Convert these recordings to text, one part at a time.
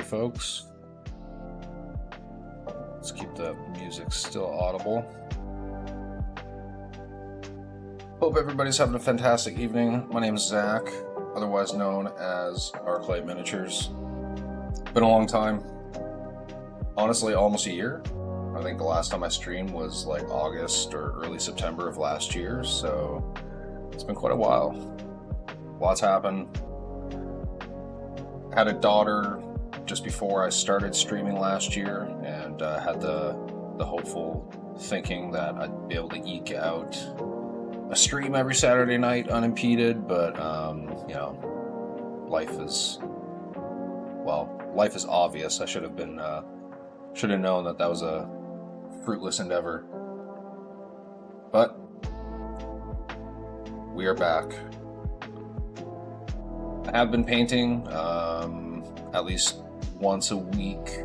folks. Let's keep the music still audible. Hope everybody's having a fantastic evening. My name is Zach, otherwise known as Arclight Miniatures. Been a long time. Honestly, almost a year. I think the last time I streamed was like August or early September of last year, so it's been quite a while. Lots happened. Had a daughter just before I started streaming last year, and had the hopeful thinking that I'd be able to eke out a stream every Saturday night unimpeded, but you know, life is obvious. I should have known that was a fruitless endeavor. But we are back. I have been painting at least once a week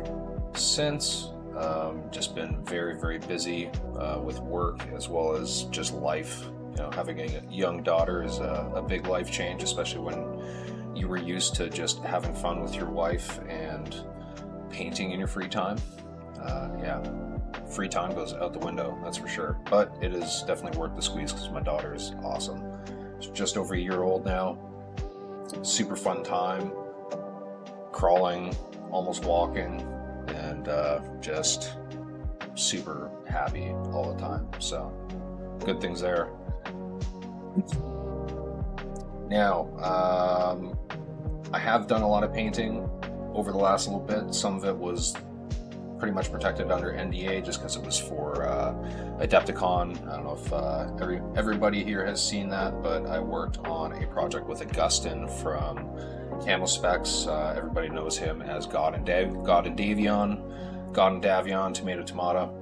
since. Just been very, very busy with work as well as just life. You know, having a young daughter is a big life change, especially when you were used to just having fun with your wife and painting in your free time. Yeah, free time goes out the window, that's for sure. But it is definitely worth the squeeze because my daughter is awesome. She's just over a year old now. Super fun time. Crawling, almost walking, and just super happy all the time. So, good things there. Now, I have done a lot of painting over the last little bit. Some of it was pretty much protected under NDA just because it was for Adepticon. I don't know if everybody here has seen that, but I worked on a project with Augustin from Camo Specs. Everybody knows him as God and Davion, Tomato.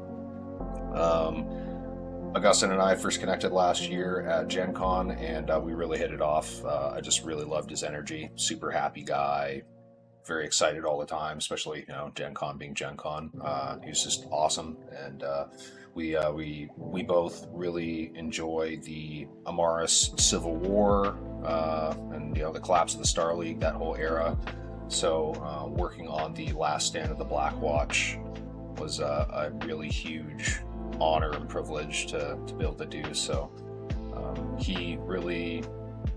Augustin and I first connected last year at Gen Con, and we really hit it off. I just really loved his energy. Super happy guy. Very excited all the time, especially, you know, Gen Con being Gen Con. He was just awesome, and we both really enjoy the Amaris Civil War and, you know, the collapse of the Star League, that whole era. So working on the Last Stand of the Black Watch was a really huge honor and privilege to be able to do. So he really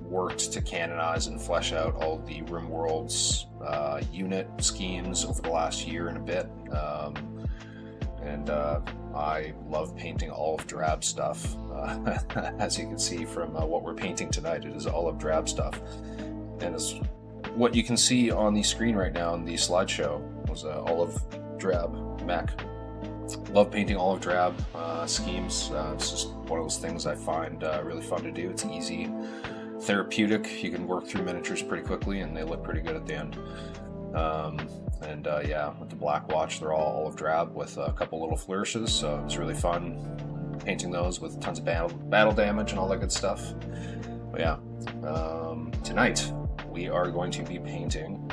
worked to canonize and flesh out all the RimWorld's unit schemes over the last year and a bit. And I love painting olive drab stuff. As you can see from what we're painting tonight, it is olive drab stuff. And it's what you can see on the screen right now in the slideshow was olive drab mech. Love painting olive drab schemes. It's just one of those things I find really fun to do. It's easy, therapeutic. You can work through miniatures pretty quickly, and they look pretty good at the end. Yeah, with the Black Watch, they're all olive drab with a couple little flourishes, so it's really fun painting those with tons of battle damage and all that good stuff. But yeah, tonight we are going to be painting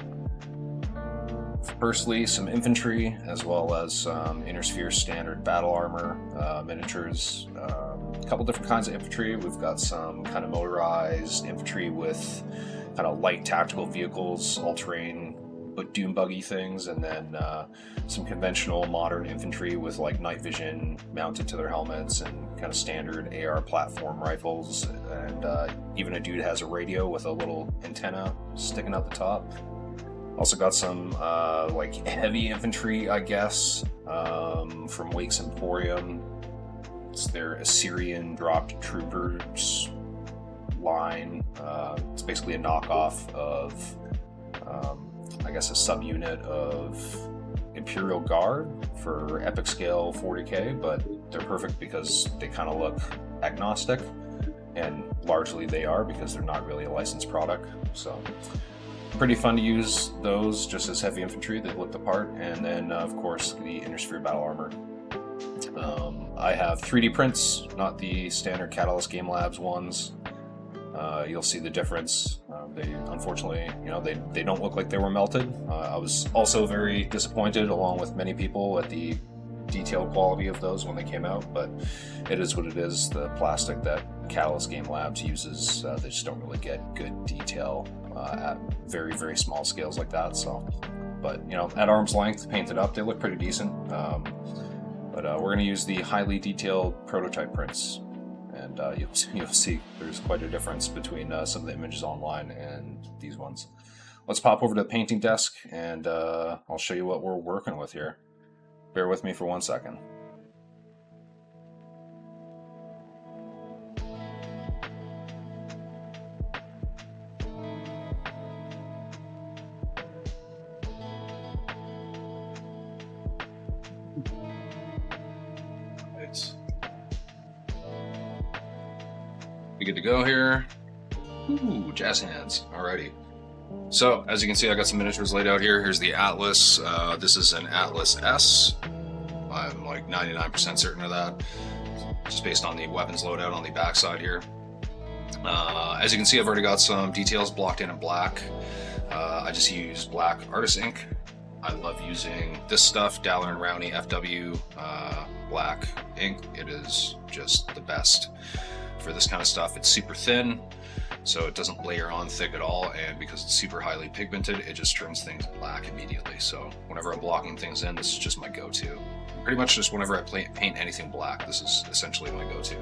firstly some infantry, as well as some Inner Sphere standard battle armor miniatures. A couple different kinds of infantry. We've got some kind of motorized infantry with kind of light tactical vehicles, all-terrain but dune buggy things, and then some conventional modern infantry with like night vision mounted to their helmets and kind of standard AR platform rifles, and even a dude has a radio with a little antenna sticking out the top. Also got some like heavy infantry, I guess, from Wake's Emporium. It's their Assyrian dropped troopers line. It's basically a knockoff of, I guess, a subunit of Imperial Guard for epic scale 40k, but they're perfect because they kind of look agnostic, and largely they are because they're not really a licensed product. So pretty fun to use those just as heavy infantry. They look the part. And then of course the Inner Sphere battle armor. I have 3D prints, not the standard Catalyst Game Labs ones. You'll see the difference. They unfortunately, you know, they don't look like they were melted. I was also very disappointed, along with many people, at the detail quality of those when they came out, but it is what it is. The plastic that Catalyst Game Labs uses, they just don't really get good detail at very, very small scales like that. So, but you know, at arm's length, painted up, they look pretty decent. But we're going to use the highly detailed prototype prints, and you'll see there's quite a difference between some of the images online and these ones. Let's pop over to the painting desk, and I'll show you what we're working with here. Bear with me for 1 second. We good to go here. Ooh, jazz hands. Alrighty. So, as you can see, I got some miniatures laid out here. Here's the Atlas. This is an Atlas S. I'm like 99% certain of that, just based on the weapons loadout on the backside here. As you can see, I've already got some details blocked in black. I just use black artist ink. I love using this stuff, Daller & Rowney FW black ink. It is just the best for this kind of stuff. It's super thin, so it doesn't layer on thick at all, and because it's super highly pigmented, it just turns things black immediately. So whenever I'm blocking things in, this is just my go-to. Pretty much just whenever I paint anything black, this is essentially my go-to.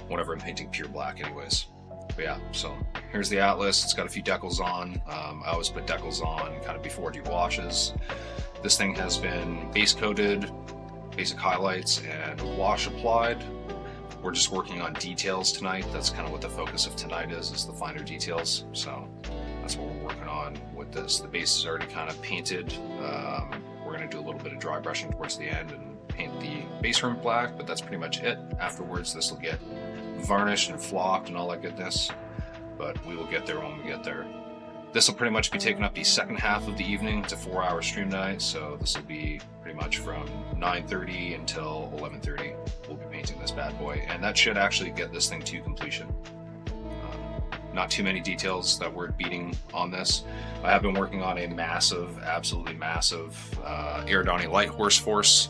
Whenever I'm painting pure black anyways. But yeah, so here's the Atlas. It's got a few decals on. I always put decals on kind of before it washes. This thing has been base coated, basic highlights, and wash applied. We're just working on details tonight. That's kind of what the focus of tonight is the finer details. So that's what we're working on with this. The base is already kind of painted. We're going to do a little bit of dry brushing towards the end and paint the base rim black, but that's pretty much it. Afterwards, this will get varnished and flocked and all that goodness, but we will get there when we get there. This will pretty much be taking up the second half of the evening. It's a 4-hour stream night, so this will be pretty much from 9:30 until 11:30. We'll be painting this bad boy, and that should actually get this thing to completion. Not too many details that we're beating on this. I have been working on a massive, absolutely massive Eridani Light Horse Force,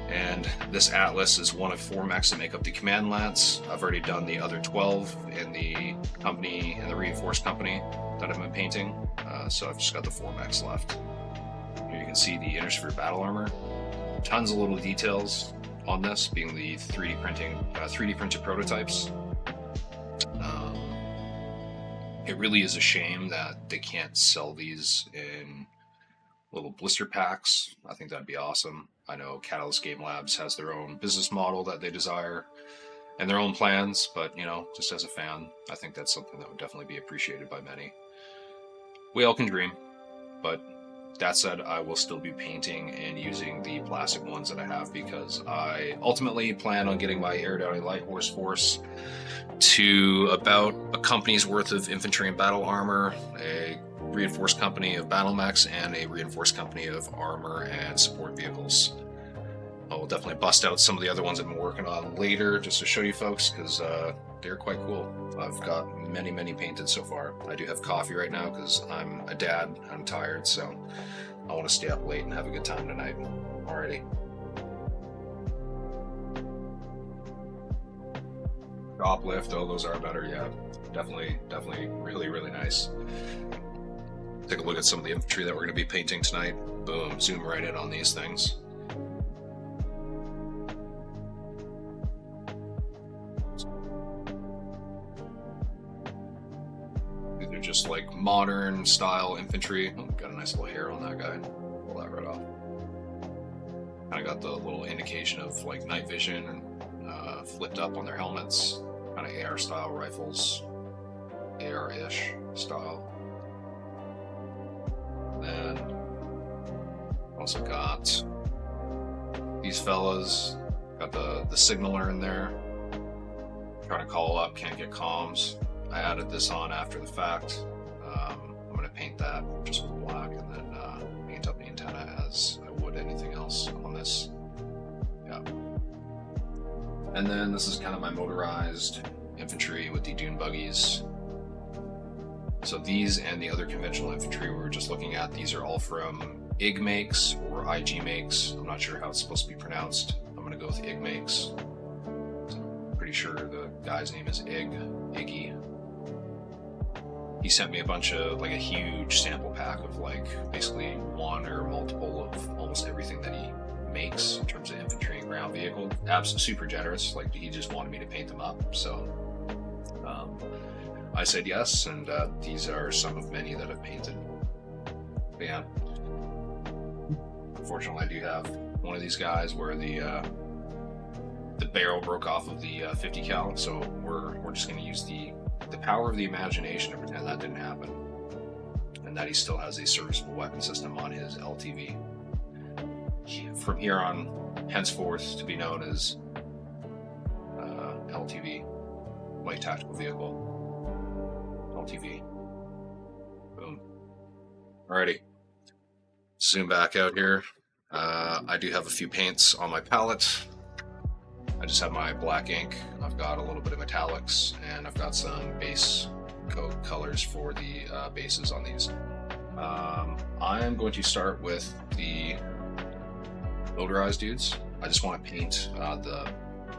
and this Atlas is one of 4 mechs that make up the command lance. I've already done the other 12 in the company, in the reinforced company that I've been painting, so I've just got the 4 mechs left. Here you can see the inner sphere battle armor. Tons of little details on this, being the 3D printed prototypes. It really is a shame that they can't sell these in little blister packs. I think that'd be awesome. I know Catalyst Game Labs has their own business model that they desire and their own plans, but you know, just as a fan, I think that's something that would definitely be appreciated by many. We all can dream, but that said, I will still be painting and using the plastic ones that I have, because I ultimately plan on getting my Eridani Light Horse Force to about a company's worth of infantry and battle armor, a reinforced company of battle mechs, and a reinforced company of armor and support vehicles. I will definitely bust out some of the other ones I've been working on later just to show you folks, because they're quite cool. I've got many, many painted so far. I do have coffee right now because I'm a dad. I'm tired, so I want to stay up late and have a good time tonight. Alrighty. Uplift, oh, those are better, yeah. Definitely really, really nice. Take a look at some of the infantry that we're going to be painting tonight. Boom, zoom right in on these things. These are just like modern style infantry. Oh, got a nice little hair on that guy. Pull that right off. Kind of got the little indication of like night vision flipped up on their helmets. Kind of AR style rifles, AR-ish style. Then also got these fellas. Got the signaler in there. Trying to call up, can't get comms. I added this on after the fact. I'm going to paint that just with black, and then paint up the antenna as I would anything else on this. Yeah. And then this is kind of my motorized infantry with the dune buggies. So these and the other conventional infantry we were just looking at, these are all from IG makes or IG makes. I'm not sure how it's supposed to be pronounced. I'm going to go with IG makes. So I'm pretty sure the guy's name is Iggy. he sent me a bunch of, like, a huge sample pack of, like, basically one or multiple of almost everything that he makes in terms of infantry and ground vehicle. Absolutely super generous. Like, he just wanted me to paint them up. So I said yes, and these are some of many that I've painted. But yeah, unfortunately, I do have one of these guys where the barrel broke off of the 50 cal, so we're just going to use the power of the imagination to pretend that didn't happen, and that he still has a serviceable weapon system on his LTV. From here on, henceforth, to be known as LTV, Light Tactical Vehicle. LTV. Boom. Alrighty. Zoom back out here. I do have a few paints on my palette. I just have my black ink. I've got a little bit of metallics, and I've got some base coat colors for the bases on these. I'm going to start with the motorized dudes. I just want to paint the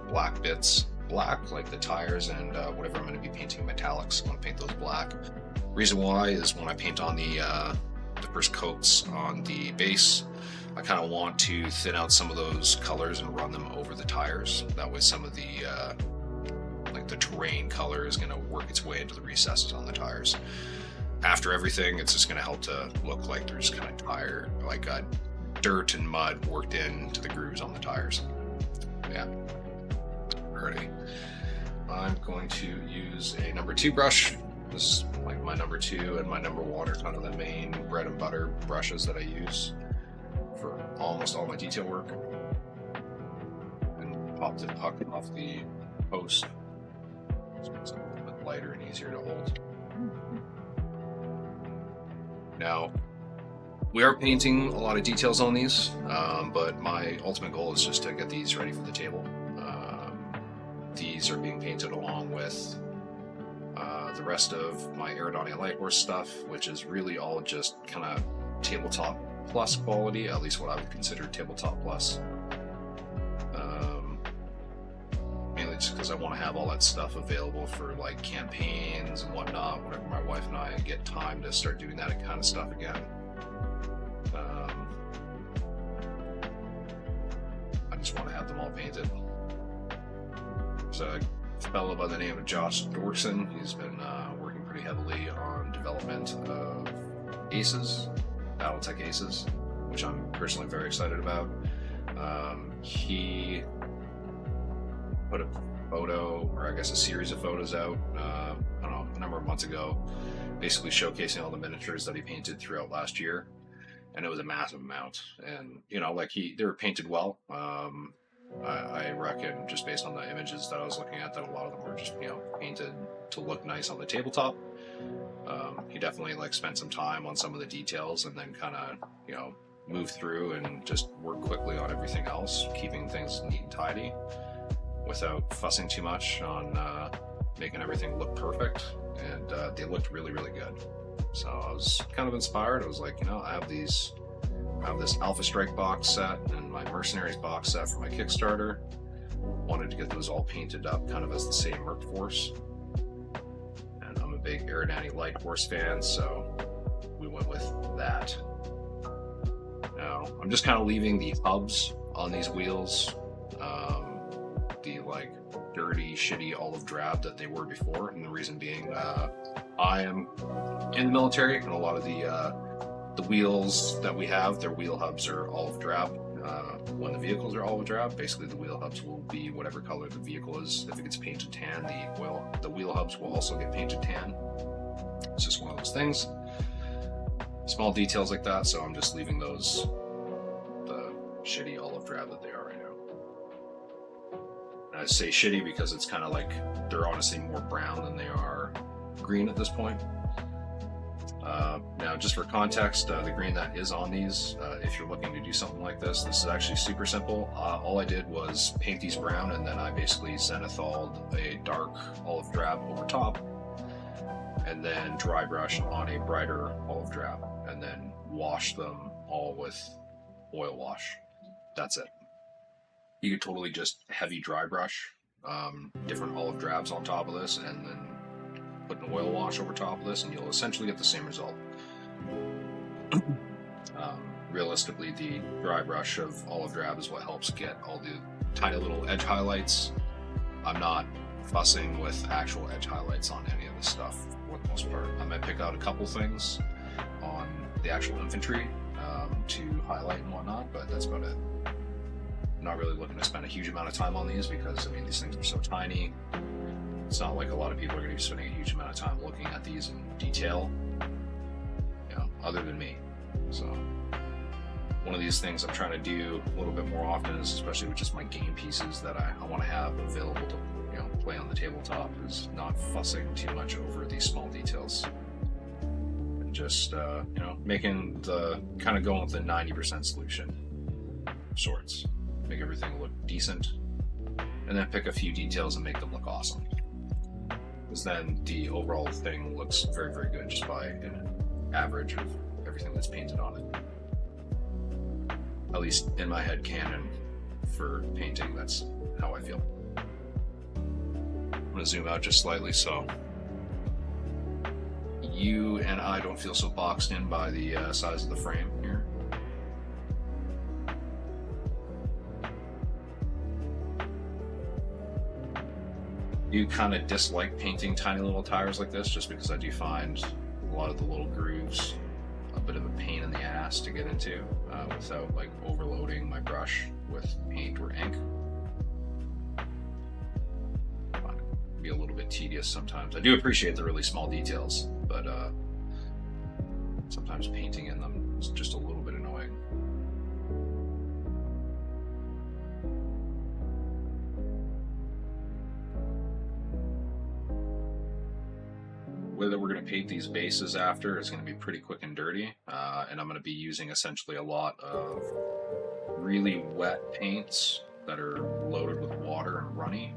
black bits black, like the tires and whatever I'm going to be painting metallics. I want to paint those black. Reason why is when I paint on the first coats on the base, I kind of want to thin out some of those colors and run them over the tires. That way some of the like the terrain color is going to work its way into the recesses on the tires. After everything, it's just going to help to look like there's kind of tire, like dirt and mud worked into the grooves on the tires. Yeah. Alrighty. I'm going to use a number 2 brush. This is like my number 2 and my number 1 are kind of the main bread and butter brushes that I use for almost all my detail work. And pop the puck off the post. Just makes it a little bit lighter and easier to hold. Now, we are painting a lot of details on these, but my ultimate goal is just to get these ready for the table. These are being painted along with the rest of my Aerodontia Light Horse stuff, which is really all just kind of tabletop plus quality, at least what I would consider tabletop plus. Mainly just because I want to have all that stuff available for like campaigns and whatnot whenever my wife and I get time to start doing that kind of stuff again. I just want to have them all painted. So a fellow by the name of Josh Dorkson, he's been working pretty heavily on development of Aces, Battletech Aces, which I'm personally very excited about. He put a photo, or I guess a series of photos out, I don't know, a number of months ago, basically showcasing all the miniatures that he painted throughout last year, and it was a massive amount. And you know, like they were painted well. I reckon, just based on the images that I was looking at, that a lot of them were just, you know, painted to look nice on the tabletop. He definitely like spent some time on some of the details and then kind of, you know, moved through and just worked quickly on everything else, keeping things neat and tidy without fussing too much on making everything look perfect. And they looked really, really good. So I was kind of inspired. I was like, you know, I have this Alpha Strike box set and my Mercenaries box set for my Kickstarter. Wanted to get those all painted up kind of as the same Merc Force. And I'm a big Aerodontia Light Horse fan, so we went with that. Now, I'm just kind of leaving the hubs on these wheels, the like dirty, shitty olive drab that they were before. And the reason being, I am in the military, and a lot of the wheels that we have, their wheel hubs are olive drab. When the vehicles are olive drab, basically the wheel hubs will be whatever color the vehicle is. If it gets painted tan, the wheel hubs will also get painted tan. It's just one of those things. Small details like that, so I'm just leaving those the shitty olive drab that they are right now. And I say shitty because it's kind of like they're honestly more brown than they are green at this point. Now, just for context, the green that is on these, if you're looking to do something like this is actually super simple. All I did was paint these brown, and then I basically zenithalled a dark olive drab over top, and then dry brush on a brighter olive drab, and then wash them all with oil wash. That's it. You could totally just heavy dry brush different olive drabs on top of this, and then put an oil wash over top of this, and you'll essentially get the same result. Realistically, the dry brush of olive drab is what helps get all the tiny little edge highlights. I'm not fussing with actual edge highlights on any of this stuff for the most part. I might pick out a couple things on the actual infantry to highlight and whatnot, but that's about it. I'm not really looking to spend a huge amount of time on these because, I mean, these things are so tiny. It's not like a lot of people are going to be spending a huge amount of time looking at these in detail, you know, other than me. So one of these things I'm trying to do a little bit more often is, especially with just my game pieces that I want to have available to, you know, play on the tabletop, is not fussing too much over these small details. And just, you know, making the, kind of going with the 90% solution of sorts. Make everything look decent, and then pick a few details and make them look awesome. Because then the overall thing looks very, very good just by an average of everything that's painted on it. At least in my head canon for painting, that's how I feel. I'm going to zoom out just slightly so you and I don't feel so boxed in by the size of the frame here. You kind of dislike painting tiny little tires like this, just because I do find a lot of the little grooves a bit of a pain in the ass to get into without like overloading my brush with paint or ink. It can be a little bit tedious sometimes. I do appreciate the really small details, but sometimes painting in them is just a little bit annoying. Way that we're going to paint these bases after is going to be pretty quick and dirty, and I'm going to be using essentially a lot of really wet paints that are loaded with water and runny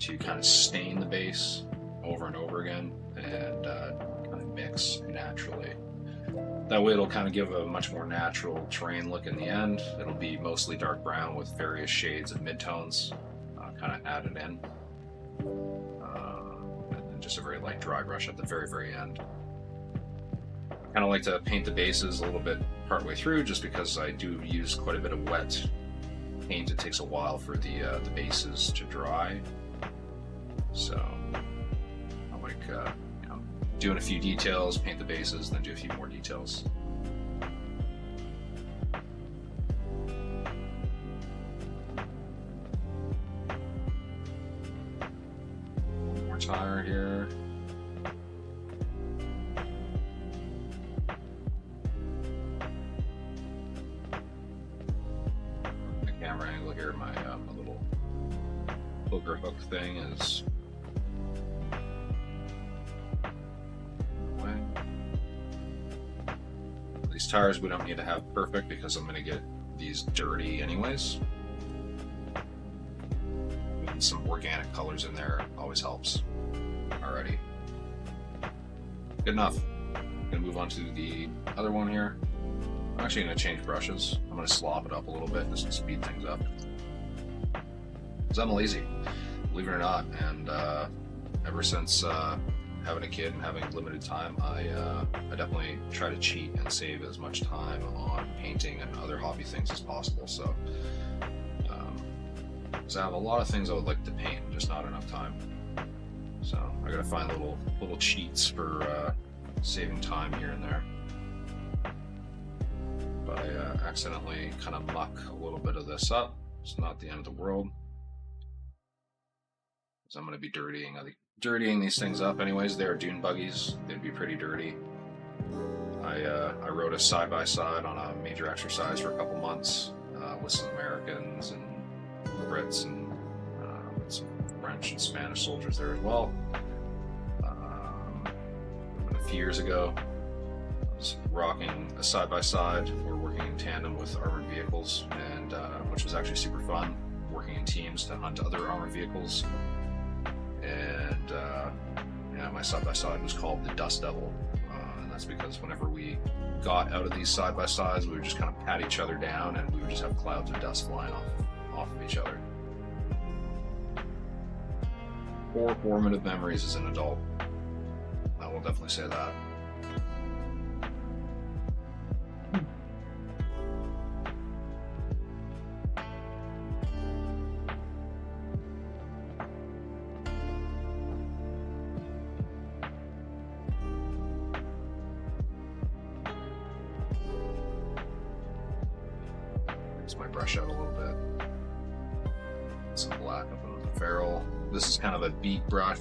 to kind of stain the base over and over again and kind of mix naturally. That way it'll kind of give a much more natural terrain look in the end. It'll be mostly dark brown with various shades of midtones kind of added in. Just a very light dry brush at the very, very end. I kind of like to paint the bases a little bit partway through, just because I do use quite a bit of wet paint. It takes a while for the bases to dry, so I like you know, doing a few details, paint the bases, then do a few more details. Tire here. The camera angle here, my little poker hook thing is away. These tires we don't need to have perfect because I'm going to get these dirty anyways. And some organic colors in there always helps. Alrighty. Good enough. I'm going to move on to the other one here. I'm actually going to change brushes. I'm going to slop it up a little bit just to speed things up. Because I'm lazy, believe it or not, and ever since having a kid and having limited time, I definitely try to cheat and save as much time on painting and other hobby things as possible. So, because I have a lot of things I would like to paint, just not enough time. So I gotta find little cheats for saving time here and there. But I accidentally kind of muck a little bit of this up. It's not the end of the world. So I'm gonna be dirtying these things up anyways. They are dune buggies. They'd be pretty dirty. I rode a side-by-side on a major exercise for a couple months with some Americans and Brits and with some French and Spanish soldiers there as well. A few years ago, I was rocking a side-by-side. We were working in tandem with armored vehicles, and which was actually super fun, working in teams to hunt other armored vehicles. And yeah, my side-by-side was called the Dust Devil, and that's because whenever we got out of these side-by-sides, we would just kind of pat each other down, and we would just have clouds of dust flying off of each other. 4 formative memories as an adult. will definitely say that. My brush out a little bit. Some black up on the ferrule. This is kind of a beat brush.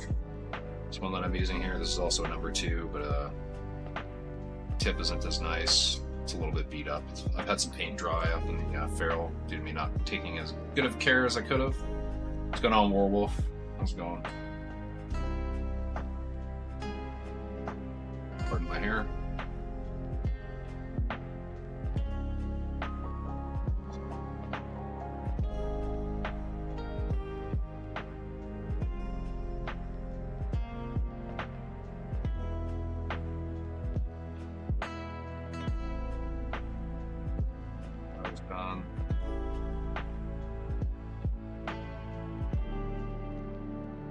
This one that I'm using here, this is also a number 2, but tip isn't as nice. It's a little bit beat up. I've had some paint dry up in the ferrule due to me not taking as good of care as I could have. What's going on, Warwolf? How's it going? Pardon my hair.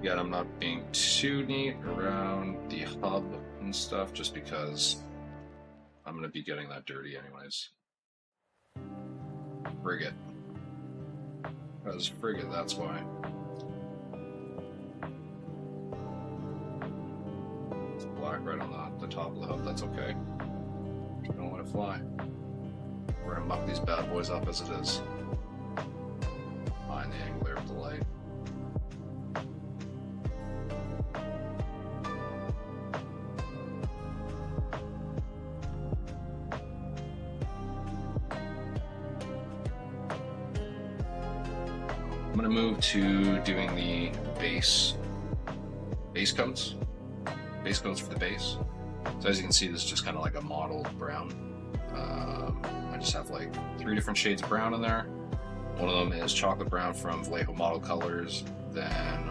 Yet I'm not being too neat around the hub and stuff just because I'm going to be getting that dirty anyways. Frigate. Because frigate, that's why. It's black right on the top of the hub, that's okay. You don't want to fly. We're going to muck these bad boys up as it is. Find the angle of the light. I'm going to move to doing the base coats for the base. So as you can see, this is just kind of like a mottled brown. I just have like 3 different shades of brown in there. One of them is chocolate brown from Vallejo Model Colors. Then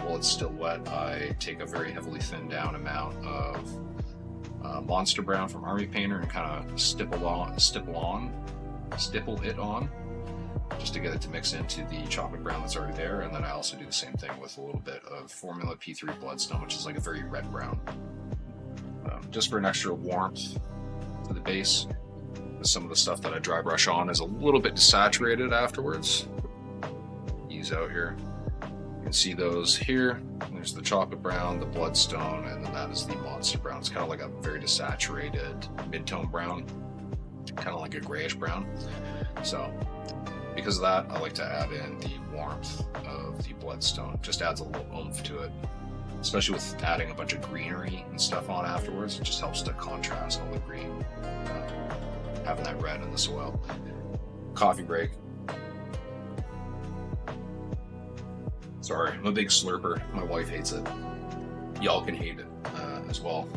while it's still wet, I take a very heavily thinned down amount of Monster Brown from Army Painter and kind of stipple it on, just to get it to mix into the chocolate brown that's already there. And then I also do the same thing with a little bit of Formula P3 Bloodstone, which is like a very red brown, just for an extra warmth to the base. Some of the stuff that I dry brush on is a little bit desaturated afterwards. Ease out here. You can see those here. There's the chocolate brown, the bloodstone, and then that is the monster brown. It's kind of like a very desaturated mid-tone brown, kind of like a grayish brown. So because of that, I like to add in the warmth of the bloodstone. Just adds a little oomph to it, especially with adding a bunch of greenery and stuff on afterwards. It just helps to contrast all the green, having that red in the soil. Coffee break. Sorry, I'm a big slurper. My wife hates it. Y'all can hate it as well.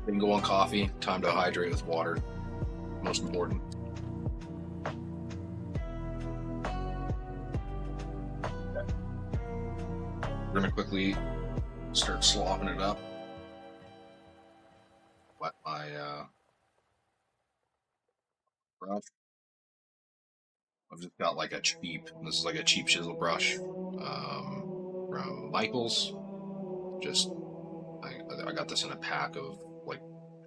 Didn't go on coffee. Time to hydrate with water. Most important. We're gonna quickly start slopping it up. Wet my brush. I've just got like this is like a cheap chisel brush from Michaels. Just, I got this in a pack of like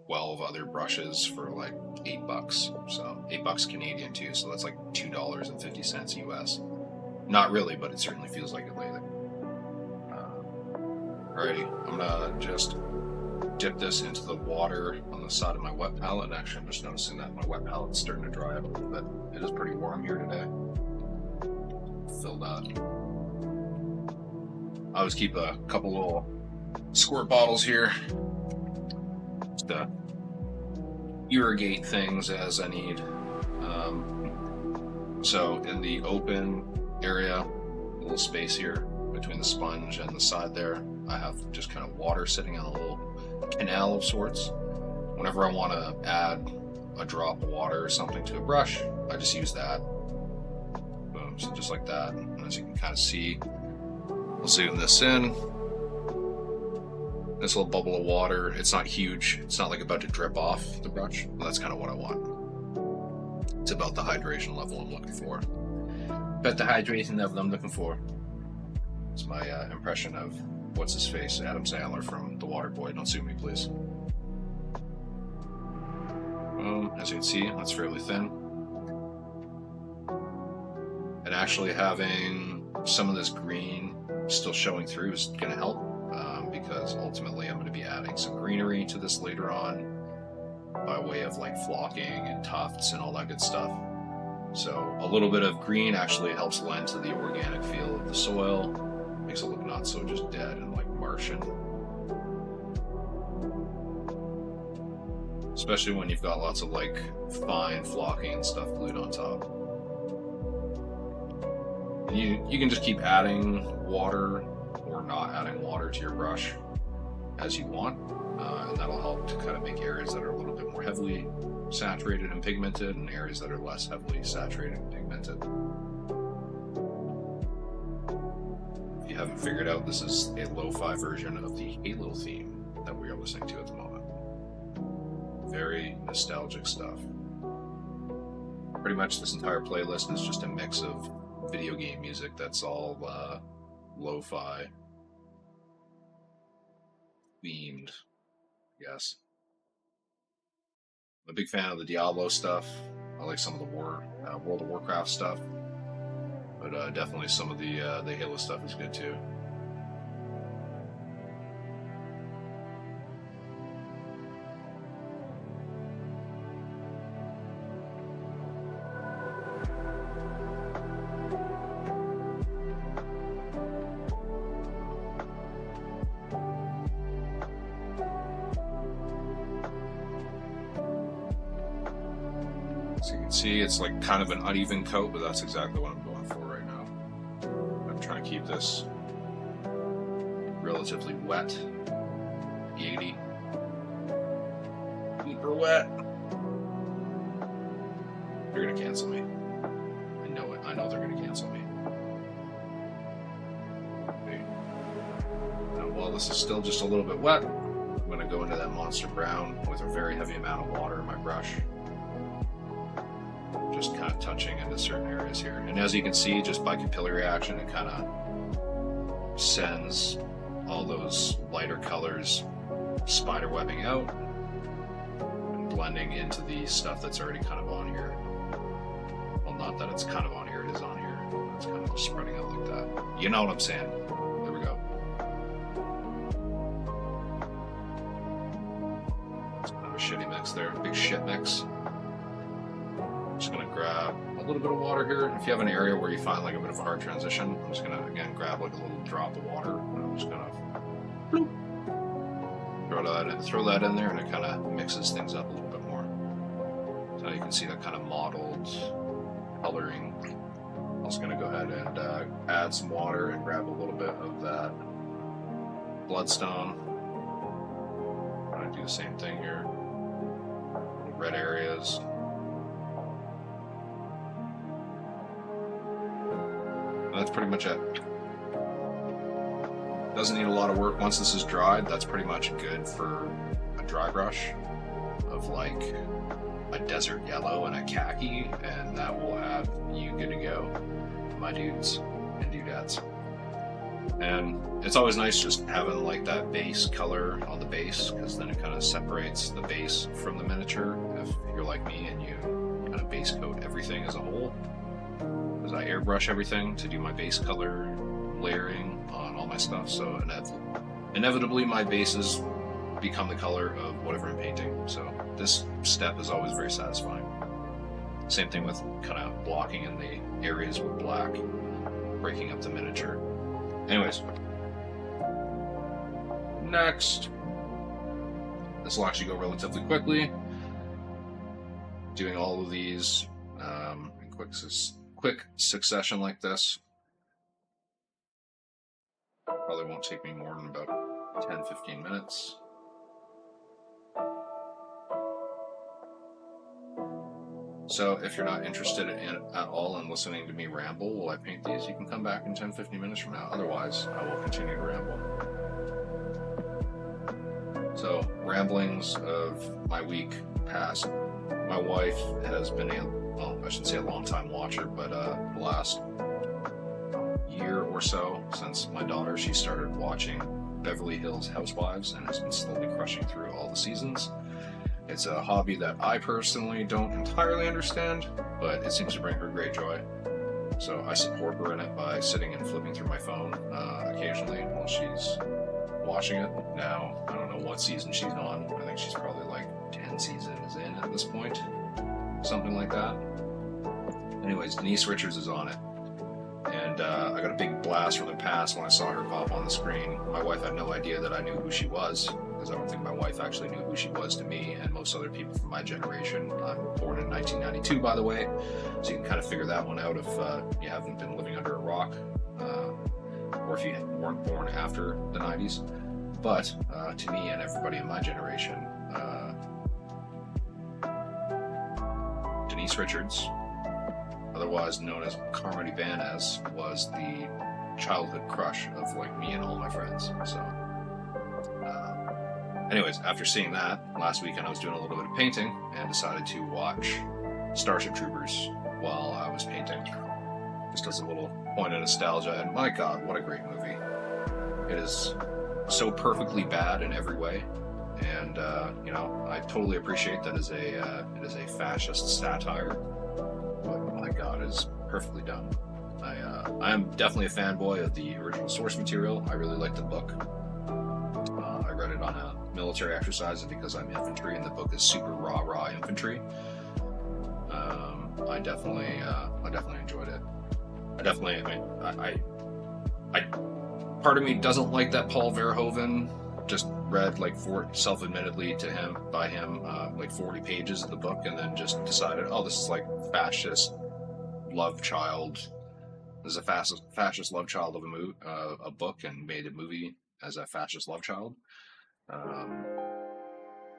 12 other brushes for like $8. So $8 Canadian too, so that's like $2.50 US. Not really, but it certainly feels like it lately. Alrighty, I'm gonna just dip this into the water on the side of my wet palette. Actually, I'm just noticing that my wet palette's starting to dry up a little bit. It is pretty warm here today. Fill that. I always keep a couple little squirt bottles here just to irrigate things as I need. So in the open area, a little space here between the sponge and the side there, I have just kind of water sitting on a little canal of sorts. Whenever I want to add a drop of water or something to a brush, I just use that. Boom, so just like that. And as you can kind of see, we'll zoom this in. This little bubble of water, it's not huge. It's not like about to drip off the brush, but that's kind of what I want. It's about the hydration level I'm looking for. About the hydration level I'm looking for. It's my impression of what's his face, Adam Sandler from The Waterboy. Don't sue me, please. As you can see, that's fairly thin. And actually having some of this green still showing through is going to help, because ultimately I'm going to be adding some greenery to this later on by way of like flocking and tufts and all that good stuff. So a little bit of green actually helps lend to the organic feel of the soil, makes it look not so just dead and like Martian. Especially when you've got lots of like fine flocking and stuff glued on top. And you can just keep adding water or not adding water to your brush as you want, and that'll help to kind of make areas that are a little bit more heavily saturated and pigmented and areas that are less heavily saturated and pigmented. If you haven't figured out, this is a lo-fi version of the Halo theme that we are listening to at the moment. Very nostalgic stuff. Pretty much this entire playlist is just a mix of video game music that's all lo-fi themed, I guess. I'm a big fan of the Diablo stuff. I like some of the World of Warcraft stuff, but definitely some of the Halo stuff is good too. So you can see it's like kind of an uneven coat, but that's exactly what I'm going for right now. I'm trying to keep this relatively wet. 80. Super wet. They're gonna cancel me. I know it. I know they're gonna cancel me. Okay. Now, while this is still just a little bit wet, I'm gonna go into that monster brown with a very heavy amount of water in my brush. Just kind of touching into certain areas here. And as you can see, just by capillary action, it kind of sends all those lighter colors spider webbing out and blending into the stuff that's already kind of on here. Well, not that it's kind of on here, it is on here. It's kind of just spreading out like that. You know what I'm saying. There we go. It's kind of a shitty mix there. Big shit mix. Just gonna grab a little bit of water here. If you have an area where you find like a bit of a hard transition, I'm just gonna again grab like a little drop of water and I'm just gonna bloop, throw that in there, and it kind of mixes things up a little bit more. So you can see that kind of mottled coloring. I'm just gonna go ahead and add some water and grab a little bit of that bloodstone. I'm gonna do the same thing here. Red areas. That's pretty much it. Doesn't need a lot of work. Once this is dried, that's pretty much good for a dry brush of like a desert yellow and a khaki, and that will have you good to go, my dudes and dudettes. And it's always nice just having like that base color on the base, because then it kind of separates the base from the miniature. If you're like me and you kind of base coat everything as a whole, because I airbrush everything to do my base color layering on all my stuff, so inevitably my bases become the color of whatever I'm painting. So this step is always very satisfying. Same thing with kind of blocking in the areas with black, breaking up the miniature. Anyways, next, this will actually go relatively quickly. Doing all of these in quick succession like this probably won't take me more than about 10-15 minutes. So if you're not interested at all in listening to me ramble while I paint these, you can come back in 10-15 minutes from now. Otherwise, I will continue to ramble. So, ramblings of my week past. My wife has been I shouldn't say a long time watcher, but the last year or so since my daughter, she started watching Beverly Hills Housewives and has been slowly crushing through all the seasons. It's a hobby that I personally don't entirely understand, but it seems to bring her great joy. So I support her in it by sitting and flipping through my phone occasionally while she's watching it. Now, I don't know what season she's on. I think she's probably like 10 seasons in at this point. Something like that. Anyways, Denise Richards is on it. And I got a big blast from the past when I saw her pop on the screen. My wife had no idea that I knew who she was, because I don't think my wife actually knew who she was to me and most other people from my generation. I'm born in 1992, by the way, so you can kind of figure that one out if you haven't been living under a rock, or if you weren't born after the 90s. But to me and everybody in my generation, Denise Richards, otherwise known as Carmen Ibanez, was the childhood crush of like me and all my friends. So anyways, after seeing that, last weekend I was doing a little bit of painting and decided to watch Starship Troopers while I was painting, just as a little point of nostalgia. And my god, what a great movie. It is so perfectly bad in every way, and you know, I totally appreciate that it is a fascist satire, but my god, it is perfectly done. I am definitely a fanboy of the original source material. I really like the book. I read it on a military exercise because I'm infantry, and the book is super raw infantry. I definitely enjoyed it. Part of me doesn't like that Paul Verhoeven just read like self-admittedly to him by him like 40 pages of the book, and then just decided, oh, this is like fascist love child. This is a fascist love child of a book, and made a movie as a fascist love child.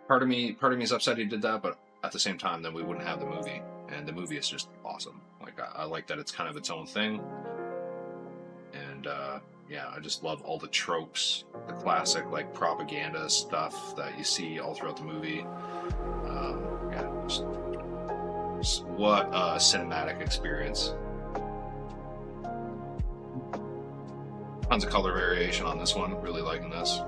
Part of me is upset he did that, but at the same time, then we wouldn't have the movie, and the movie is just awesome. Like I like that it's kind of its own thing, and yeah, I just love all the tropes, the classic like propaganda stuff that you see all throughout the movie. Yeah, just what a cinematic experience. Tons of color variation on this one. Really liking this.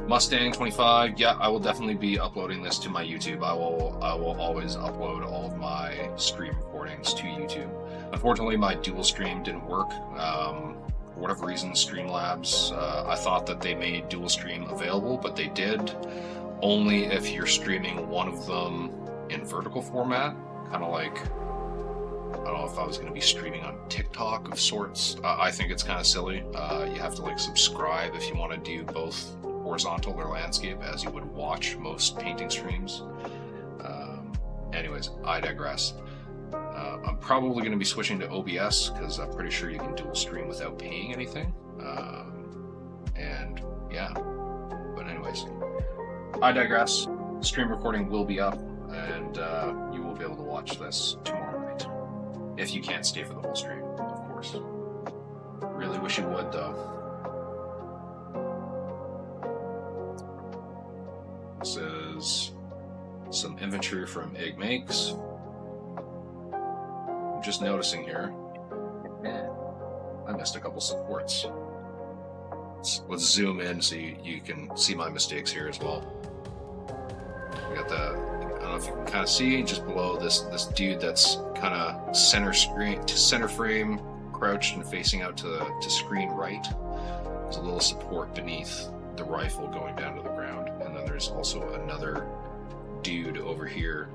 Mustang 25. Yeah, I will definitely be uploading this to my YouTube. I will always upload all of my stream recordings to YouTube. Unfortunately, my dual stream didn't work. For whatever reason, Streamlabs, I thought that they made dual stream available, but they did. Only if you're streaming one of them in vertical format, kind of like, I don't know if I was going to be streaming on TikTok of sorts. I think it's kind of silly. You have to like subscribe if you want to do both horizontal or landscape, as you would watch most painting streams. Anyways, I digress. I'm probably going to be switching to OBS because I'm pretty sure you can dual stream without paying anything. And yeah, but anyways, I digress. Stream recording will be up, and you will be able to watch this tomorrow night. If you can't stay for the whole stream, of course. Really wish you would, though. This is some infantry from Ig Makes. I'm just noticing here, I missed a couple supports. Let's zoom in so you can see my mistakes here as well. We got the, I don't know if you can kind of see, just below this dude that's kind of center frame, crouched and facing out to screen right. There's a little support beneath the rifle going down to the ground, and then there's also another dude over here.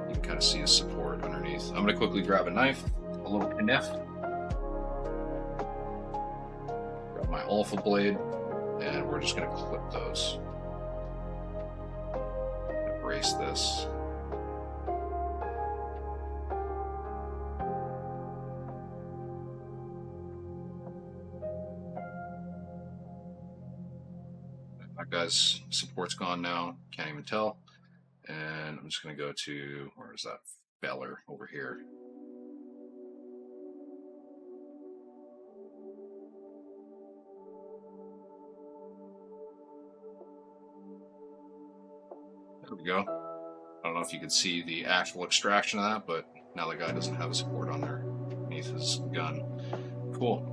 You can kind of see his support underneath. I'm going to quickly grab a knife, a little knife. Grab my alpha blade, and we're just going to clip those. Erase this. That guy's support's gone now, can't even tell. And I'm just going to go to, where is that feller over here? There we go. I don't know if you can see the actual extraction of that, but now the guy doesn't have a support on there. He underneath his gun. Cool.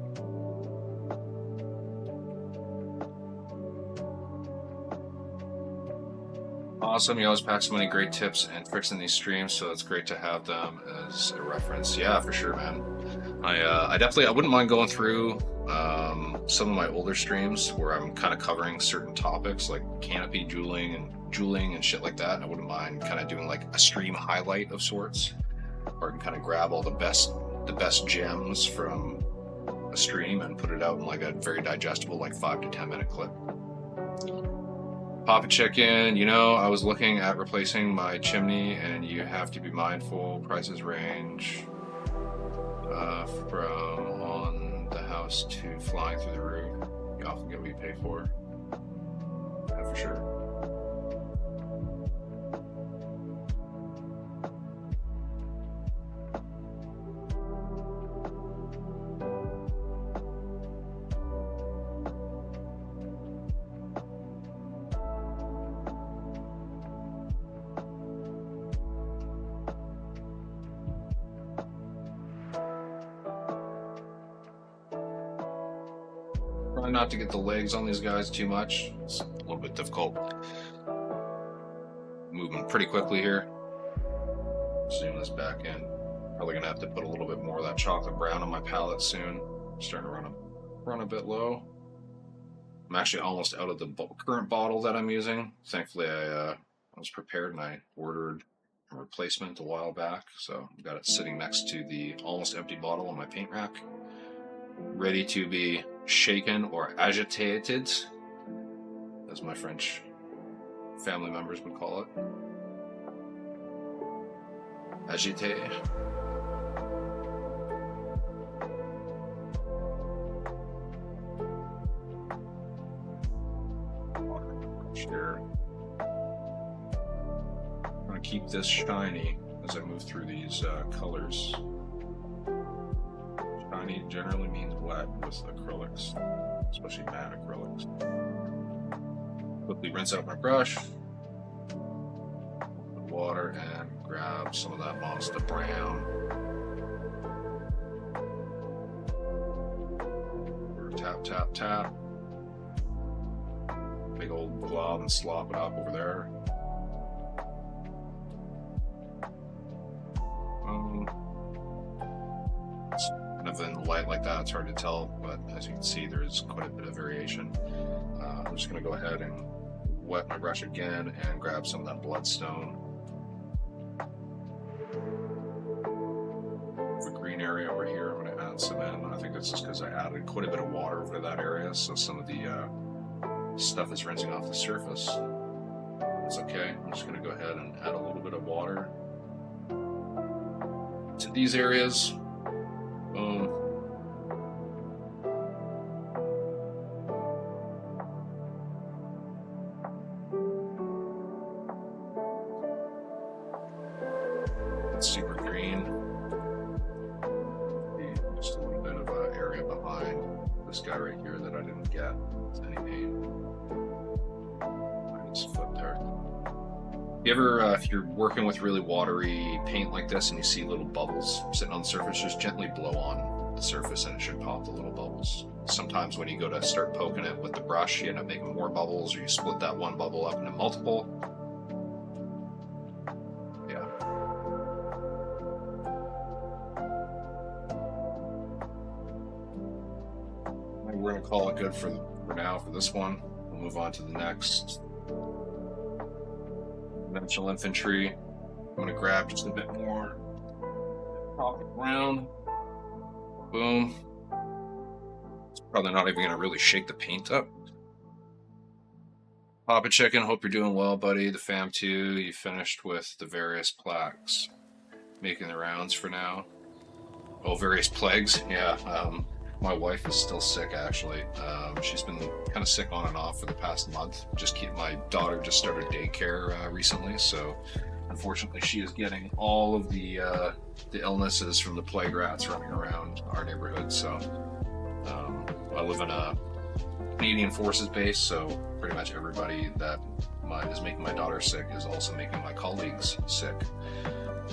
Awesome. You always pack so many great tips and tricks in these streams, so it's great to have them as a reference. Yeah, for sure, man. I definitely, I wouldn't mind going through some of my older streams where I'm kind of covering certain topics like canopy juuling and shit like that. I wouldn't mind kind of doing like a stream highlight of sorts, or I can kind of grab all the best gems from a stream and put it out in like a very digestible, like 5 to 10 minute clip. Papa Chicken, I was looking at replacing my chimney, and you have to be mindful. Prices range from on the house to flying through the roof. You often get what you pay for. Yeah, for sure. Not to get the legs on these guys too much. It's a little bit difficult. Moving pretty quickly here. Zoom this back in. Probably gonna have to put a little bit more of that chocolate brown on my palette soon. I'm starting to run a bit low. I'm actually almost out of the current bottle that I'm using. Thankfully, I was prepared and I ordered a replacement a while back, so I've got it sitting next to the almost empty bottle on my paint rack, ready to be shaken or agitated, as my French family members would call it. Agité. Sure. I'm gonna keep this shiny as I move through these colors. Shiny generally means wet with acrylics, especially matte acrylics. Quickly rinse out my brush, with water, and grab some of that monster brown. Tap, tap, tap. Big old glob and slop it up over there. In the light like that, it's hard to tell, but as you can see, there's quite a bit of variation. I'm just going to go ahead and wet my brush again and grab some of that bloodstone. The green area over here, I'm going to add some in. I think that's just because I added quite a bit of water over that area, so some of the stuff is rinsing off the surface. It's okay. I'm just going to go ahead and add a little bit of water to these areas. Boom. It's super green. Just a little bit of an area behind this guy right here that I didn't get with any paint. I just flipped there. You ever, if you're working with really watery paint like this and you see little bubbles sitting on the surface, just gently blow on the surface and it should pop the little bubbles. Sometimes when you go to start poking it with the brush, you end up making more bubbles, or you split that one bubble up into multiple. Yeah. We're going to call it good for now for this one. We'll move on to the next. Conventional infantry. I'm going to grab just a bit more chocolate brown. Boom. It's probably not even going to really shake the paint up. Papa Chicken, hope you're doing well, buddy. The fam too. You finished with the various plaques making the rounds for now. Oh, various plagues. Yeah. My wife is still sick, actually. She's been kind of sick on and off for the past month. My daughter just started daycare recently, so unfortunately she is getting all of the illnesses from the plague rats running around our neighborhood. So I live in a Canadian Forces base, so pretty much everybody that is making my daughter sick is also making my colleagues sick.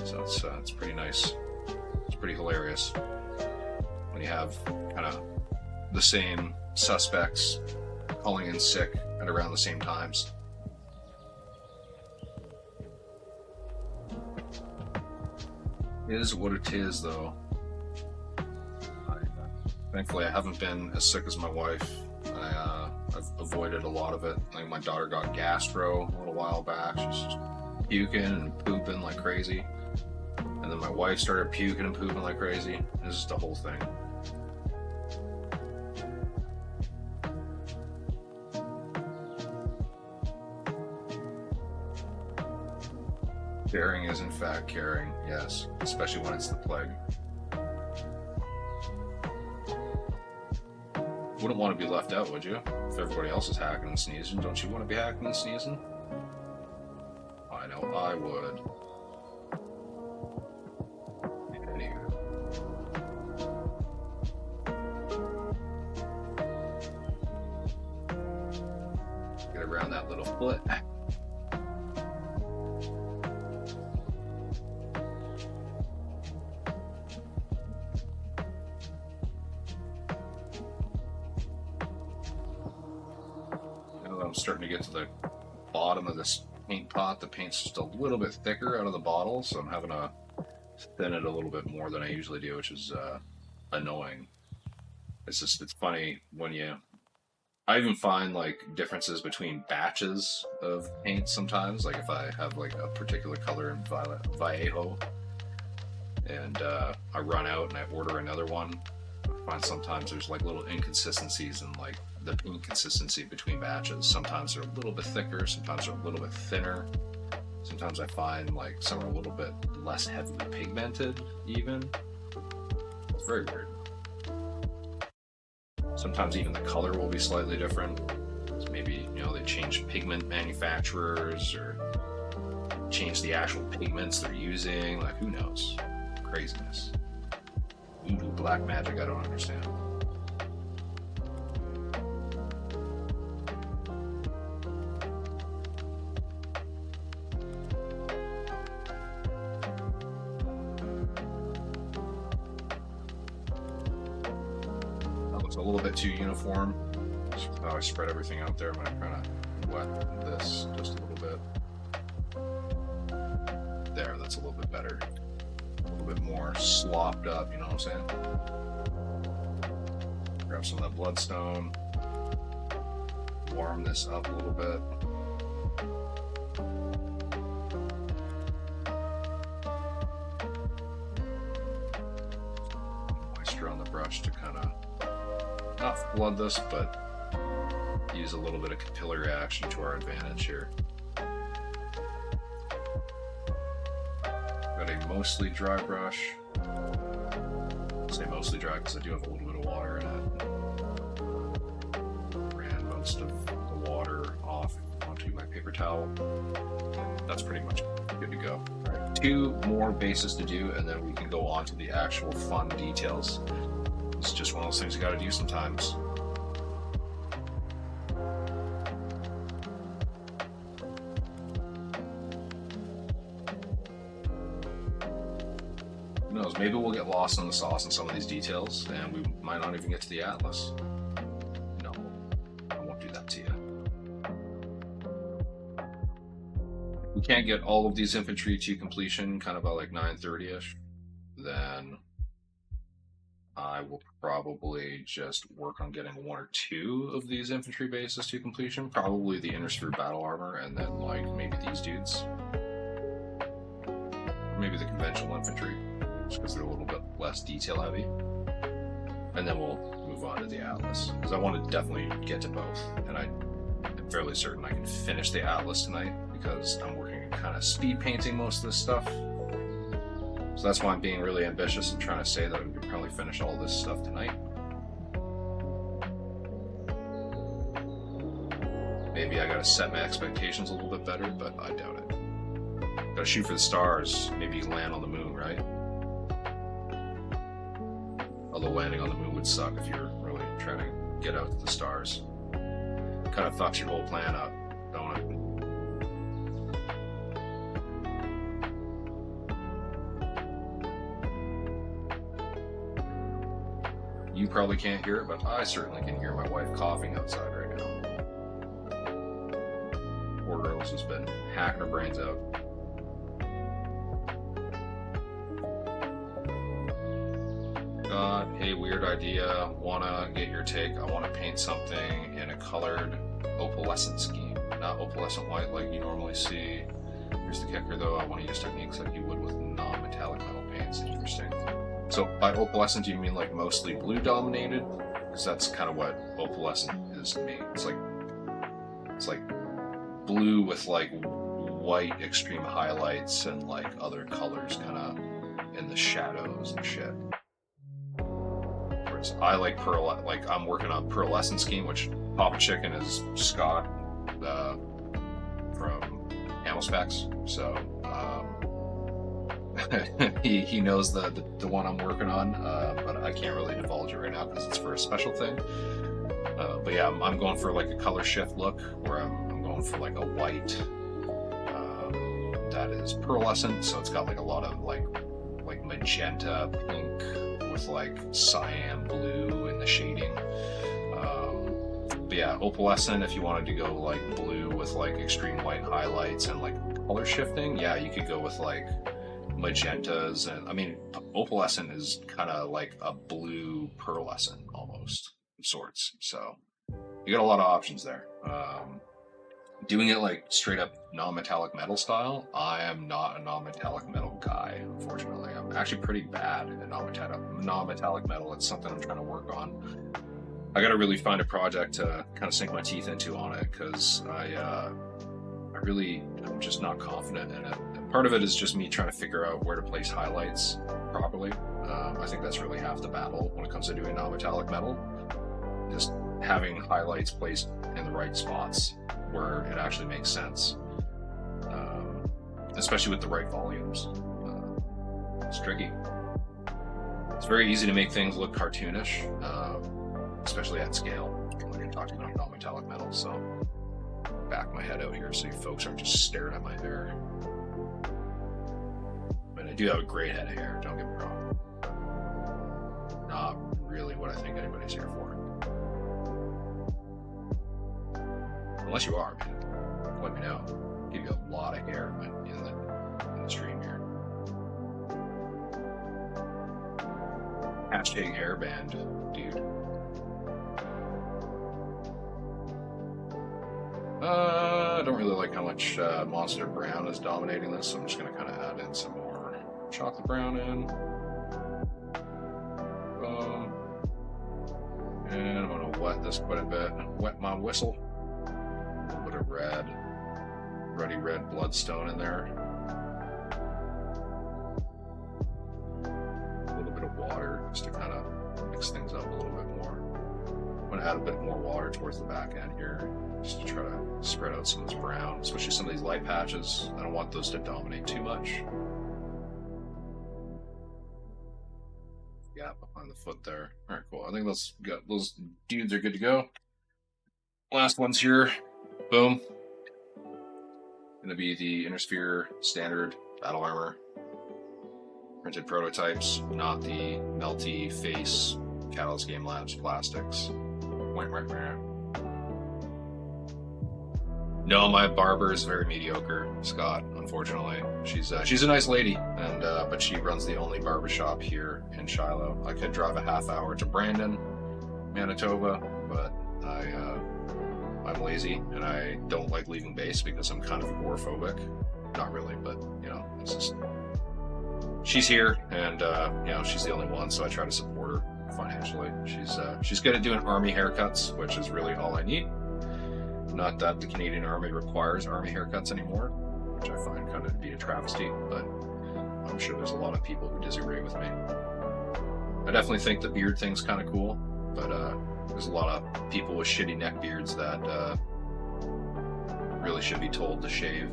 So it's pretty nice. It's pretty hilarious. you have kind of the same suspects calling in sick at around the same times. It is what it is, though. Thankfully, I haven't been as sick as my wife. I've avoided a lot of it. Like, my daughter got gastro a little while back. She's just puking and pooping like crazy. And then my wife started puking and pooping like crazy. This is the whole thing. Sharing is in fact caring, yes, especially when it's the plague. Wouldn't want to be left out, would you? If everybody else is hacking and sneezing, don't you want to be hacking and sneezing? I know I would. Anywho. Get around that little foot. I'm starting to get to the bottom of this paint pot. The paint's just a little bit thicker out of the bottle, so I'm having to thin it a little bit more than I usually do, which is annoying. It's funny when I even find like differences between batches of paint sometimes. Like if I have like a particular color in Vallejo and I run out and I order another one, I find sometimes there's like little inconsistencies in like the paint consistency between batches. Sometimes they're a little bit thicker, sometimes they're a little bit thinner. Sometimes I find like some are a little bit less heavily pigmented even. It's very weird. Sometimes even the color will be slightly different. So maybe, they change pigment manufacturers or change the actual pigments they're using. Like, who knows? Craziness. Voodoo black magic, I don't understand. A little bit too uniform. So now I spread everything out there. I'm going to kind of wet this just a little bit. There, that's a little bit better. A little bit more slopped up, you know what I'm saying? Grab some of that bloodstone. Warm this up a little bit. Moisture on the brush to kind of not flood this, but use a little bit of capillary action to our advantage here. Got a mostly dry brush. I say mostly dry because I do have a little bit of water in it. Ran most of the water off onto my paper towel. That's pretty much good to go. All right, 2 more bases to do, and then we can go on to the actual fun details. It's just one of those things you gotta do sometimes. Who knows, maybe we'll get lost in the sauce in some of these details and we might not even get to the Atlas. No, I won't do that to you. We can't get all of these infantry to completion kind of by like 9:30ish, then I will probably just work on getting 1 or 2 of these infantry bases to completion. Probably the inner sphere battle armor, and then like maybe these dudes. Or maybe the conventional infantry, just because they're a little bit less detail heavy. And then we'll move on to the Atlas, because I want to definitely get to both. And I'm fairly certain I can finish the Atlas tonight, because I'm working on kind of speed painting most of this stuff. So that's why I'm being really ambitious and trying to say that we could probably finish all this stuff tonight. Maybe I gotta set my expectations a little bit better, but I doubt it. Gotta shoot for the stars, maybe land on the moon, right? Although landing on the moon would suck if you're really trying to get out to the stars. Kind of fucks your whole plan up, don't it? You probably can't hear it, but I certainly can hear my wife coughing outside right now. Poor girl's just been hacking her brains out. Got a weird idea. Wanna get your take. I want to paint something in a colored opalescent scheme, not opalescent white like you normally see. Here's the kicker though, I want to use techniques like you would with non-metallic metal paints. Interesting. So by opalescent, do you mean like mostly blue dominated? Because that's kind of what opalescent is to me. It's like blue with like white extreme highlights and like other colors kind of in the shadows and shit. Whereas I like like I'm working on pearlescent scheme, which Papa Chicken is Scott from Camel Specs. So he knows the one I'm working on, but I can't really divulge it right now because it's for a special thing. But yeah, I'm going for like a color shift look where I'm going for like a white that is pearlescent, so it's got like a lot of like magenta, pink with like cyan blue in the shading. But yeah, opalescent, if you wanted to go like blue with like extreme white highlights and like color shifting, yeah, you could go with like magentas. And I mean, opalescent is kind of like a blue pearlescent almost of sorts, so you got a lot of options there. Doing it like straight up non-metallic metal style, I am not a non-metallic metal guy, unfortunately. I'm actually pretty bad at non-metallic metal. It's something I'm trying to work on. I gotta really find a project to kind of sink my teeth into on it, because I'm just not confident in it. And part of it is just me trying to figure out where to place highlights properly. I think that's really half the battle when it comes to doing non-metallic metal. Just having highlights placed in the right spots where it actually makes sense, especially with the right volumes. It's tricky. It's very easy to make things look cartoonish, especially at scale when you're talking about non-metallic metal. So back my head out here so you folks aren't just staring at my hair. I mean, I do have a great head of hair, don't get me wrong. Not really what I think anybody's here for. Unless you are, man, let me know. I'll give you a lot of hair in the stream here. Hashtag hairband, dude. I don't really like how much Monster Brown is dominating this, so I'm just going to kind of add in some more chocolate brown in. And I'm going to wet this quite a bit. Wet my whistle. Of ruddy red bloodstone in there. A little bit of water just to kind of mix things up a little bit more. I'm going to add a bit more water towards the back end here, just to try to spread out some of this brown, especially some of these light patches. I don't want those to dominate too much. Yeah, behind the foot there. All right, cool. I think those dudes are good to go. Last one's here. Boom. Gonna be the Innersphere standard battle armor. Printed prototypes, not the melty face Catalyst Game Labs plastics. No, my barber is very mediocre, Scott, unfortunately. She's a nice lady, and but she runs the only barbershop here in Shiloh. I could drive a half hour to Brandon, Manitoba, but I'm lazy and I don't like leaving base because I'm kind of agoraphobic. Not really, but you know, it's just she's here, and you know, she's the only one, so I try to support her financially. She's good at doing army haircuts, which is really all I need. Not that the Canadian Army requires army haircuts anymore, which I find kind of to be a travesty, but I'm sure there's a lot of people who disagree with me. I definitely think the beard thing's kind of cool, but there's a lot of people with shitty neck beards that really should be told to shave.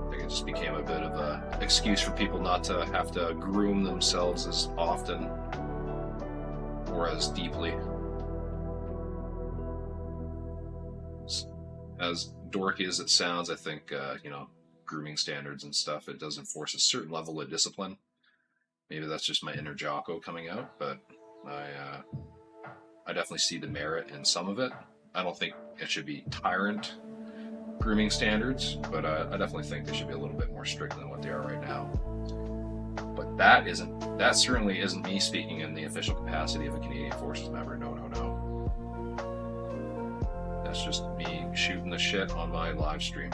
I think it just became a bit of an excuse for people not to have to groom themselves as often or as deeply. As dorky as it sounds, I think, you know, grooming standards and stuff, it does enforce a certain level of discipline. Maybe that's just my inner Jocko coming out, but I definitely see the merit in some of it. I don't think it should be tyrant grooming standards, but I definitely think they should be a little bit more strict than what they are right now. But that certainly isn't me speaking in the official capacity of a Canadian Forces member. No. That's just me shooting the shit on my live stream.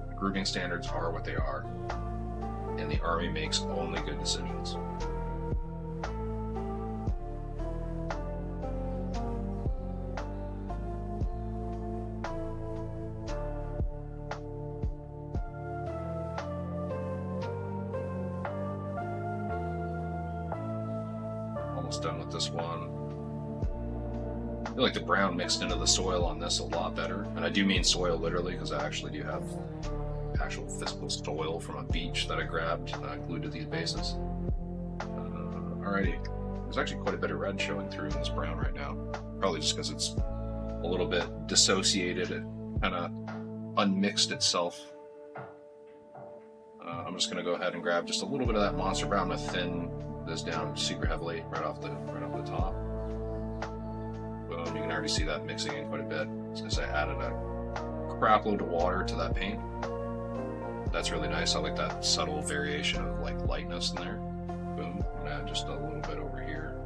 The grooming standards are what they are, and the Army makes only good decisions. Almost done with this one. I feel like the brown mixed into the soil on this a lot better. And I do mean soil literally, because I actually do have actual physical soil from a beach that I grabbed and I glued to these bases. Alrighty. There's actually quite a bit of red showing through in this brown right now. Probably just because it's a little bit dissociated. It kind of unmixed itself. I'm just going to go ahead and grab just a little bit of that monster brown. I'm going to thin this down super heavily right off the top. Boom, you can already see that mixing in quite a bit since I added a crap load of water to that paint. That's really nice. I like that subtle variation of like lightness in there. Boom, I'm gonna add just a little bit over here.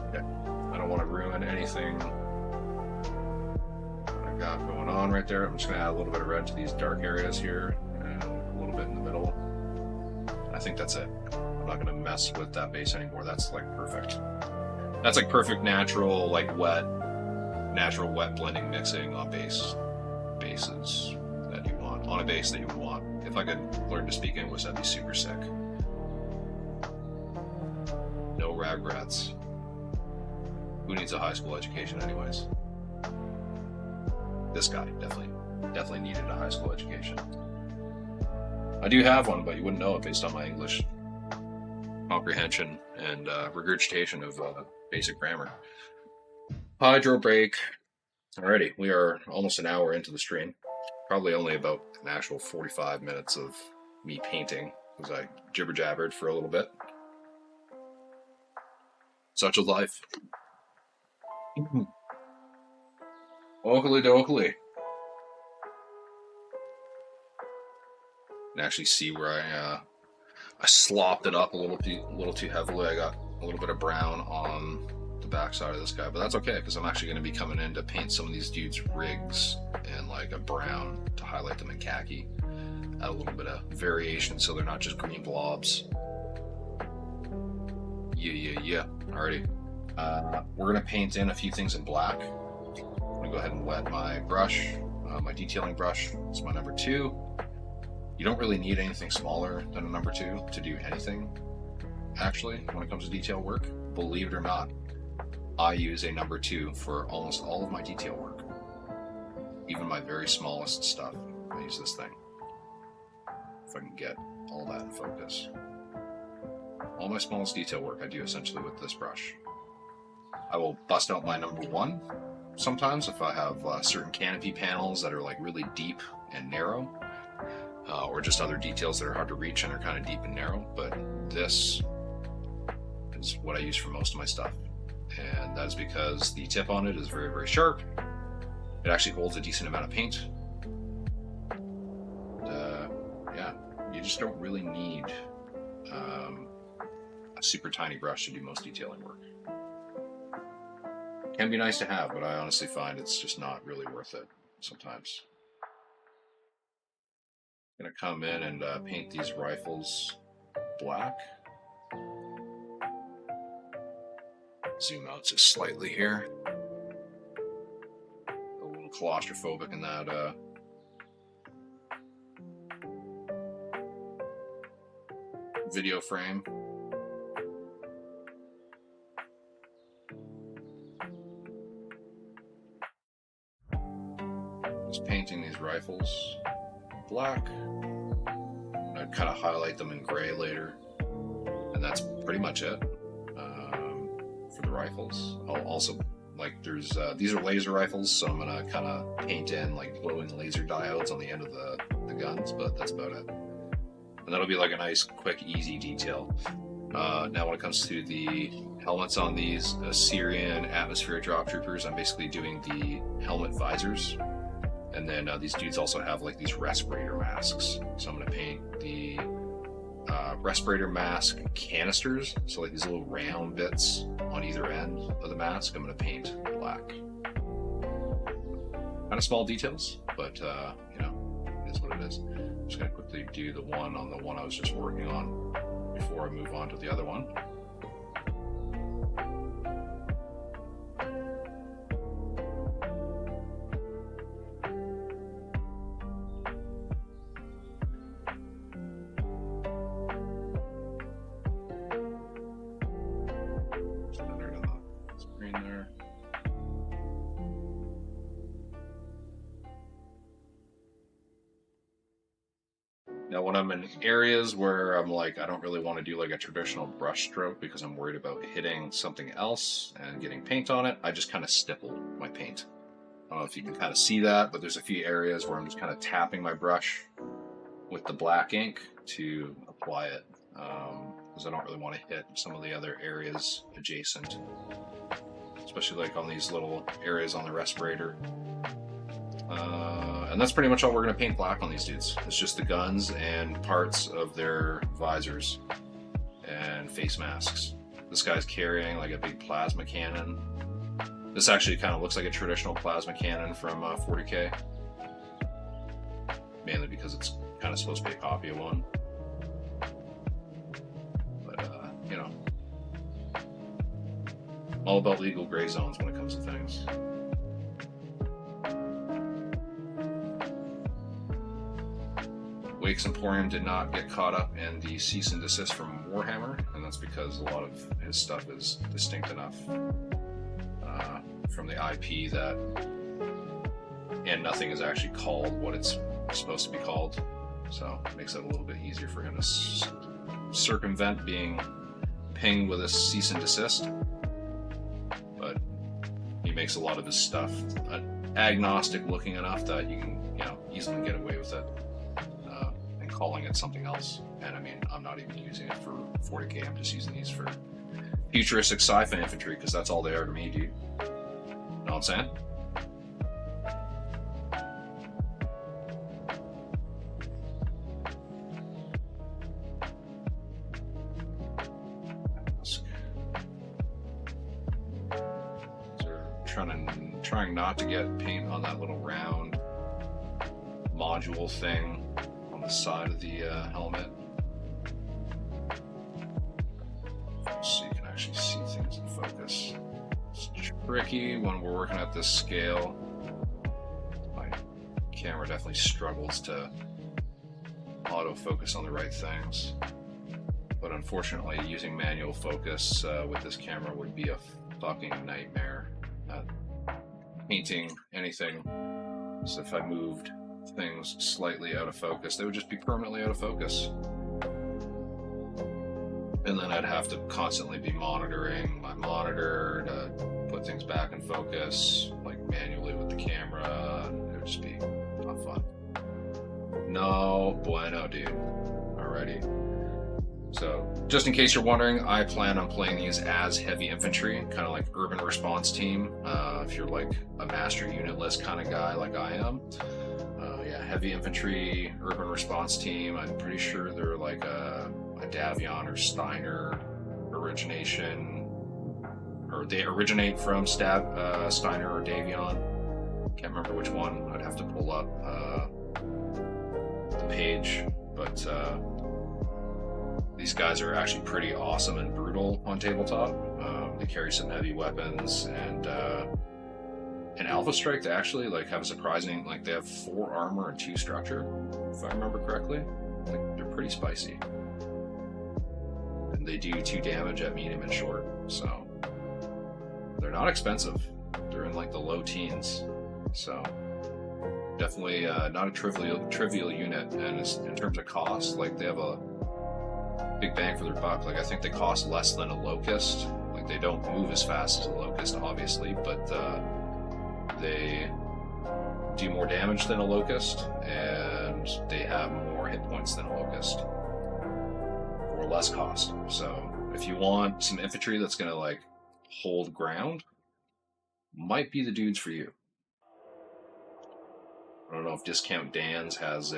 Okay, I don't want to ruin anything I got going on right there. I'm just gonna add a little bit of red to these dark areas here and a little bit in the middle. I think that's it. I'm not gonna mess with that base anymore. That's like perfect. That's like perfect natural, like wet blending mixing on bases that you want, on a base that you would want. If I could learn to speak English, that'd be super sick. No regrets. Who needs a high school education anyways? This guy definitely needed a high school education. I do have one, but you wouldn't know it based on my English comprehension and regurgitation of basic grammar. Hydro break. Alrighty, we are almost an hour into the stream. Probably only about an actual 45 minutes of me painting, because I jibber-jabbered for a little bit. Such a life. Oakley dokley. You can actually see where I slopped it up a little too heavily. I got a little bit of brown on the backside of this guy, but that's okay because I'm actually going to be coming in to paint some of these dudes' rigs in like a brown to highlight them in khaki. Add a little bit of variation so they're not just green blobs. Yeah. Alrighty. We're going to paint in a few things in black. I'm going to go ahead and wet my brush, my detailing brush. It's my number 2. You don't really need anything smaller than a number 2 to do anything, actually, when it comes to detail work. Believe it or not, I use a number 2 for almost all of my detail work. Even my very smallest stuff, I use this thing. If I can get all that in focus. All my smallest detail work I do essentially with this brush. I will bust out my number 1 sometimes if I have certain canopy panels that are like really deep and narrow. Or just other details that are hard to reach and are kind of deep and narrow, but this is what I use for most of my stuff. And that is because the tip on it is very, very sharp. It actually holds a decent amount of paint. Yeah, you just don't really need a super tiny brush to do most detailing work. Can be nice to have, but I honestly find it's just not really worth it sometimes. I'm gonna come in and paint these rifles black. Zoom out just slightly here. A little claustrophobic in that video frame. Just painting these rifles black. I'd kind of highlight them in gray later, and that's pretty much it for the rifles. I'll also like there's these are laser rifles, so I'm gonna kind of paint in like glowing laser diodes on the end of the guns, but that's about it. And that'll be like a nice, quick, easy detail. Now when it comes to the helmets on these Assyrian atmospheric drop troopers, I'm basically doing the helmet visors. And then these dudes also have like these respirator masks. So I'm going to paint the respirator mask canisters. So like these little round bits on either end of the mask, I'm going to paint black. Kind of small details, but you know, it is what it is. I'm just going to quickly do the one on the one I was just working on before I move on to the other one. Now when I'm in areas where I'm like, I don't really want to do like a traditional brush stroke because I'm worried about hitting something else and getting paint on it, I just kind of stipple my paint. I don't know if you can kind of see that, but there's a few areas where I'm just kind of tapping my brush with the black ink to apply it, because I don't really want to hit some of the other areas adjacent, especially like on these little areas on the respirator. And that's pretty much all we're going to paint black on these dudes. It's just the guns and parts of their visors and face masks. This guy's carrying like a big plasma cannon. This actually kind of looks like a traditional plasma cannon from 40K. Mainly because it's kind of supposed to be a copy of one. But, you know, all about legal gray zones when it comes to things. Wake's Emporium did not get caught up in the cease and desist from Warhammer, and that's because a lot of his stuff is distinct enough from the IP that, and nothing is actually called what it's supposed to be called, so it makes it a little bit easier for him to circumvent being pinged with a cease and desist. But he makes a lot of his stuff agnostic looking enough that you can, you know, easily get away with it. Calling it something else, and I mean, I'm not even using it for 40K, I'm just using these for futuristic sci-fi infantry because that's all they are to me, dude. Know what I'm saying? So trying not to get paint on that little round module thing side of the helmet, so you can actually see things in focus. It's tricky when we're working at this scale. My camera definitely struggles to autofocus on the right things, but unfortunately using manual focus with this camera would be a fucking nightmare at painting anything. So if I moved things slightly out of focus, they would just be permanently out of focus, and then I'd have to constantly be monitoring my monitor to put things back in focus, like manually with the camera. It would just be not fun. No bueno, dude. Alrighty. So, just in case you're wondering, I plan on playing these as heavy infantry, kind of like urban response team. If you're like a master unit list kind of guy like I am. Heavy infantry, urban response team. I'm pretty sure they're like a Davion or Steiner origination, or they originate from Steiner or Davion. Can't remember which one. I'd have to pull up the page, but these guys are actually pretty awesome and brutal on tabletop. They carry some heavy weapons, and in Alpha Strike, they actually like have a surprising, like they have 4 armor and 2 structure, if I remember correctly. Like they're pretty spicy, and they do 2 damage at medium and short. So they're not expensive. They're in like the low teens. So definitely not a trivial unit. And in terms of cost, like they have a big bang for their buck. Like I think they cost less than a Locust. Like they don't move as fast as a locust, obviously, but they do more damage than a locust, and they have more hit points than a locust for less cost. So if you want some infantry that's going to like hold ground, might be the dudes for you. I don't know if Discount Dan's has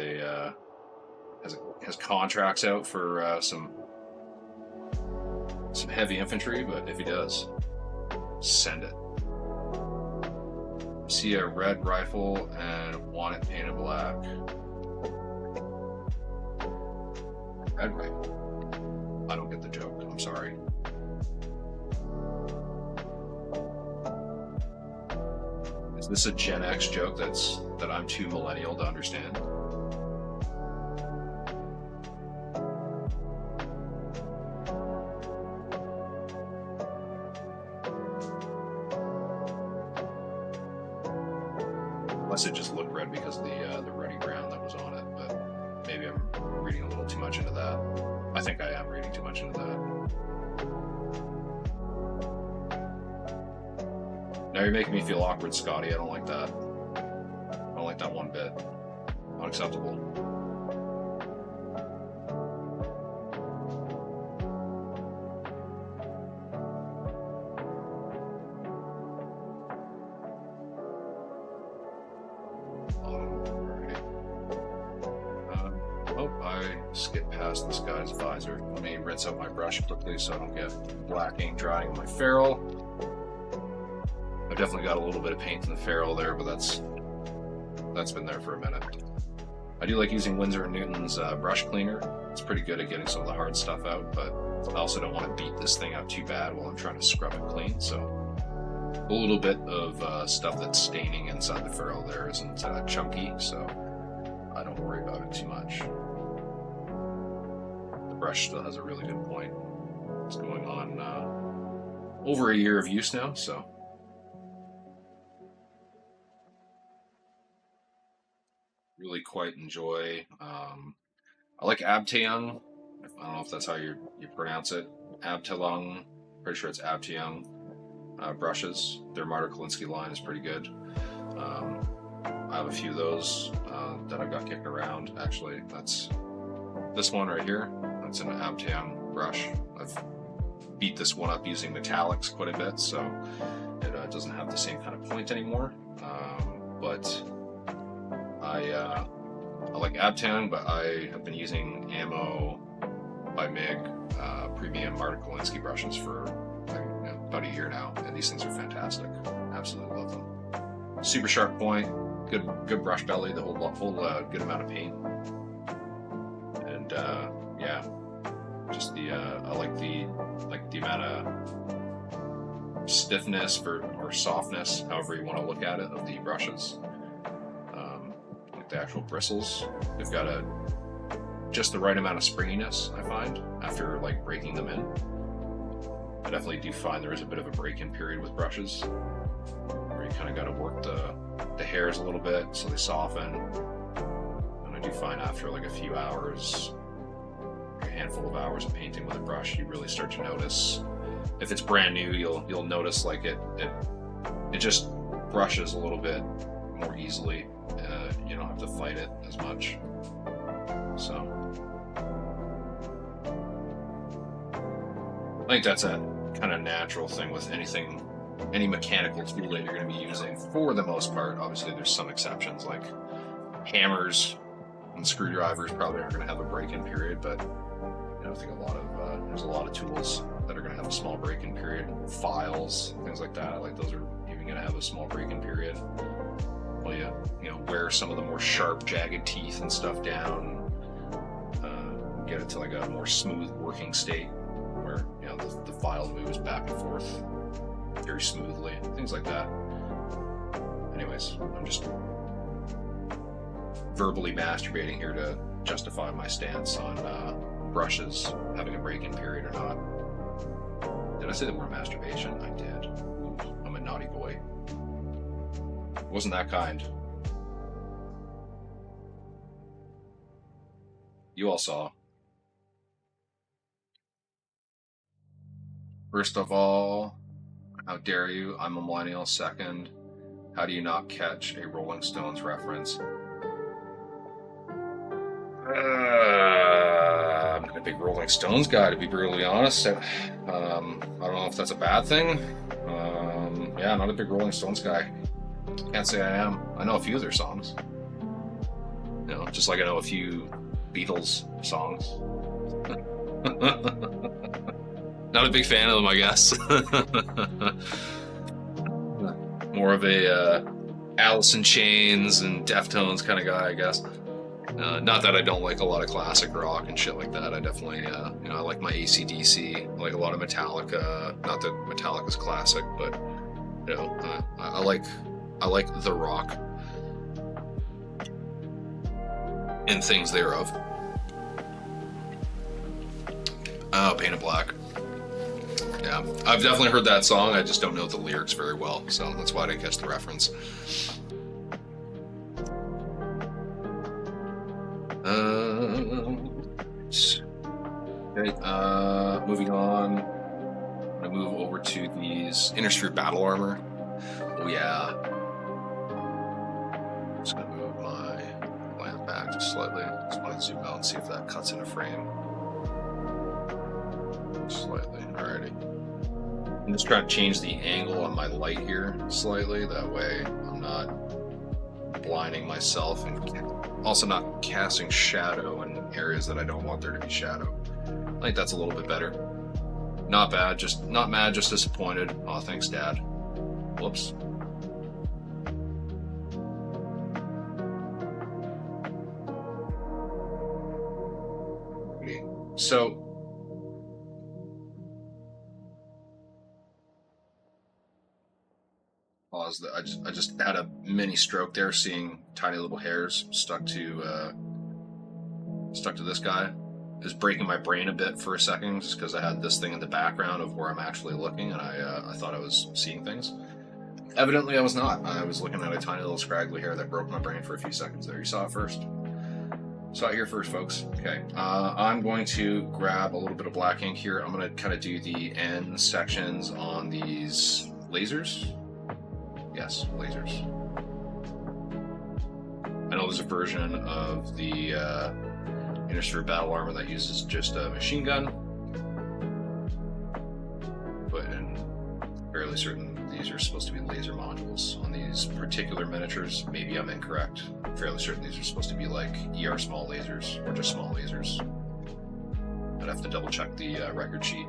contracts out for some heavy infantry, but if he does, send it. See a red rifle and want it painted black. Red rifle. I don't get the joke. I'm sorry. Is this a Gen X joke that I'm too millennial to understand? Unless it just looked red because of the ruddy brown that was on it, but maybe I'm reading a little too much into that. I think I am reading too much into that. Now you're making me feel awkward, Scotty. I don't like that. I don't like that one bit. Unacceptable. Skip past this guy's visor. Let me rinse out my brush quickly so I don't get black ink drying on my ferrule. I've definitely got a little bit of paint in the ferrule there, but that's been there for a minute. I do like using Winsor & Newton's brush cleaner. It's pretty good at getting some of the hard stuff out, but I also don't want to beat this thing out too bad while I'm trying to scrub it clean, so a little bit of stuff that's staining inside the ferrule there isn't chunky, so I don't worry about it too much. Brush still has a really good point. It's going on over a year of use now, so really quite enjoy. I like Abtaeung. I don't know if that's how you pronounce it. Abtaeung. Pretty sure it's Abtaeung brushes. Their Marta Kolinsky line is pretty good. I have a few of those that I've got kicking around. Actually, that's this one right here. It's an Abtaeung brush. I've beat this one up using metallics quite a bit, so it doesn't have the same kind of point anymore. But I like Abtaeung, but I have been using Ammo by MIG premium Marta Kolinsky brushes for about a year now, and these things are fantastic. Absolutely love them. Super sharp point, good brush belly, the whole good amount of paint, and yeah. Just I like the amount of stiffness or softness, however you want to look at it, of the brushes. Like the actual bristles, they've got just the right amount of springiness. I find after like breaking them in. I definitely do find there is a bit of a break-in period with brushes, where you kind of got to work the hairs a little bit so they soften. And I do find after like a few hours, a handful of hours of painting with a brush, you really start to notice. If it's brand new, you'll notice like it just brushes a little bit more easily. You don't have to fight it as much. So I think that's a kind of natural thing with any mechanical tool that you're going to be using for the most part. Obviously, there's some exceptions like hammers and screwdrivers probably aren't going to have a break-in period, but I think there's a lot of tools that are going to have a small break-in period. Files, things like that, like those are even going to have a small break-in period. Well, you wear some of the more sharp, jagged teeth and stuff down, get it to like a more smooth working state where the file moves back and forth very smoothly, things like that. Anyways, I'm just verbally masturbating here to justify my stance on brushes having a break-in period or not. Did I say the word masturbation? I did. Ooh, I'm a naughty boy. Wasn't that kind. You all saw. First of all, how dare you? I'm a millennial. Second, how do you not catch a Rolling Stones reference? I'm not a big Rolling Stones guy, to be brutally honest. I don't know if that's a bad thing. Yeah, not a big Rolling Stones guy. Can't say I am. I know a few of their songs. You know, just like I know a few Beatles songs. Not a big fan of them, I guess. More of a Alice in Chains and Deftones kind of guy, I guess. Not that I don't like a lot of classic rock and shit like that. I definitely, you know, I like my AC/DC. I like a lot of Metallica. Not that Metallica's classic, but you know, I like the rock and things thereof. Painted Black. Yeah, I've definitely heard that song. I just don't know the lyrics very well, so that's why I didn't catch the reference. Okay, moving on. I'm gonna move over to these Inner Sphere Battle Armor. Oh yeah. I'm just gonna move my lamp back just slightly. Just want to zoom out and see if that cuts into frame. Slightly, alrighty. I'm just trying to change the angle on my light here slightly. That way I'm not blinding myself and also not casting shadow in areas that I don't want there to be shadow. I think that's a little bit better. Not bad, just not mad, just disappointed. Aw, thanks, Dad. Whoops. So, pause. I just had a mini stroke there, seeing tiny little hairs stuck to this guy. It was breaking my brain a bit for a second, just because I had this thing in the background of where I'm actually looking, and I thought I was seeing things. Evidently, I was not. I was looking at a tiny little scraggly hair that broke my brain for a few seconds there. You saw it first. Saw it here first, folks. Okay, I'm going to grab a little bit of black ink here. I'm going to kind of do the end sections on these lasers. Yes, lasers. I know there's a version of the Inner Sphere Battle Armor that uses just a machine gun, but I'm fairly certain these are supposed to be laser modules on these particular miniatures. Maybe I'm incorrect. I'm fairly certain these are supposed to be like ER small lasers or just small lasers. I'd have to double check the record sheet.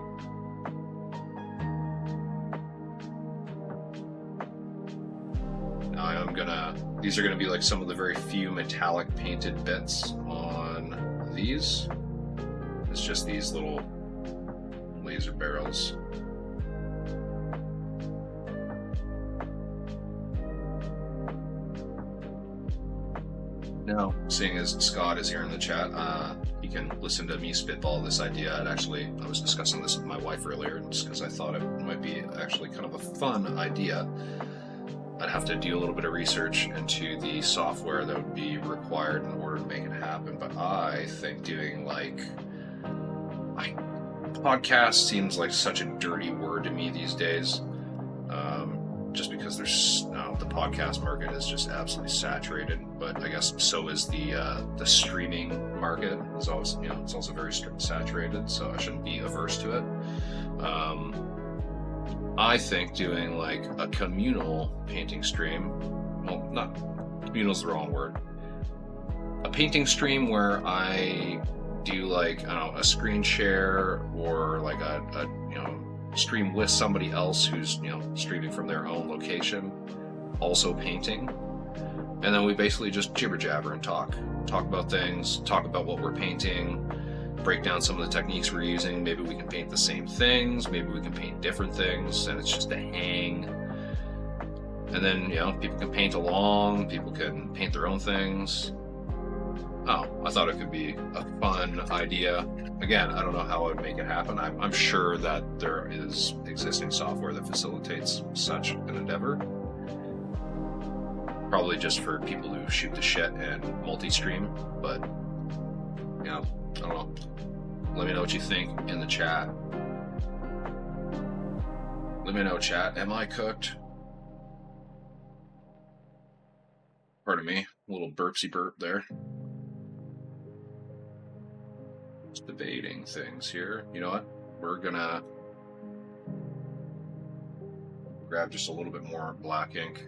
These are gonna be like some of the very few metallic painted bits on these. It's just these little laser barrels. Now, seeing as Scott is here in the chat, you can listen to me spitball this idea. I was discussing this with my wife earlier, just because I thought it might be actually kind of a fun idea. I'd have to do a little bit of research into the software that would be required in order to make it happen, but I think doing podcast seems like such a dirty word to me these days, just because the podcast market is just absolutely saturated, but I guess so is the streaming market. It's also very saturated, so I shouldn't be averse to it. I think doing like a communal painting stream, well, not communal's the wrong word, a painting stream where I do like, I don't know, a screen share or like a stream with somebody else who's streaming from their own location, also painting, and then we basically just jibber jabber and talk about things, talk about what we're painting, break down some of the techniques we're using. Maybe we can paint the same things, maybe we can paint different things, and it's just a hang. And then people can paint along, people can paint their own things. Oh, I thought it could be a fun idea. Again, I don't know how I would make it happen. I'm sure that there is existing software that facilitates such an endeavor. Probably just for people who shoot the shit and multi-stream, but I don't know. Let me know what you think in the chat. Let me know, chat. Am I cooked? Pardon me. A little burpsy burp there. Just debating things here. You know what? We're gonna grab just a little bit more black ink.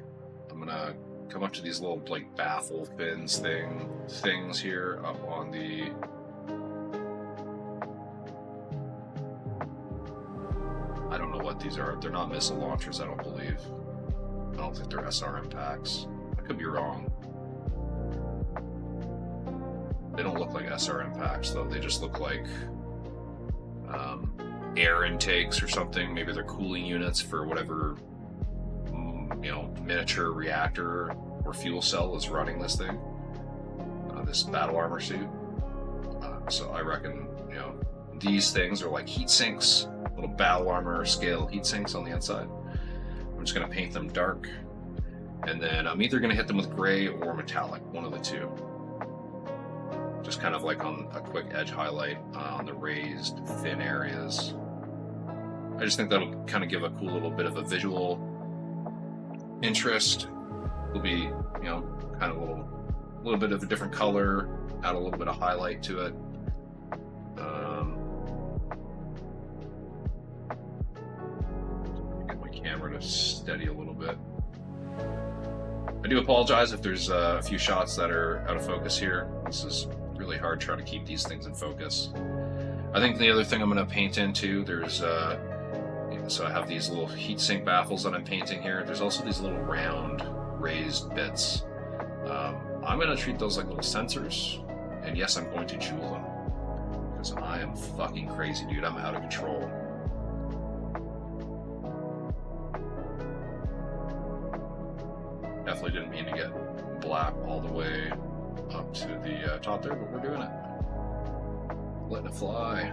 I'm gonna come up to these little like baffle fins things here up on the I don't know what these are. They're not missile launchers, I don't believe. I don't think they're SRM packs. I could be wrong. They don't look like SRM packs though. They just look like air intakes or something. Maybe they're cooling units for whatever miniature reactor or fuel cell is running this thing, this battle armor suit. So I reckon these things are like heat sinks, little battle armor scale heat sinks on the inside. I'm just going to paint them dark, and then I'm either going to hit them with gray or metallic, one of the two. Just kind of like on a quick edge highlight on the raised thin areas. I just think that'll kind of give a cool little bit of a visual interest. It'll be, kind of a little bit of a different color, add a little bit of highlight to it. Get my camera to steady a little bit. I do apologize if there's a few shots that are out of focus here. This is really hard trying to keep these things in focus. I think the other thing I'm going to paint into, there's so I have these little heatsink baffles that I'm painting here. There's also these little round raised bits. I'm going to treat those like little sensors, and yes, I'm going to jewel them because I am fucking crazy, dude. I'm out of control. Definitely didn't mean to get black all the way up to the top there, but we're doing it. Letting it fly.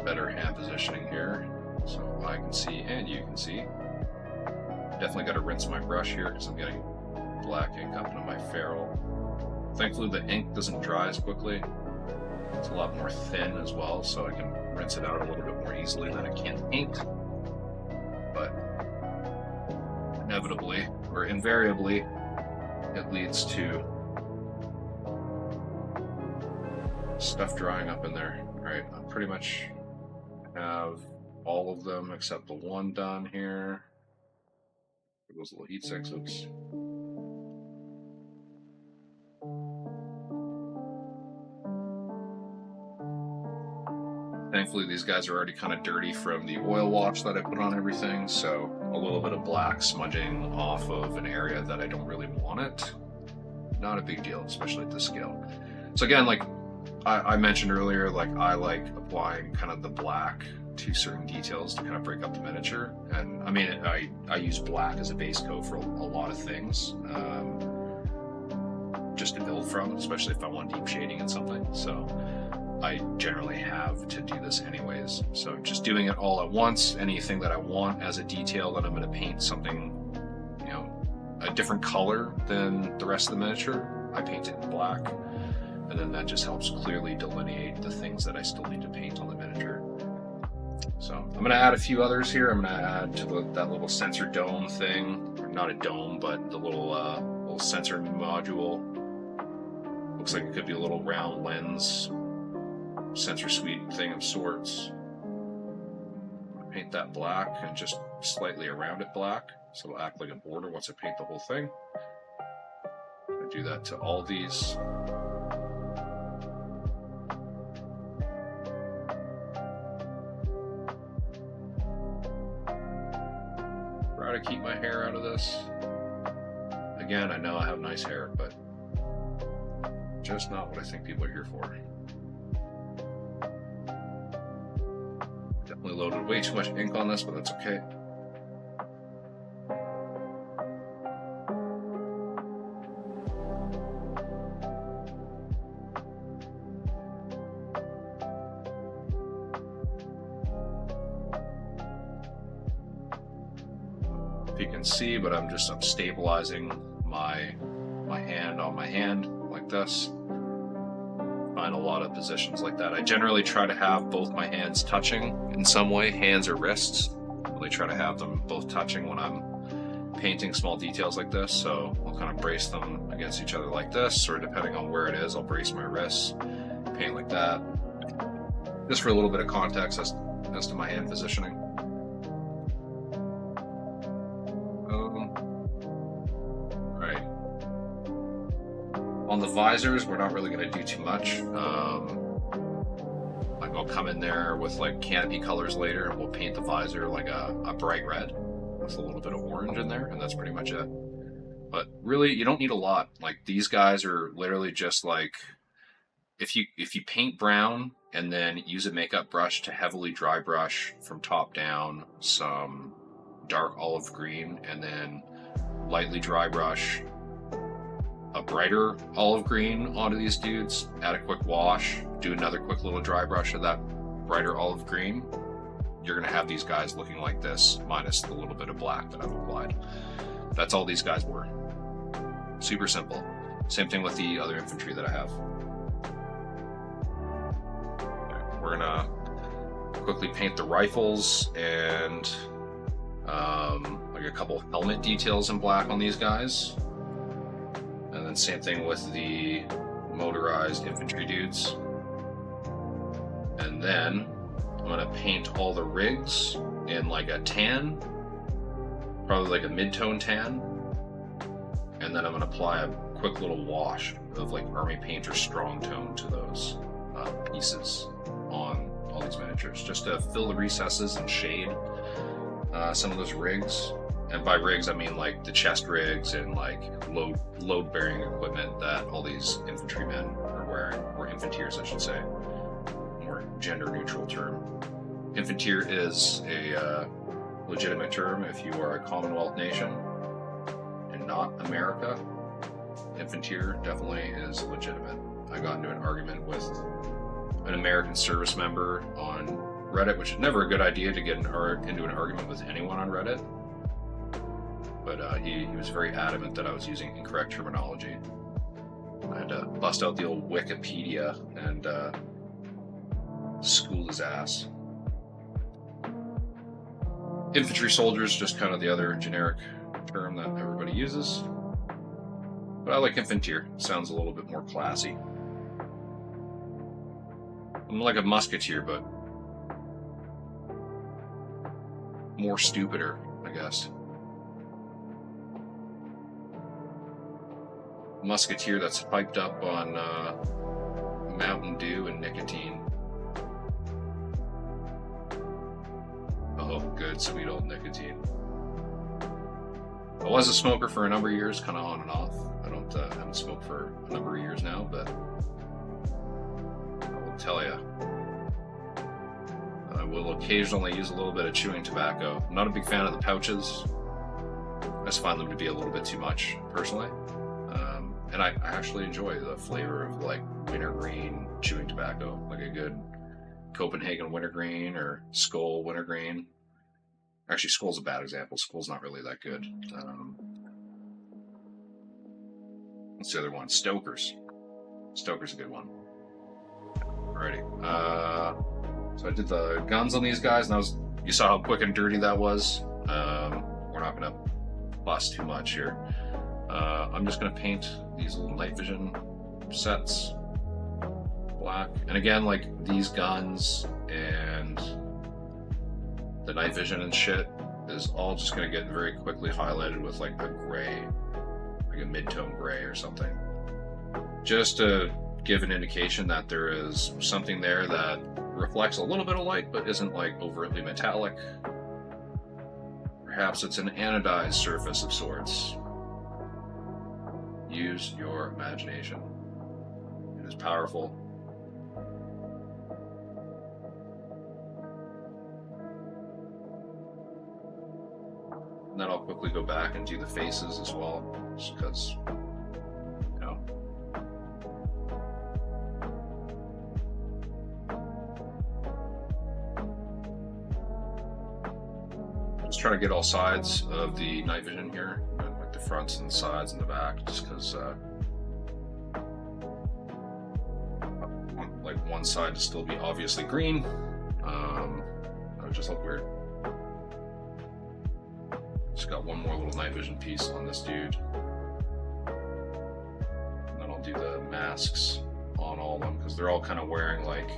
Better hand positioning here so I can see and you can see. Definitely got to rinse my brush here because I'm getting black ink up into my ferrule. Thankfully the ink doesn't dry as quickly. It's a lot more thin as well, so I can rinse it out a little bit more easily than I can paint. But inevitably, or invariably, it leads to stuff drying up in there. Right, I pretty much have all of them except the one done here. Those little heat sinks. Oops. Thankfully, these guys are already kind of dirty from the oil wash that I put on everything, so a little bit of black smudging off of an area that I don't really want it. Not a big deal, especially at this scale. So again, like I mentioned earlier, like I like applying kind of the black to certain details to kind of break up the miniature. And I mean, I use black as a base coat for a lot of things, just to build from, especially if I want deep shading in something. So I generally have to do this anyways. So just doing it all at once, anything that I want as a detail that I'm going to paint something, a different color than the rest of the miniature, I paint it in black. And then that just helps clearly delineate the things that I still need to paint on the miniature. So I'm going to add a few others here. I'm going to add to that little sensor dome thing, or not a dome, but the little sensor module. Looks like it could be a little round lens sensor suite thing of sorts. Paint that black and just slightly around it black, so it'll act like a border once I paint the whole thing. I'm going to do that to all these. Try to keep my hair out of this. Again, I know I have nice hair, but just not what I think people are here for. Definitely loaded way too much ink on this, but that's okay. If you can see, but I'm stabilizing my hand on my hand like this. find a lot of positions like that. I generally try to have both my hands touching in some way, hands or wrists. I really try to have them both touching when I'm painting small details like this. So I'll kind of brace them against each other like this, or depending on where it is, I'll brace my wrists, paint like that. Just for a little bit of context as to my hand positioning. Right. On the visors, we're not really going to do too much. Like I'll come in there with like canopy colors later, and we'll paint the visor like a bright red with a little bit of orange in there, and that's pretty much it. But really, you don't need a lot. Like these guys are literally just like, if you paint brown and then use a makeup brush to heavily dry brush from top down some dark olive green, and then lightly dry brush a brighter olive green onto these dudes, add a quick wash, do another quick little dry brush of that brighter olive green, you're gonna have these guys looking like this, minus the little bit of black that I've applied. That's all these guys were. Super simple. Same thing with the other infantry that I have. Okay, we're gonna quickly paint the rifles and like a couple helmet details in black on these guys. And then same thing with the motorized infantry dudes. And then I'm gonna paint all the rigs in like a tan, probably like a mid-tone tan. And then I'm gonna apply a quick little wash of like Army Painter strong tone to those pieces on all these miniatures, just to fill the recesses and shade some of those rigs. And by rigs, I mean like the chest rigs and like load-bearing equipment that all these infantrymen are wearing, or infanteers, I should say. More gender-neutral term. Infanteer is a legitimate term if you are a Commonwealth nation and not America. Infanteer definitely is legitimate. I got into an argument with an American service member on Reddit, which is never a good idea to get into an argument with anyone on Reddit. But he was very adamant that I was using incorrect terminology. I had to bust out the old Wikipedia and school his ass. Infantry soldiers, just kind of the other generic term that everybody uses. But I like infanteer. It sounds a little bit more classy. I'm like a musketeer, but more stupider, I guess. Musketeer that's hyped up on Mountain Dew and nicotine. Oh, good, sweet old nicotine. I was a smoker for a number of years, kind of on and off. I haven't smoked for a number of years now, but I will tell you, I will occasionally use a little bit of chewing tobacco. I'm not a big fan of the pouches. I just find them to be a little bit too much, personally. And I actually enjoy the flavor of like wintergreen chewing tobacco, like a good Copenhagen wintergreen or Skoal wintergreen. Actually, Skoal's a bad example. Skoal's not really that good. What's the other one? Stoker's. Stoker's a good one. Alrighty. So I did the guns on these guys, and you saw how quick and dirty that was. We're not gonna bust too much here. I'm just gonna paint these little night vision sets black. And again, like these guns and the night vision and shit is all just gonna get very quickly highlighted with like a gray, like a mid-tone gray or something. Just to give an indication that there is something there that reflects a little bit of light but isn't like overtly metallic. Perhaps it's an anodized surface of sorts. Use your imagination. It is powerful. And then I'll quickly go back and do the faces as well, just because, you know. Just trying to get all sides of the night vision here, like the fronts and the sides and the back, just because one side to still be obviously green. That would just look weird. Just got one more little night vision piece on this dude. And then I'll do the masks on all of them because they're all kind of wearing like,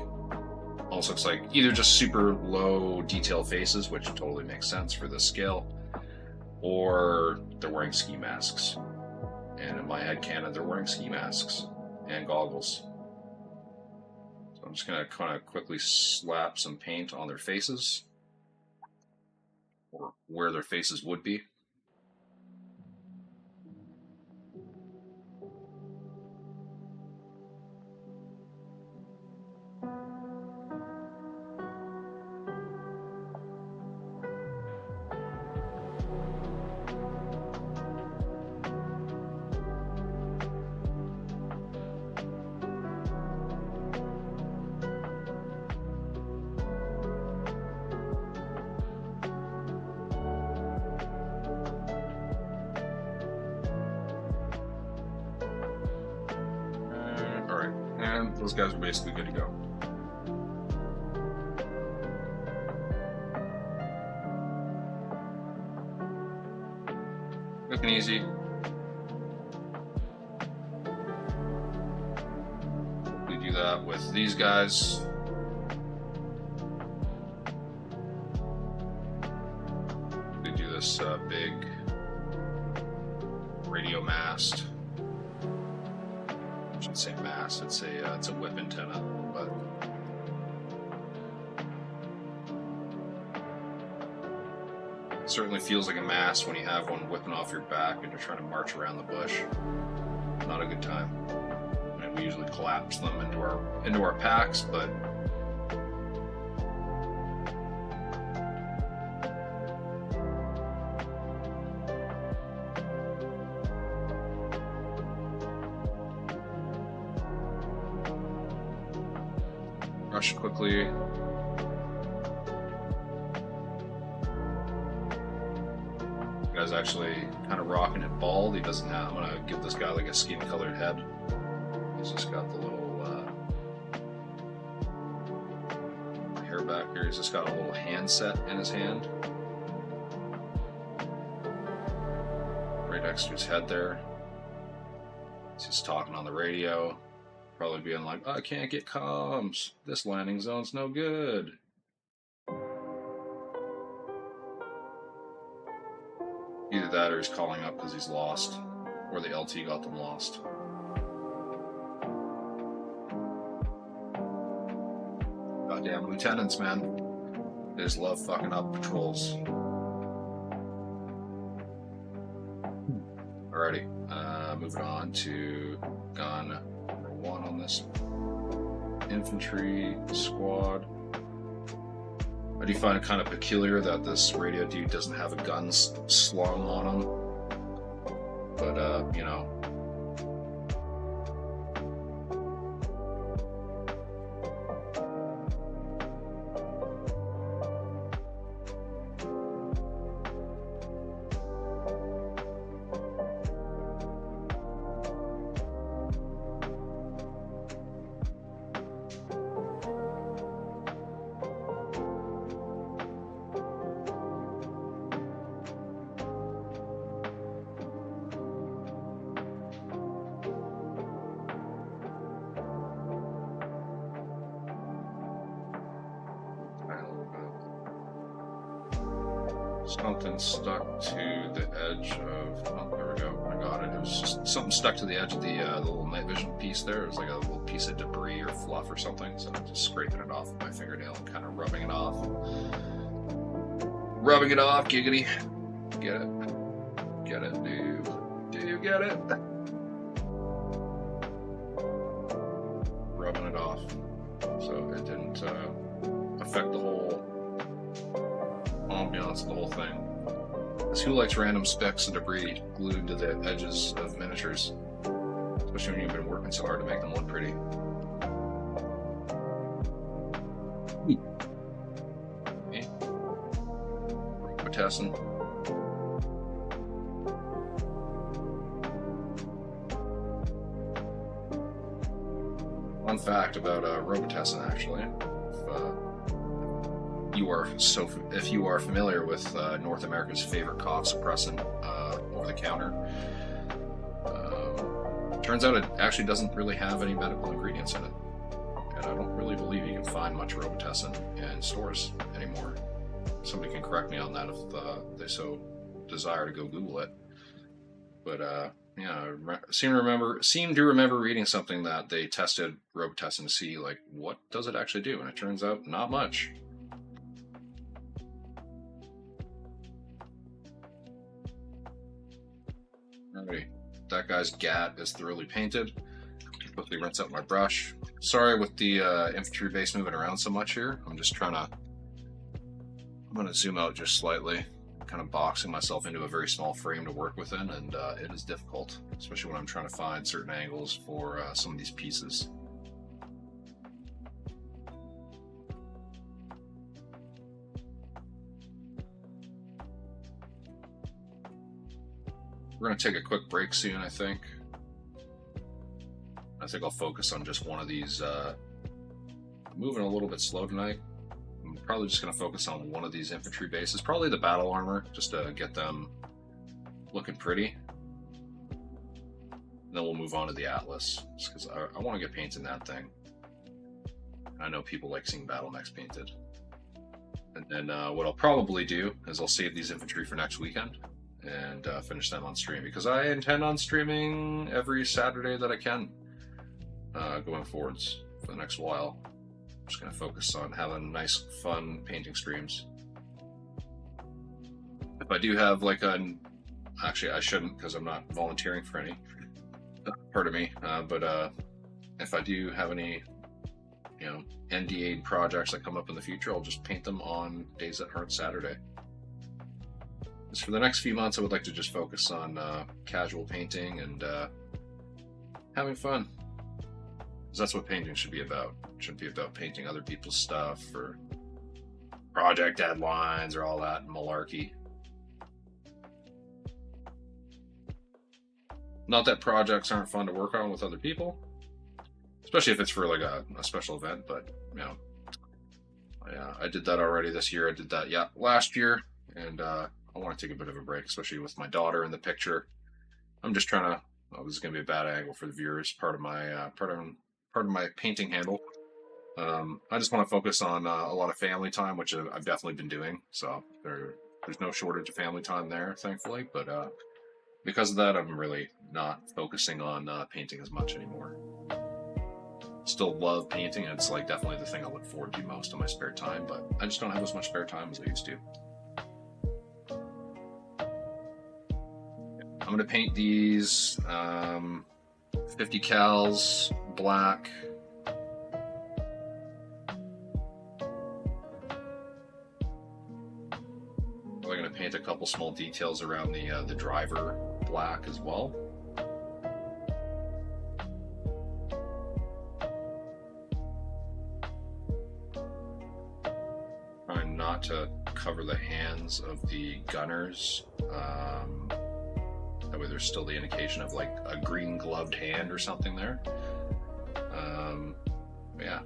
almost looks like either just super low detail faces, which totally makes sense for this scale, or they're wearing ski masks. And in my headcanon, they're wearing ski masks and goggles. So I'm just going to kind of quickly slap some paint on their faces, or where their faces would be. And those guys are basically good to go. Quick and easy. We do that with these guys. We do this big radio mast. I shouldn't say mast, it's a whip antenna, but it certainly feels like a mast when you have one whipping off your back and you're trying to march around the bush. Not a good time. I mean, we usually collapse them into our packs, but brush quickly. This guy's actually kind of rocking it bald. He doesn't have, I'm gonna give this guy like a skin colored head. He's just got the little hair back here. He's just got a little handset in his hand. Right next to his head there. He's just talking on the radio. Probably being like, I can't get comms. This landing zone's no good. Either that or he's calling up because he's lost, or the LT got them lost. Goddamn lieutenants, man. They just love fucking up patrols. Alrighty, moving on to gun number 1 on this infantry squad. I do find it kind of peculiar that this radio dude doesn't have a gun slung on him, but you know. Something stuck to the edge of, oh, there we go, I got it. It was just something stuck to the edge of the little night vision piece there. It was like a little piece of debris or fluff or something, so I'm just scraping it off with my fingernail and kind of rubbing it off. Rubbing it off, giggity. Get it? Get it, do you get it? Rubbing it off so it didn't affect the whole ambiance of the whole thing. Because who likes random specks of debris glued to the edges of miniatures? Especially when you've been working so hard to make them look pretty. Okay. We're testing. Oh, 1 Fun fact about Robitussin, actually. If you are familiar with North America's favorite cough suppressant over the counter, turns out it actually doesn't really have any medical ingredients in it. And I don't really believe you can find much Robitussin in stores anymore. Somebody can correct me on that if they so desire to go Google it. But yeah, I seem to remember reading something that they tested Robitussin to see like what does it actually do, and it turns out not much. Alrighty, that guy's gat is thoroughly painted. Quickly rinse out my brush. Sorry with the infantry base moving around so much here. I'm gonna zoom out just slightly, kind of boxing myself into a very small frame to work within, and it is difficult, especially when I'm trying to find certain angles for some of these pieces. We're going to take a quick break soon, I think. I'll focus on just one of these. Moving a little bit slow tonight. I'm probably just going to focus on one of these infantry bases, probably the battle armor, just to get them looking pretty. And then we'll move on to the Atlas, just because I want to get painting that thing. I know people like seeing battle mechs painted. And then what I'll probably do is I'll save these infantry for next weekend and finish them on stream, because I intend on streaming every Saturday that I can going forwards for the next while. I'm just going to focus on having nice, fun painting streams. If I do have like actually I shouldn't, because I'm not volunteering for any, pardon me, but if I do have any, NDA projects that come up in the future, I'll just paint them on days that aren't Saturday. Because for the next few months, I would like to just focus on casual painting and having fun. Because that's what painting should be about. It shouldn't be about painting other people's stuff or project deadlines or all that malarkey. Not that projects aren't fun to work on with other people, especially if it's for like a special event, but yeah, I did that already this year. I did that last year, and I want to take a bit of a break, especially with my daughter in the picture. I'm just trying to. Oh, this is going to be a bad angle for the viewers. Part of my painting handle. I just want to focus on a lot of family time, which I've definitely been doing. So there's no shortage of family time there, thankfully. But because of that, I'm really not focusing on painting as much anymore. Still love painting, and it's like definitely the thing I look forward to most in my spare time, but I just don't have as much spare time as I used to. I'm going to paint these 50 cals black. I'm going to paint a couple small details around the driver black as well. Trying not to cover the hands of the gunners. That way there's still the indication of like a green gloved hand or something there. Yeah.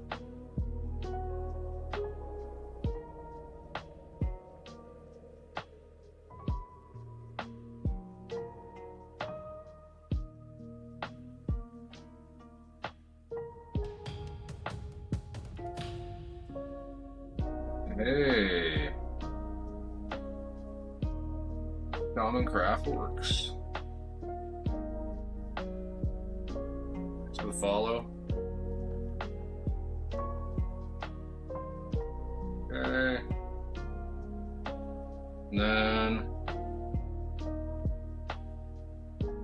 Hey. Common Craftworks. The follow. Okay. And then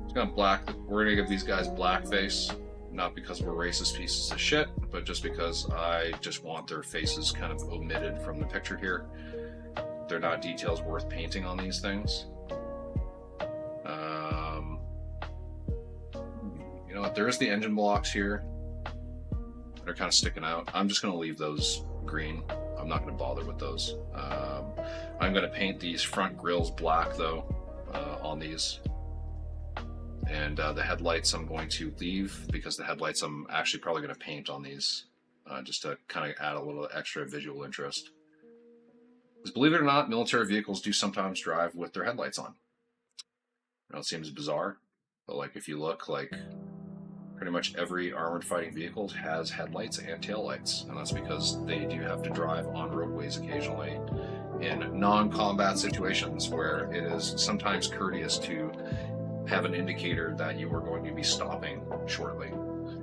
it's got black. We're gonna give these guys blackface, not because we're racist pieces of shit, but just because I just want their faces kind of omitted from the picture here. They're not details worth painting on these things. You know what? There's the engine blocks here. They're kind of sticking out. I'm just going to leave those green. I'm not going to bother with those. I'm going to paint these front grills black though on these. and the headlights I'm going to leave, because the headlights I'm actually probably going to paint on these, just to kind of add a little extra visual interest. Because believe it or not, military vehicles do sometimes drive with their headlights on. I know it seems bizarre, but like if you look, like pretty much every armored fighting vehicle has headlights and taillights, and that's because they do have to drive on roadways occasionally in non-combat situations where it is sometimes courteous to have an indicator that you are going to be stopping shortly,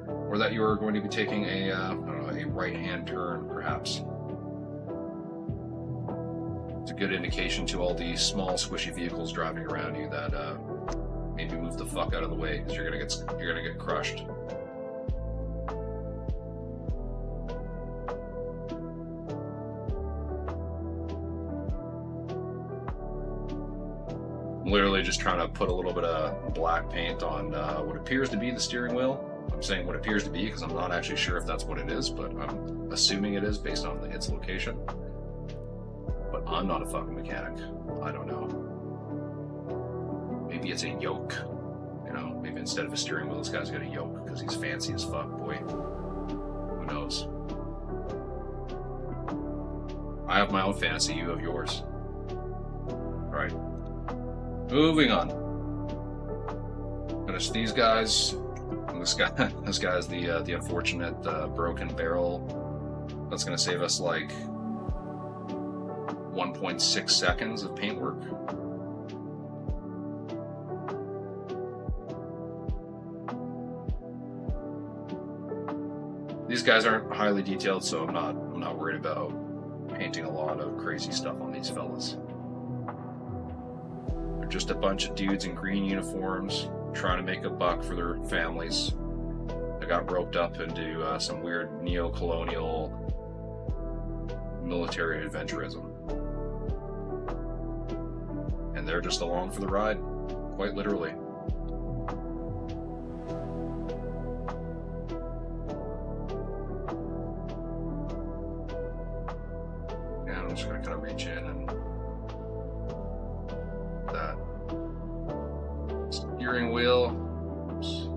or that you are going to be taking a right-hand turn, perhaps. It's a good indication to all the small, squishy vehicles driving around you that maybe move the fuck out of the way, because you're gonna get crushed. I'm literally just trying to put a little bit of black paint on what appears to be the steering wheel. I'm saying what appears to be because I'm not actually sure if that's what it is, but I'm assuming it is based on its location. But I'm not a fucking mechanic. I don't know. Maybe it's a yoke. You know, maybe instead of a steering wheel, this guy's got a yoke because he's fancy as fuck, boy. Who knows? I have my own fantasy, you have yours. Right. Moving on. Finish these guys. And this guy is the unfortunate broken barrel. That's gonna save us like 1.6 seconds of paint work. These guys aren't highly detailed, so I'm not worried about painting a lot of crazy stuff on these fellas. They're just a bunch of dudes in green uniforms trying to make a buck for their families. They got roped up into some weird neo-colonial military adventurism. And they're just along for the ride, quite literally. Yeah, I'm just gonna kind of reach in and that steering wheel. Oops.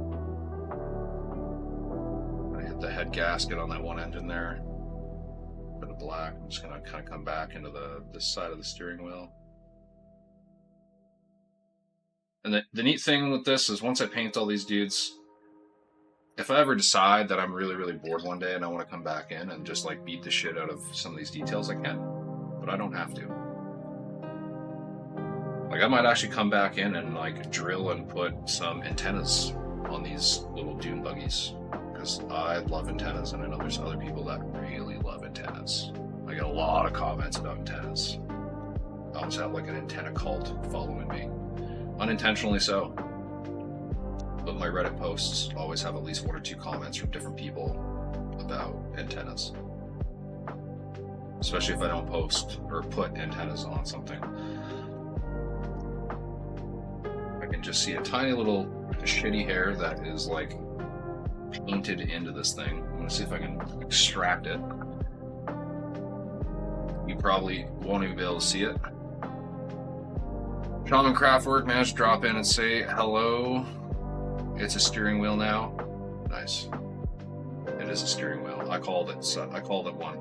I hit the head gasket on that one end in there. Bit of black. I'm just gonna kind of come back into this side of the steering wheel. And the neat thing with this is once I paint all these dudes, if I ever decide that I'm really, really bored one day and I want to come back in and just like beat the shit out of some of these details, I can. But I don't have to. Like I might actually come back in and like drill and put some antennas on these little dune buggies. Because I love antennas, and I know there's other people that really love antennas. I get a lot of comments about antennas. I almost have like an antenna cult following me. Unintentionally so. But my Reddit posts always have at least 1 or 2 comments from different people about antennas. Especially if I don't post or put antennas on something. I can just see a tiny little shitty hair that is like painted into this thing. I'm gonna see if I can extract it. You probably won't even be able to see it. Shaman Craftwork managed to drop in and say hello. It's a steering wheel now. Nice. It is a steering wheel. I called it. So I called it one.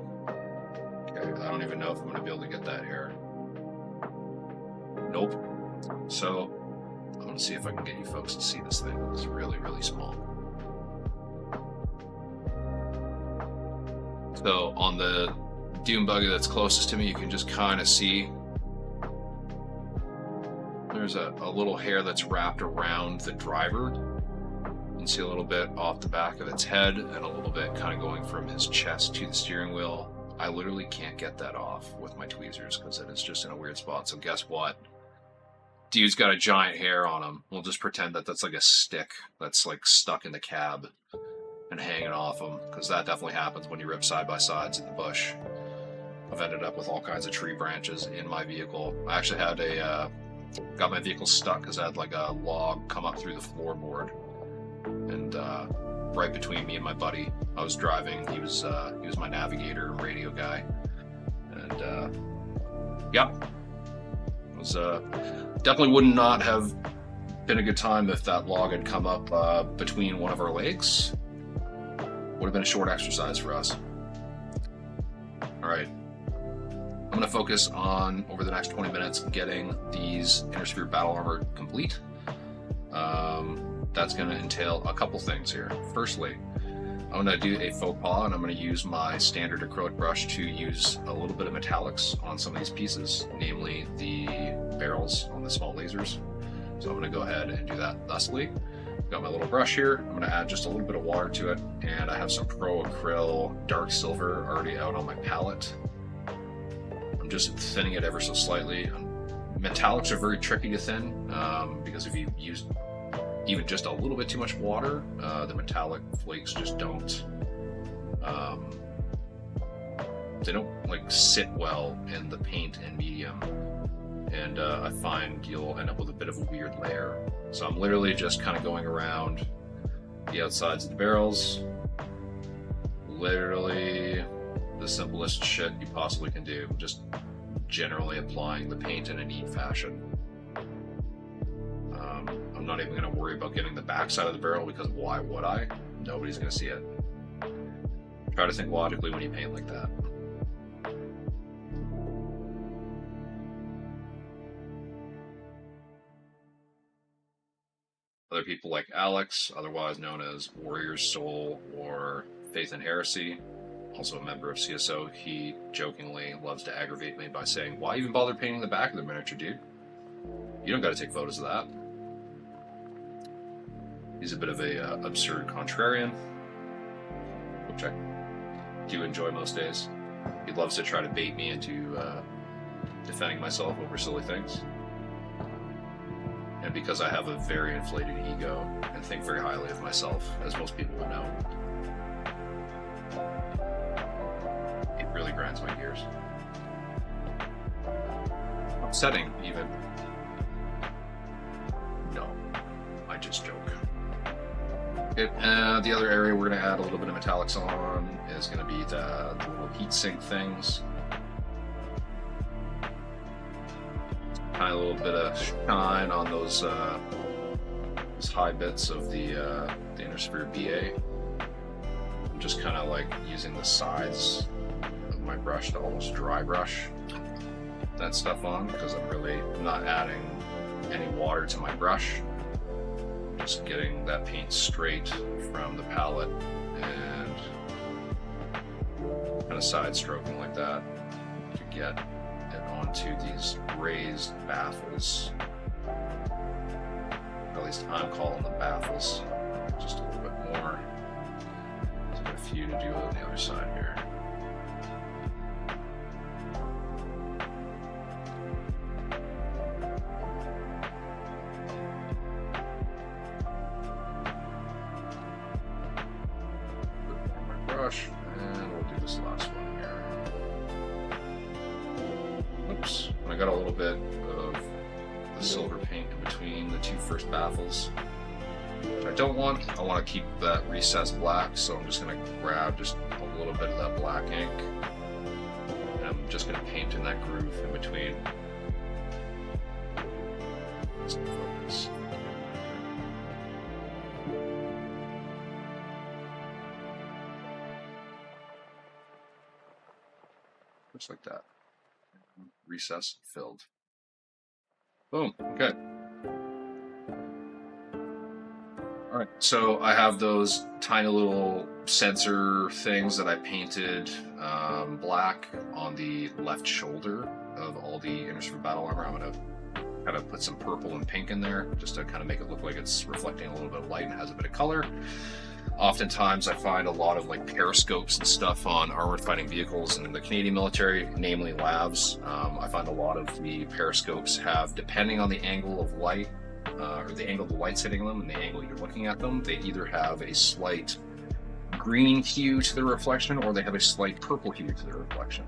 Okay. I don't even know if I'm going to be able to get that hair. Nope. So I'm going to see if I can get you folks to see this thing. It's really, really small. So on the dune buggy that's closest to me, you can just kind of see there's a little hair that's wrapped around the driver. You can see a little bit off the back of its head and a little bit kind of going from his chest to the steering wheel. I literally can't get that off with my tweezers because it is just in a weird spot. So guess what? Dude's got a giant hair on him. We'll just pretend that that's like a stick that's like stuck in the cab and hanging off him, because that definitely happens when you rip side-by-sides in the bush. I've ended up with all kinds of tree branches in my vehicle. I actually had got my vehicle stuck because I had like a log come up through the floorboard, and right between me and my buddy, I was driving. He was my navigator and radio guy, and yeah, it was definitely would not have been a good time if that log had come up between one of our legs. Would have been a short exercise for us. All right. I'm going to focus on, over the next 20 minutes, getting these Inner Sphere battle armor complete. That's going to entail a couple things here. Firstly, I'm going to do a faux pas, and I'm going to use my standard acrylic brush to use a little bit of metallics on some of these pieces, namely the barrels on the small lasers. So I'm going to go ahead and do that thusly. Got my little brush here. I'm going to add just a little bit of water to it, and I have some Pro Acryl dark silver already out on my palette. I'm just thinning it ever so slightly. Metallics are very tricky to thin because if you use even just a little bit too much water, the metallic flakes just don't they don't like sit well in the paint and medium, and I find you'll end up with a bit of a weird layer. So I'm literally just kind of going around the outsides of the barrels, literally the simplest shit you possibly can do, just generally applying the paint in a neat fashion. I'm not even going to worry about getting the back side of the barrel, because why would I? Nobody's going to see it. Try to think logically when you paint like that. Other people like Alex, otherwise known as Warrior's Soul or Faith and Heresy, also a member of CSO, he jokingly loves to aggravate me by saying, "Why even bother painting the back of the miniature, dude? You don't got to take photos of that." He's a bit of a absurd contrarian, which I do enjoy most days. He loves to try to bait me into defending myself over silly things. And because I have a very inflated ego and think very highly of myself, as most people would know, it really grinds my gears. Upsetting, even. No, I just joke. Okay, the other area we're going to add a little bit of metallics on is going to be the little heat sink things. Kind of a little bit of shine on those high bits of the Inner Sphere BA. I'm just kind of like using the sides of my brush to almost dry brush that stuff on, because I'm really not adding any water to my brush. Just getting that paint straight from the palette and kind of side stroking like that to get it onto these raised baffles. At least I'm calling them baffles. Just a little bit more. There's got a few to do on the other side here. And we'll do this last one here. Oops, I got a little bit of the silver paint in between the two first baffles, which I don't want. I want to keep that recessed black, so I'm just going to grab just a little bit of that black ink, and I'm just going to paint in that groove in between. Focus. Just like that. Recess filled. Boom. Okay. Alright, so I have those tiny little sensor things that I painted black on the left shoulder of all the Inner Sphere battle armor. I'm going to kind of put some purple and pink in there just to kind of make it look like it's reflecting a little bit of light and has a bit of color. Oftentimes I find a lot of like periscopes and stuff on armored fighting vehicles in the Canadian military, namely LAVs. I find a lot of the periscopes have, depending on the angle of light, or the angle the light's hitting them and the angle you're looking at them, they either have a slight green hue to the reflection or they have a slight purple hue to the reflection.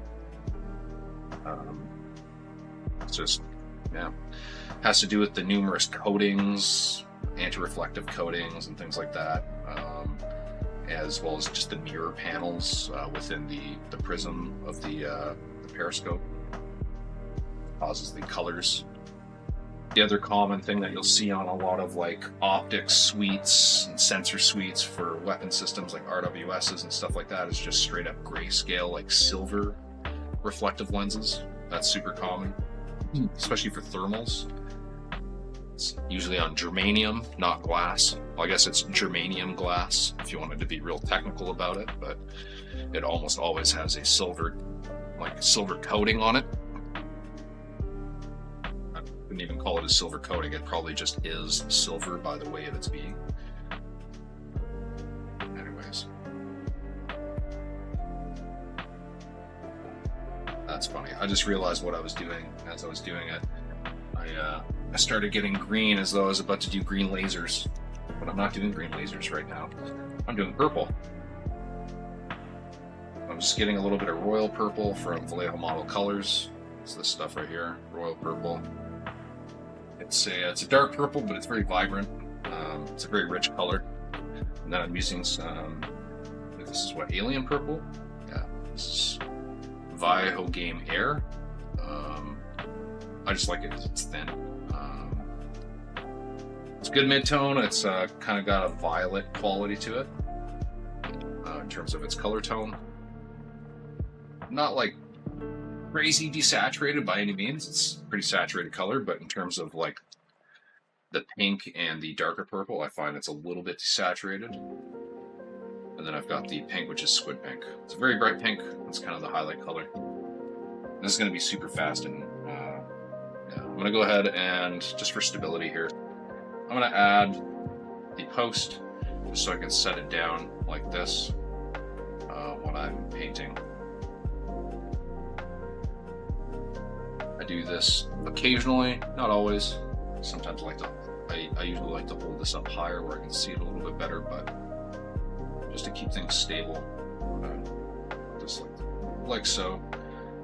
It's just, yeah, has to do with the numerous coatings, anti-reflective coatings and things like that, as well as just the mirror panels within the prism of the periscope causes the colors The other common thing that you'll see on a lot of like optics suites and sensor suites for weapon systems like RWSs and stuff like that is just straight up grayscale, like silver reflective lenses. That's super common, especially for thermals. It's usually on germanium, not glass. Well, I guess it's germanium glass if you wanted to be real technical about it, but it almost always has a silver coating on it. I wouldn't even call it a silver coating, it probably just is silver by the way of its being. Anyways. That's funny. I just realized what I was doing as I was doing it. I started getting green as though I was about to do green lasers, but I'm not doing green lasers right now. I'm doing purple. I'm just getting a little bit of royal purple from Vallejo Model Colors. It's this stuff right here, royal purple. It's a dark purple, but it's very vibrant. It's a very rich color. And then I'm using some, this is what, alien purple? Yeah, this is Vallejo Game Air. I just like it because it's thin. It's good mid-tone. It's kind of got a violet quality to it in terms of its color tone. Not like crazy desaturated by any means. It's pretty saturated color, but in terms of like the pink and the darker purple, I find it's a little bit desaturated. And then I've got the pink, which is squid pink. It's a very bright pink. It's kind of the highlight color. And this is going to be super fast, and yeah, I'm going to go ahead and, just for stability here, I'm going to add the post just so I can set it down like this when I'm painting. I do this occasionally, not always. Sometimes I usually like to hold this up higher where I can see it a little bit better, but just to keep things stable, just like so.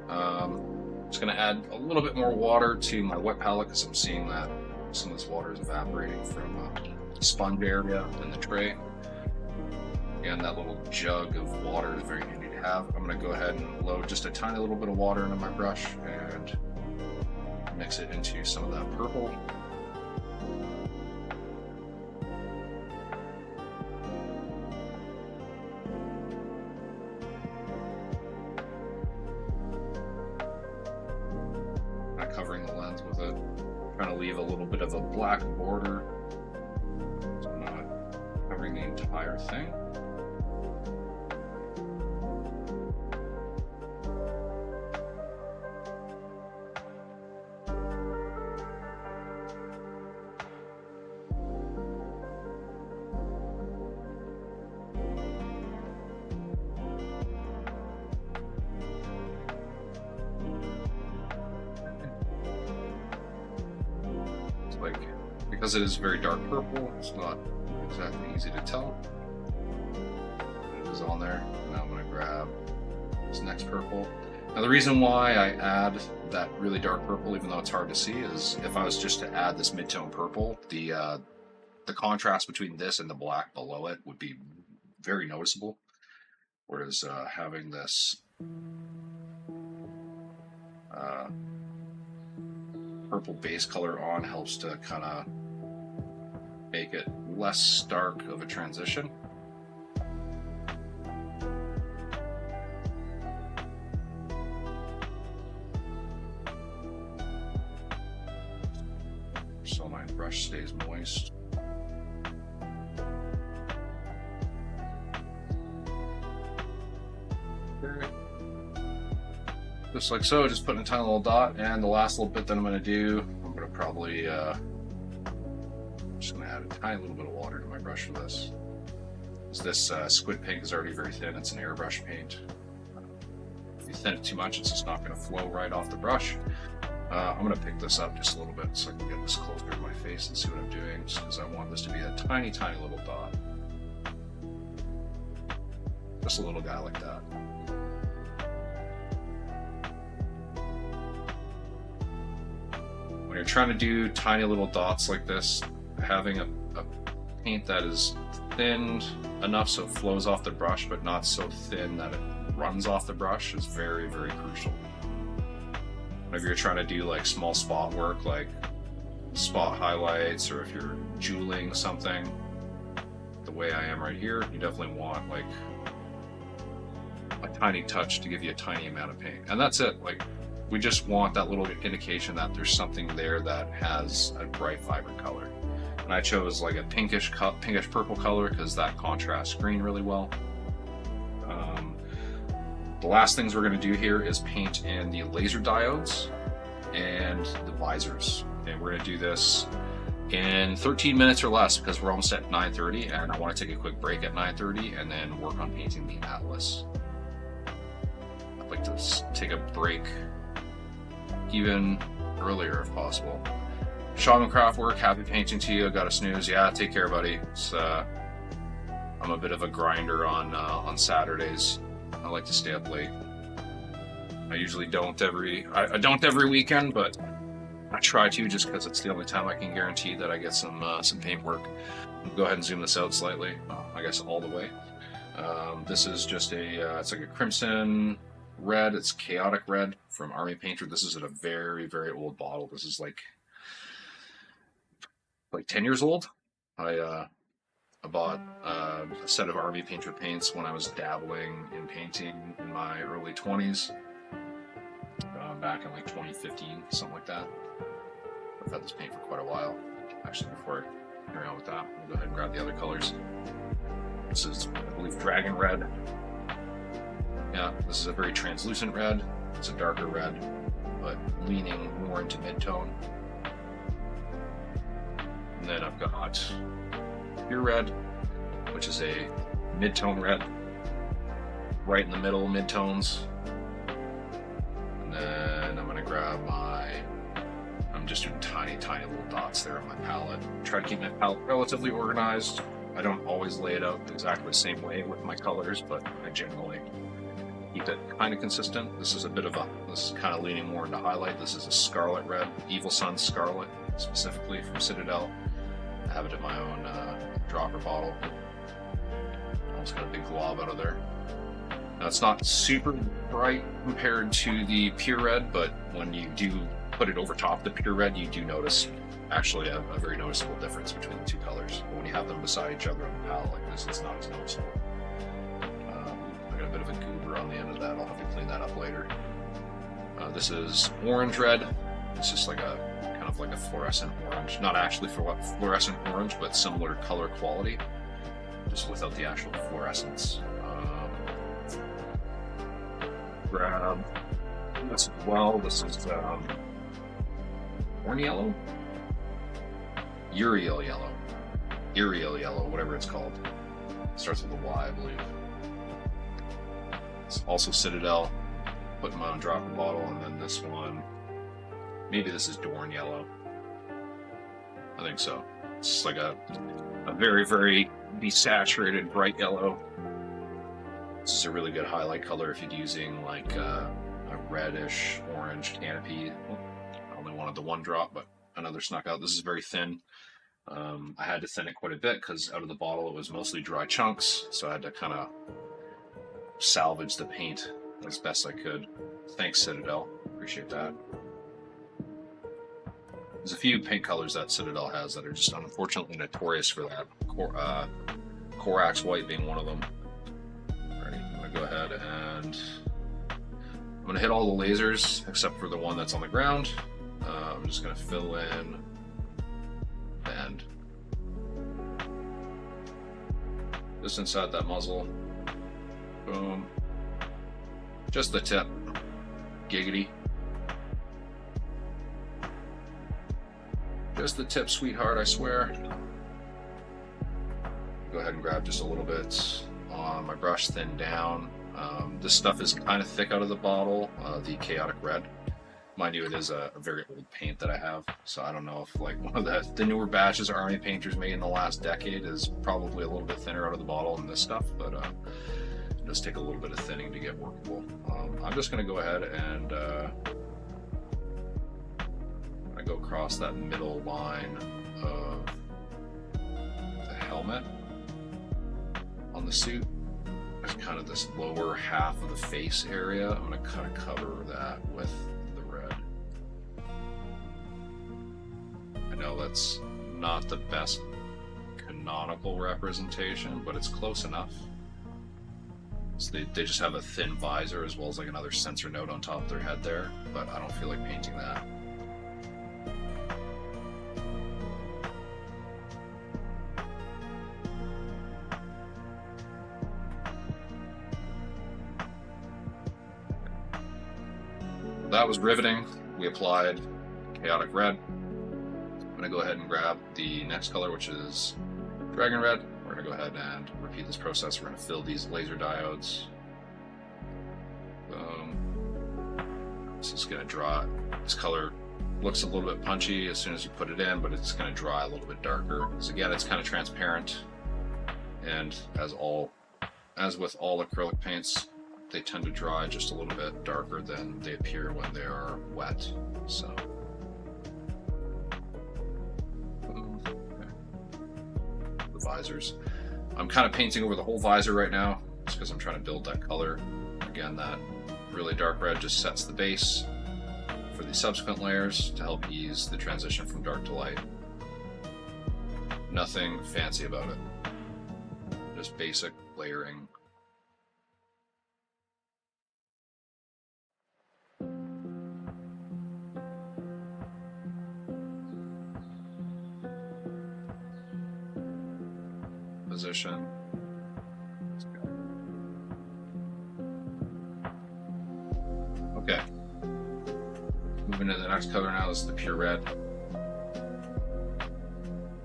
I'm just going to add a little bit more water to my wet palette because I'm seeing that some of this water is evaporating from the sponge area in the tray. Again, that little jug of water is very handy to have. I'm going to go ahead and load just a tiny little bit of water into my brush and mix it into some of that purple. Covering the lens with it, trying to leave a little bit of a black border, so I'm not covering the entire thing. Because it is very dark purple, it's not exactly easy to tell. It is on there. Now I'm going to grab this next purple. Now the reason why I add that really dark purple, even though it's hard to see, is if I was just to add this mid-tone purple, the contrast between this and the black below it would be very noticeable. Whereas having this purple base color on helps to kind of make it less stark of a transition. So my brush stays moist. Just like so, just putting a tiny little dot, and the last little bit that I'm going to do, I'm going to probably just going to add a tiny little bit of water to my brush for this. This squid pink is already very thin. It's an airbrush paint. If you thin it too much, it's just not going to flow right off the brush. I'm going to pick this up just a little bit so I can get this closer to my face and see what I'm doing, just because I want this to be a tiny, tiny little dot. Just a little guy like that. When you're trying to do tiny little dots like this, having a paint that is thinned enough so it flows off the brush, but not so thin that it runs off the brush is very, very crucial. Whenever you're trying to do like small spot work, like spot highlights, or if you're jeweling something the way I am right here, you definitely want like a tiny touch to give you a tiny amount of paint. And that's it. Like, we just want that little indication that there's something there that has a bright, vibrant color. And I chose like a pinkish purple color because that contrasts green really well. The last things we're going to do here is paint in the laser diodes and the visors. And we're going to do this in 13 minutes or less because we're almost at 9:30, and I want to take a quick break at 9:30 and then work on painting the Atlas. I'd like to take a break even earlier if possible. Shaman Craftwork, happy painting to you. Got a snooze. Yeah, take care, buddy. I'm a bit of a grinder on Saturdays. I like to stay up late. I usually don't I don't every weekend, but I try to, just because it's the only time I can guarantee that I get some paint work. I'll go ahead and zoom this out slightly. I guess all the way. This is just it's like a crimson red. It's chaotic red from Army Painter. This is at a very, very old bottle. This is like 10 years old. I bought a set of Army Painter paints when I was dabbling in painting in my early 20s, back in like 2015, something like that. I've had this paint for quite a while. Actually, before I carry on with that, we'll go ahead and grab the other colors. This is, I believe, Dragon Red. Yeah, this is a very translucent red. It's a darker red, but leaning more into mid-tone. And then I've got Pure Red, which is a mid-tone red, right in the middle, mid-tones. And then I'm gonna grab I'm just doing tiny, tiny little dots there on my palette. Try to keep my palette relatively organized. I don't always lay it out exactly the same way with my colors, but I generally keep it kind of consistent. This is kind of leaning more into highlight. This is a Scarlet Red, Evil Sun Scarlet, specifically from Citadel. I have it in my own dropper bottle. Almost got a big glob out of there. Now, it's not super bright compared to the Pure Red, but when you do put it over top the Pure Red, you do notice actually a very noticeable difference between the two colors. But when you have them beside each other on the palette like this, it's not as noticeable. I got a bit of a goober on the end of that. I'll have to clean that up later. This is Orange Red. It's just like a kind of like a fluorescent orange. Not actually fluorescent orange, but similar color quality, just without the actual fluorescence. Grab this as well. This is Horn Yellow? Uriel Yellow, whatever it's called. It starts with a Y, I believe. It's also Citadel. Put in my own dropper bottle, and then this one. Maybe this is Dorn Yellow. I think so. It's like a very, very desaturated bright yellow. This is a really good highlight color if you're using like a reddish orange canopy. I only wanted the one drop, but another snuck out. This is very thin. I had to thin it quite a bit because out of the bottle it was mostly dry chunks, so I had to kind of salvage the paint as best I could. Thanks, Citadel. Appreciate that. There's a few paint colors that Citadel has that are just unfortunately notorious for that. Corax White being one of them. Alright, I'm going to go ahead and I'm going to hit all the lasers except for the one that's on the ground. I'm just going to fill in the end. Just inside that muzzle. Boom. Just the tip. Giggity. Just the tip, sweetheart, I swear. Go ahead and grab just a little bit on my brush, thin down. This stuff is kind of thick out of the bottle, the Chaotic Red. Mind you, it is a very old paint that I have, so I don't know if like one of the newer batches of Army Painters made in the last decade is probably a little bit thinner out of the bottle than this stuff, but it does take a little bit of thinning to get workable. I'm just going to go ahead and I go across that middle line of the helmet on the suit. There's kind of this lower half of the face area. I'm going to kind of cover that with the red. I know It's not the best canonical representation, but it's close enough. So they just have a thin visor as well as like another sensor node on top of their head there, but I don't feel like painting that. That was riveting. We applied chaotic red. I'm going to go ahead and grab the next color, which is dragon red. We're going to go ahead and repeat this process. We're going to fill these laser diodes. Boom. This is going to draw. This color looks a little bit punchy as soon as you put it in, but it's going to dry a little bit darker. Because again, it's kind of transparent, and as with all acrylic paints, they tend to dry just a little bit darker than they appear when they are wet. So, okay. The visors. I'm kind of painting over the whole visor right now, just because I'm trying to build that color. Again, that really dark red just sets the base for the subsequent layers to help ease the transition from dark to light. Nothing fancy about it. Just basic layering. Position. Okay. Moving to the next color now. This is the pure red.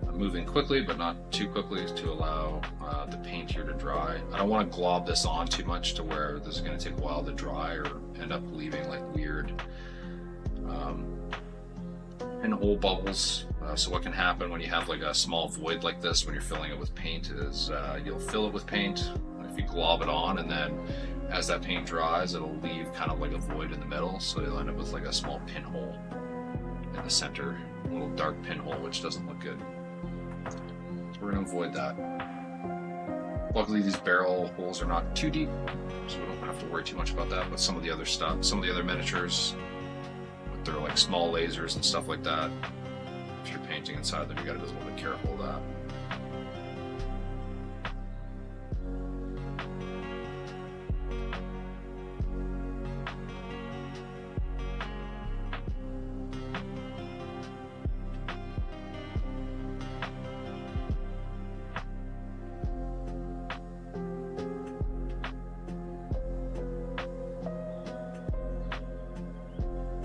I'm moving quickly, but not too quickly to allow the paint here to dry. I don't want to glob this on too much to where this is going to take a while to dry or end up leaving like weird pinhole bubbles. So what can happen when you have like a small void like this when you're filling it with paint is you'll fill it with paint. If you glob it on, and then as that paint dries, it'll leave kind of like a void in the middle, so you'll end up with like a small pinhole in the center, a little dark pinhole, which doesn't look good. So we're going to avoid that. Luckily, these barrel holes are not too deep, so we don't have to worry too much about that. But some of the other stuff, some of the other miniatures, with their like small lasers and stuff like that, if you're painting inside them, you got to be a little bit careful of that.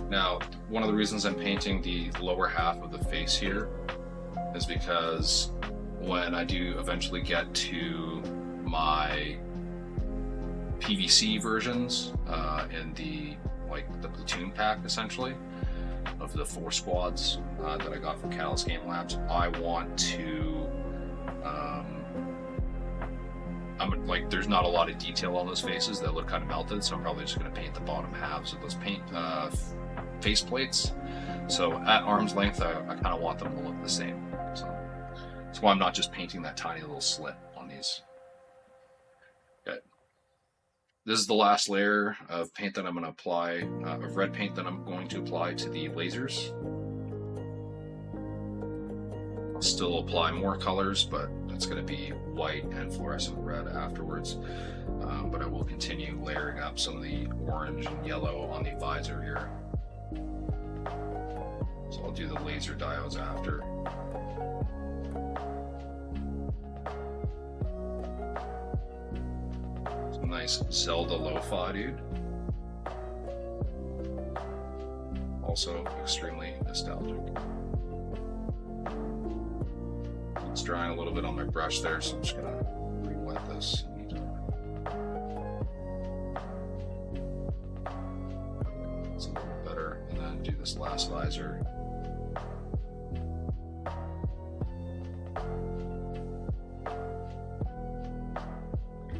Now, one of the reasons I'm painting the lower half of the face here is because when I do eventually get to my PVC versions in the platoon pack, essentially, of the 4 squads that I got from Catalyst Game Labs, I want to there's not a lot of detail on those faces that look kind of melted, so I'm probably just going to paint the bottom halves of those face plates. So at arm's length, I kind of want them to look the same. So that's why I'm not just painting that tiny little slit on these. Okay. This is the last layer of paint that I'm going to apply, of red paint that I'm going to apply to the lasers. I'll still apply more colors, but it's going to be white and fluorescent red afterwards. But I will continue layering up some of the orange and yellow on the visor here. So I'll do the laser diodes after. Some nice Zelda lo-fi, dude. Also extremely nostalgic. It's drying a little bit on my brush there, so I'm just gonna re-wet this. It's a little better, and then do this last visor.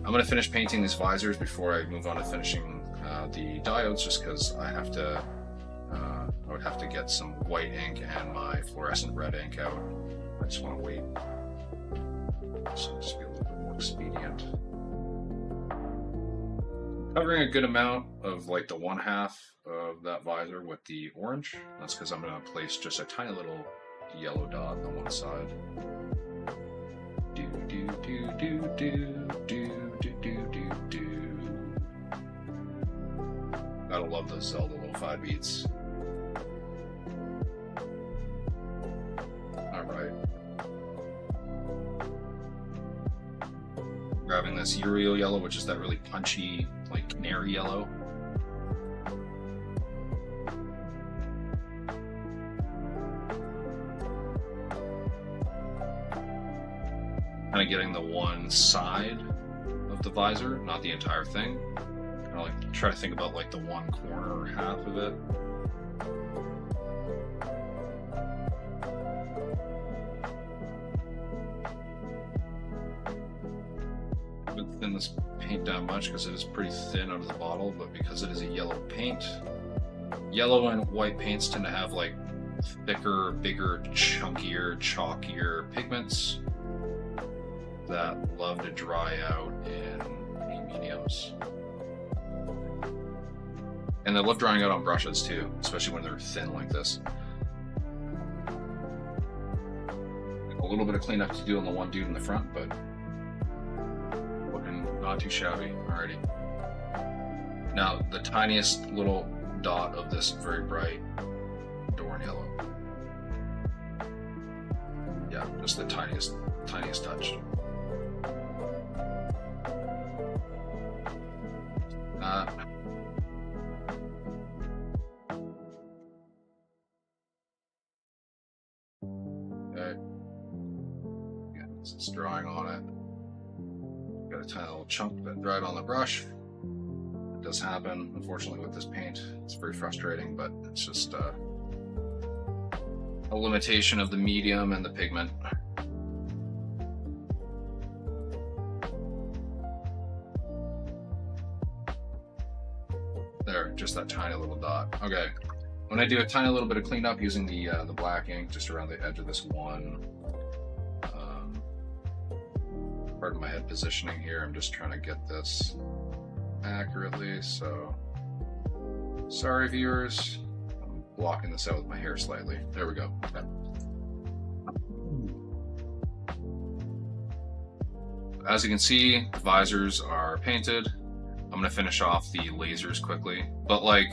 I'm going to finish painting these visors before I move on to finishing the diodes, just because I would have to get some white ink and my fluorescent red ink out. I just want to wait, so it'll just be a little bit more expedient. Covering a good amount of like the 1/2 of that visor with the orange. That's because I'm going to place just a tiny little yellow dot on one side. Do do do do do do do do do do. Gotta love those Zelda lo-fi beats. Alright. Grabbing this Uriel yellow, which is that really punchy, like canary yellow. Kind of getting the one side of the visor, not the entire thing. Kind of like try to think about like the one corner or half of it. I haven't thinned this paint down much because it is pretty thin out of the bottle, but because it is a yellow paint, yellow and white paints tend to have like thicker, bigger, chunkier, chalkier pigments that love to dry out in paint mediums. And they love drying out on brushes too, especially when they're thin like this. A little bit of cleanup to do on the one dude in the front, but looking not too shabby. Alrighty. Now, the tiniest little dot of this very bright Dorn yellow. Yeah, just the tiniest touch. Okay. Yeah, it's drawing on it. Got a tiny little chunk that dried on the brush. It does happen, unfortunately, with this paint. It's very frustrating, but it's just a limitation of the medium and the pigment. There, just that tiny little dot. Okay, when I do a tiny little bit of cleanup using the black ink just around the edge of this one part of my head positioning here, I'm just trying to get this accurately, so sorry viewers, I'm blocking this out with my hair slightly. There we go. Okay. As you can see, the visors are painted. I'm gonna finish off the lasers quickly, but like,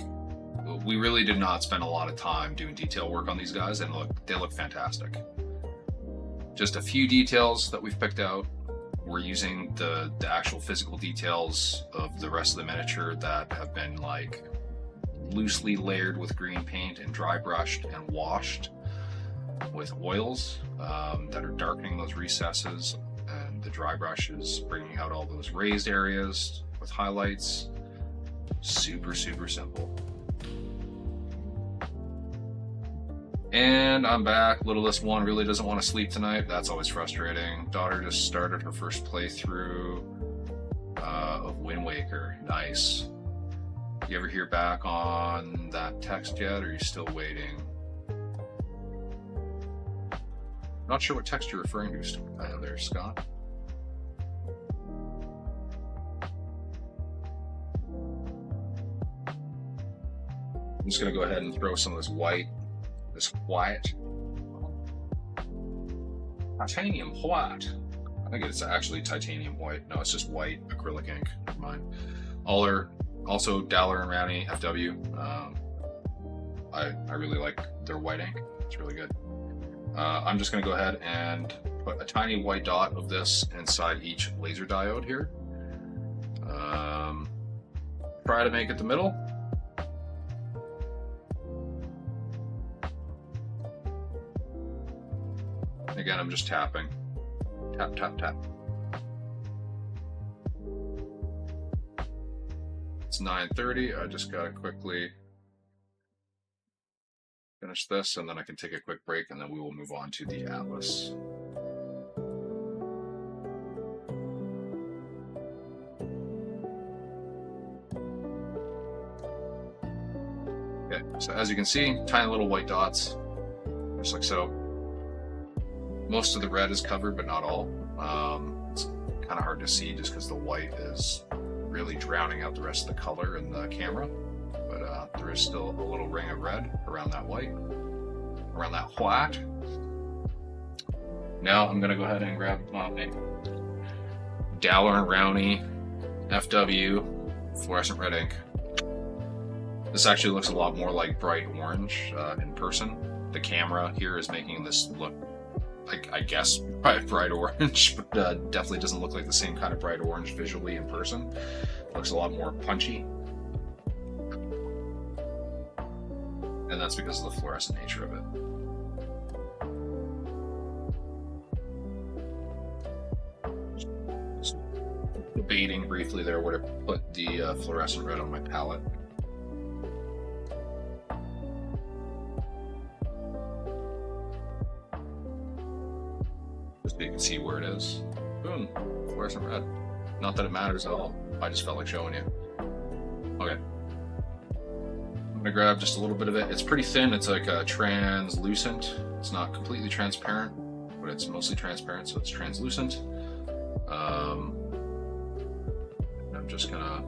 we really did not spend a lot of time doing detail work on these guys, and they look fantastic. Just a few details that we've picked out. We're using the actual physical details of the rest of the miniature that have been like loosely layered with green paint and dry brushed and washed with oils that are darkening those recesses, and the dry brush is bringing out all those raised areas with highlights. Super simple. And I'm back. Littlest one really doesn't want to sleep tonight. That's always frustrating. Daughter just started her first playthrough of Wind Waker. Nice. You ever hear back on that text yet, or are you still waiting? Not sure what text you're referring to there, Scott. I'm just going to go ahead and throw some of this white, titanium white. I think it's actually titanium white. No, it's just white acrylic ink. Never mind. Also Daller and Rowney FW. I really like their white ink. It's really good. I'm just going to go ahead and put a tiny white dot of this inside each laser diode here. Try to make it the middle. Again, I'm just tapping. Tap, tap, tap. It's 9:30. I just gotta quickly finish this, and then I can take a quick break, and then we will move on to the Atlas. Okay, so as you can see, tiny little white dots, just like so. Most of the red is covered, but not all. It's kind of hard to see just because the white is really drowning out the rest of the color in the camera. But there is still a little ring of red around that white, around that white. Now I'm gonna go ahead and grab my Dowler and Rowney FW fluorescent red ink. This actually looks a lot more like bright orange in person. The camera here is making this look, I guess, bright orange, but definitely doesn't look like the same kind of bright orange visually in person. It looks a lot more punchy. And that's because of the fluorescent nature of it. Debating briefly there where to put the fluorescent red on my palette. Just so you can see where it is. Boom, fluorescent red. Not that it matters at all. I just felt like showing you. Okay. I'm gonna grab just a little bit of it. It's pretty thin. It's like a translucent. It's not completely transparent, but it's mostly transparent, so it's translucent. I'm just gonna.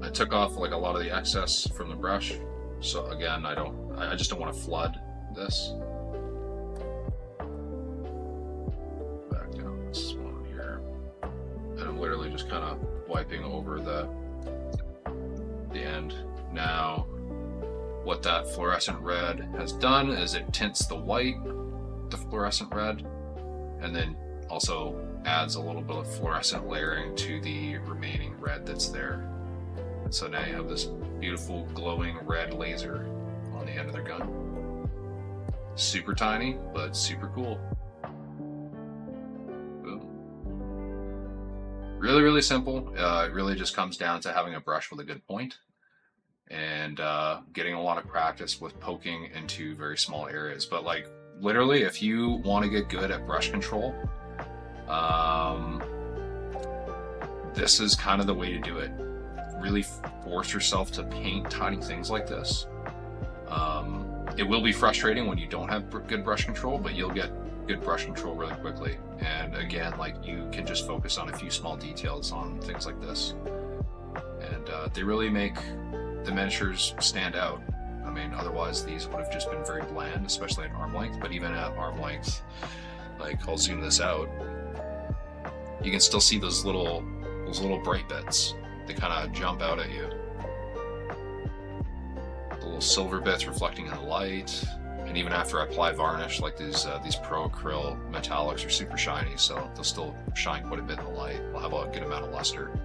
I took off like a lot of the excess from the brush, so again, I just don't want to flood this. Back down this one here, and I'm literally just kind of wiping over the end. Now, what that fluorescent red has done is it tints the white, the fluorescent red, and then also adds a little bit of fluorescent layering to the remaining red that's there. And so now you have this beautiful glowing red laser on the end of their gun. Super tiny, but super cool. Boom. Really, really simple. It really just comes down to having a brush with a good point and getting a lot of practice with poking into very small areas. But like literally, if you want to get good at brush control, this is kind of the way to do it. Really force yourself to paint tiny things like this. It will be frustrating when you don't have good brush control, but you'll get good brush control really quickly. And again, like you can just focus on a few small details on things like this. And they really make the miniatures stand out. I mean, otherwise these would have just been very bland, especially at arm length, but even at arm length, like I'll zoom this out, you can still see those little bright bits. They kind of jump out at you. The little silver bits reflecting in the light, and even after I apply varnish, like these Pro Acryl metallics are super shiny, so they'll still shine quite a bit in the light. They'll have a good amount of luster.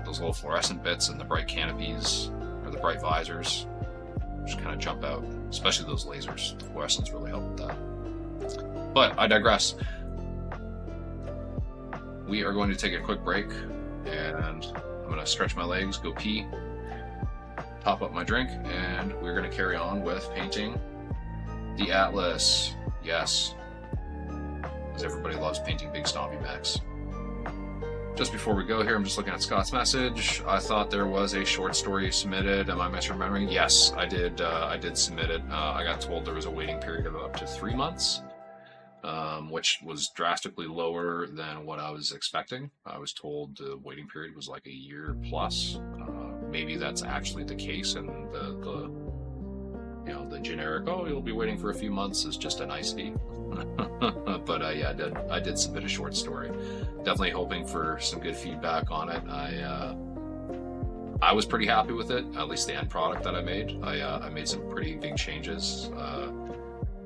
Those little fluorescent bits and the bright canopies or the bright visors just kind of jump out, especially those lasers. The fluorescents really help with that. But I digress. We are going to take a quick break, and I'm going to stretch my legs, go pee, top up my drink, and we're going to carry on with painting the Atlas. Yes, because everybody loves painting big stompy mechs. Just before we go here, I'm just looking at Scott's message. I thought there was a short story submitted. Am I misremembering? Yes, I did. I did submit it. I got told there was a waiting period of up to 3 months. Which was drastically lower than what I was expecting. I was told the waiting period was like a year plus. Maybe that's actually the case, and the generic, oh, you'll be waiting for a few months is just a nicety. But yeah, I did submit a short story. Definitely hoping for some good feedback on it. I was pretty happy with it, at least the end product that I made. I made some pretty big changes.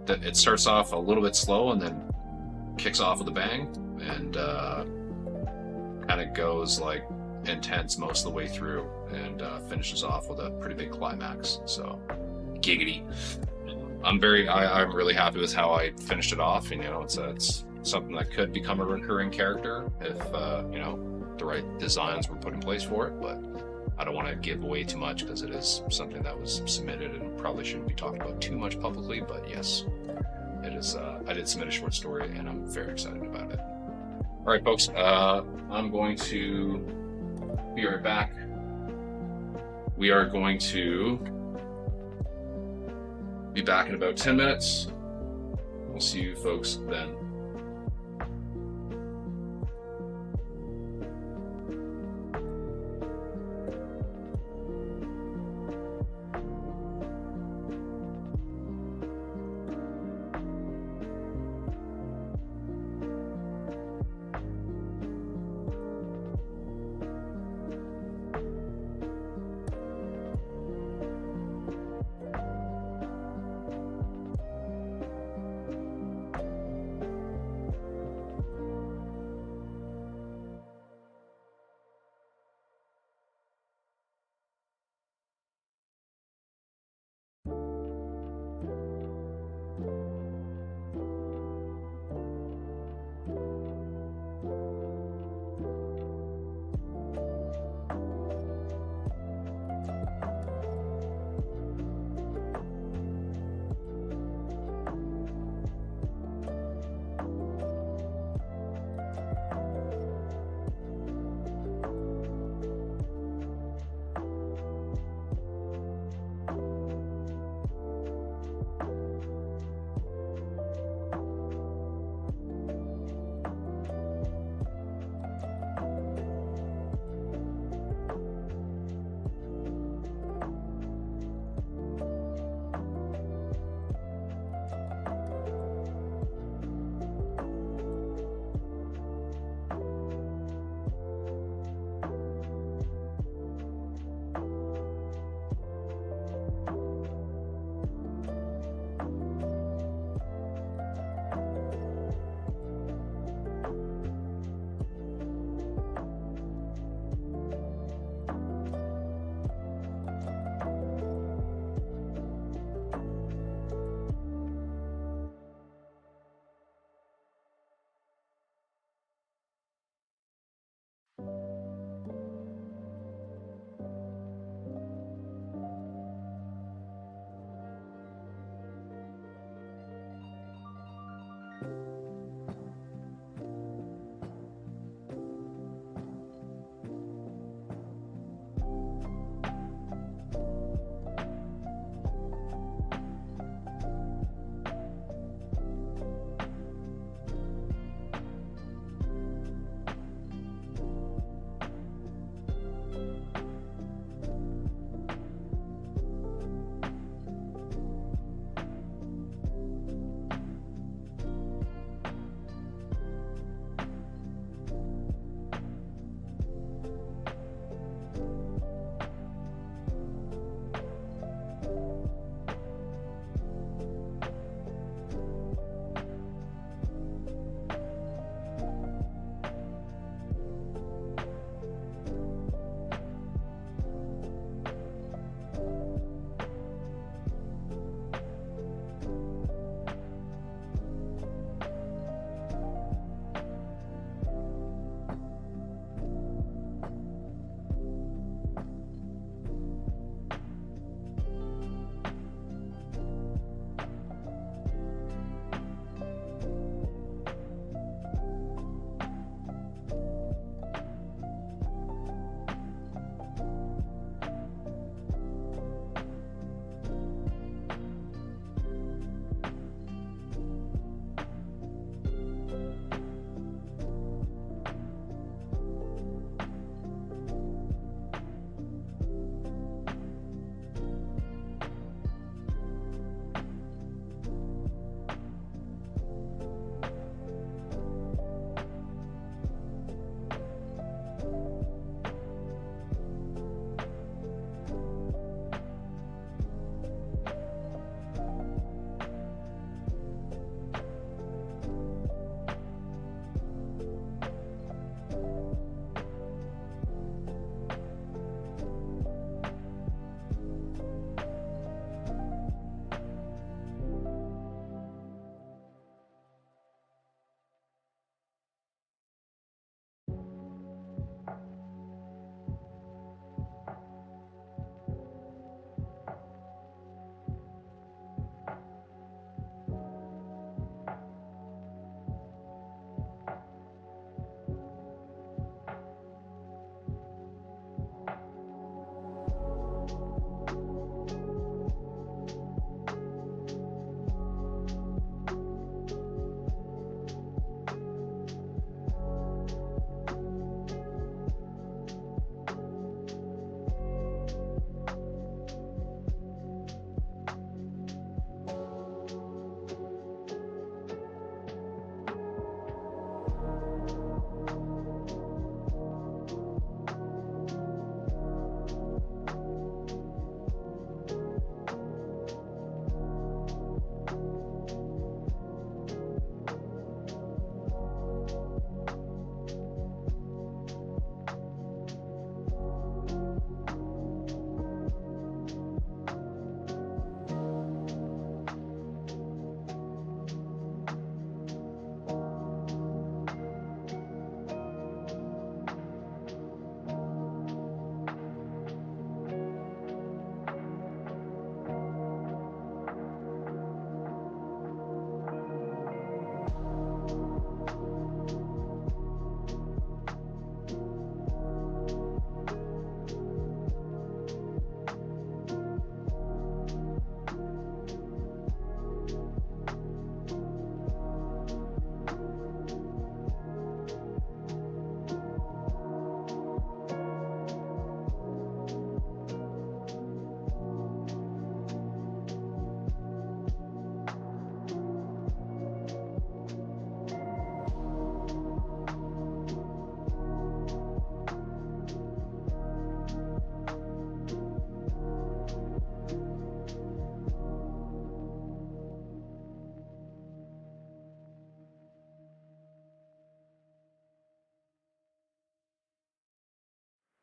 It starts off a little bit slow and then kicks off with a bang, and kind of goes like intense most of the way through, and finishes off with a pretty big climax. So giggity. I'm really happy with how I finished it off. And it's something that could become a recurring character if the right designs were put in place for it, but I don't want to give away too much because it is something that was submitted and probably shouldn't be talked about too much publicly. But yes, it is. I did submit a short story, and I'm very excited about it. All right, folks. I'm going to be right back. We are going to be back in about 10 minutes. We'll see you folks then.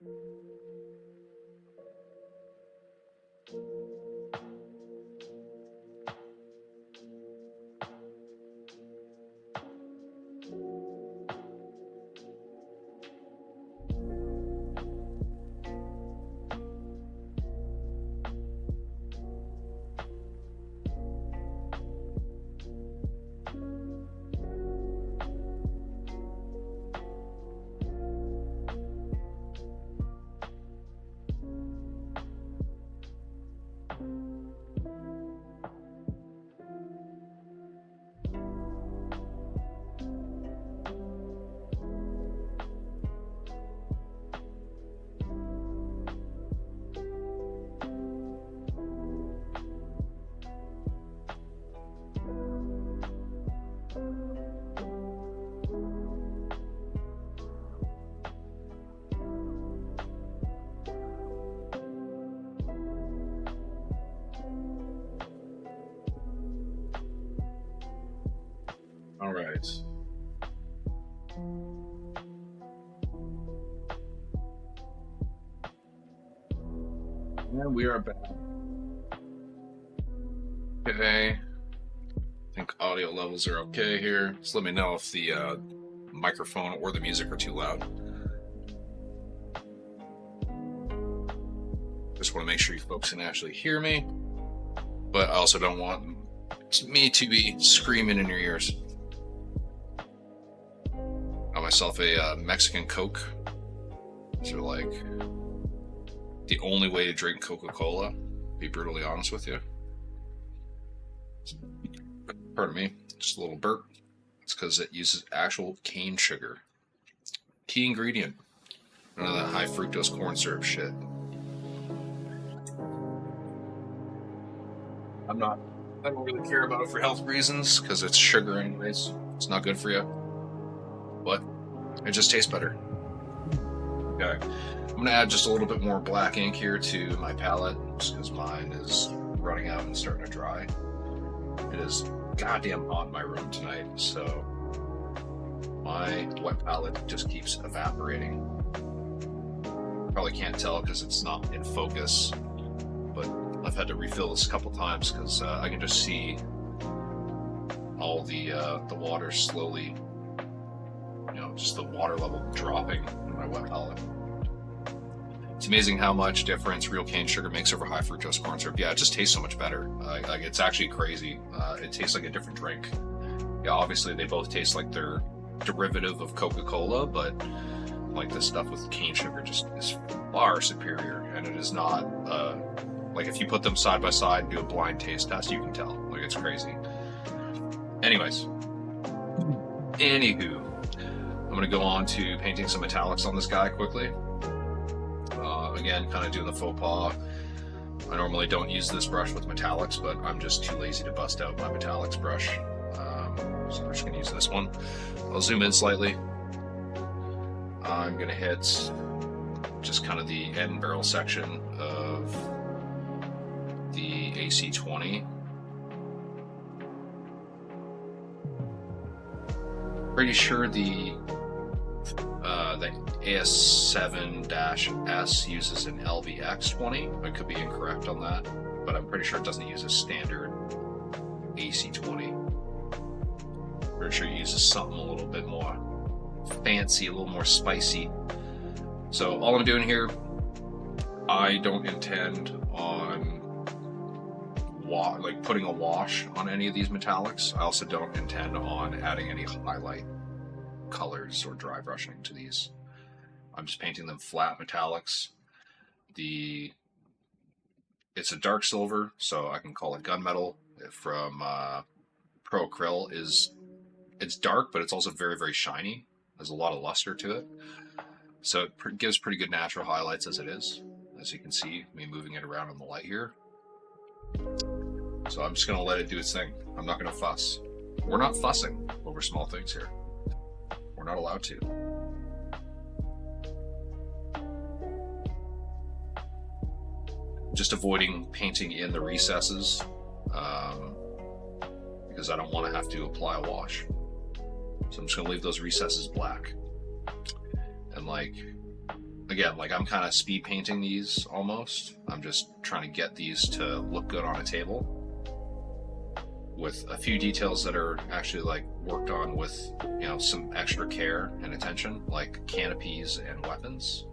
All right. And we are back. Okay. I think audio levels are okay here. Just let me know if the microphone or the music are too loud. Just want to make sure you folks can actually hear me, but I also don't want me to be screaming in your ears. Got myself a Mexican Coke. These are like the only way to drink Coca-Cola, to be brutally honest with you. Pardon me, just a little burp. It's because it uses actual cane sugar. Key ingredient. None of that high fructose corn syrup shit. I don't really care about it for health reasons, because it's sugar anyways. It's not good for you. But it just tastes better. Okay. I'm going to add just a little bit more black ink here to my palette, just because mine is running out and starting to dry. It is goddamn hot in my room tonight, so my wet palette just keeps evaporating. Probably can't tell because it's not in focus, but I've had to refill this a couple times because I can just see all the water slowly, just the water level dropping in my wet palette. It's amazing how much difference real cane sugar makes over high fructose corn syrup. Yeah, it just tastes so much better. Like it's actually crazy. It tastes like a different drink. Yeah, obviously they both taste like they're derivative of Coca-Cola, but like this stuff with cane sugar just is far superior, and it is not like if you put them side by side and do a blind taste test, you can tell. Like it's crazy. Anyways, anywho, I'm gonna go on to painting some metallics on this guy quickly. Again, kind of doing the faux pas. I normally don't use this brush with metallics, but I'm just too lazy to bust out my metallics brush. So I'm just gonna use this one. I'll zoom in slightly. I'm gonna hit just kind of the end barrel section of the AC20. Pretty sure the AS7-S uses an LVX20. I could be incorrect on that, but I'm pretty sure it doesn't use a standard AC20. Pretty sure it uses something a little bit more fancy, a little more spicy. So all I'm doing here, I don't intend on putting a wash on any of these metallics. I also don't intend on adding any highlight colors or dry brushing to these. I'm just painting them flat metallics. It's a dark silver, so I can call it gunmetal from Pro Acryl. It's dark, but it's also very, very shiny. There's a lot of luster to it. So it gives pretty good natural highlights as it is. As you can see, me moving it around in the light here. So I'm just gonna let it do its thing. I'm not gonna fuss. We're not fussing over small things here. We're not allowed to. Just avoiding painting in the recesses because I don't want to have to apply a wash. So I'm just gonna leave those recesses black. And again, again, like I'm kind of speed painting these almost. I'm just trying to get these to look good on a table with a few details that are actually like worked on with, you know, some extra care and attention, like canopies and weapons.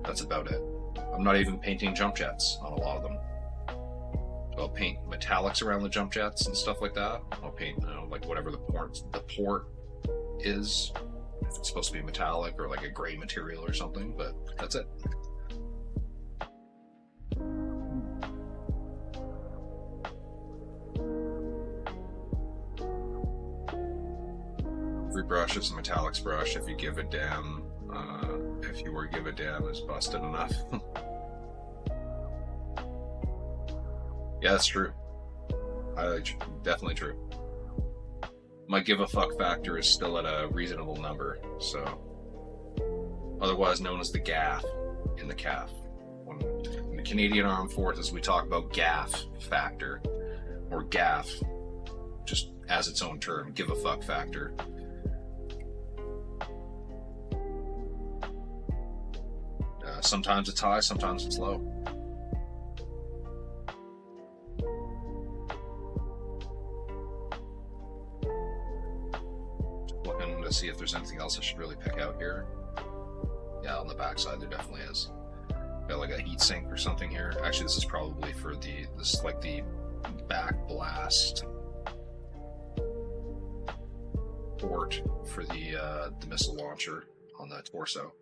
That's about it. I'm not even painting jump jets on a lot of them. I'll paint metallics around the jump jets and stuff like that. I'll paint, you know, like whatever the port is, if it's supposed to be metallic or like a gray material or something, but that's it. Every brush is a metallics brush if you give a damn. If you were to give a damn is busted enough. Yeah, that's true. Definitely true. My give a fuck factor is still at a reasonable number, so otherwise known as the gaff in the calf. When in the Canadian Armed Forces we talk about gaff factor, or gaff, just as its own term, give a fuck factor. Sometimes it's high, sometimes it's low. Looking to see if there's anything else I should really pick out here. Yeah, on the back side there definitely is. Got like a heat sink or something here. Actually, this is probably for this is like the back blast port for the missile launcher on the torso.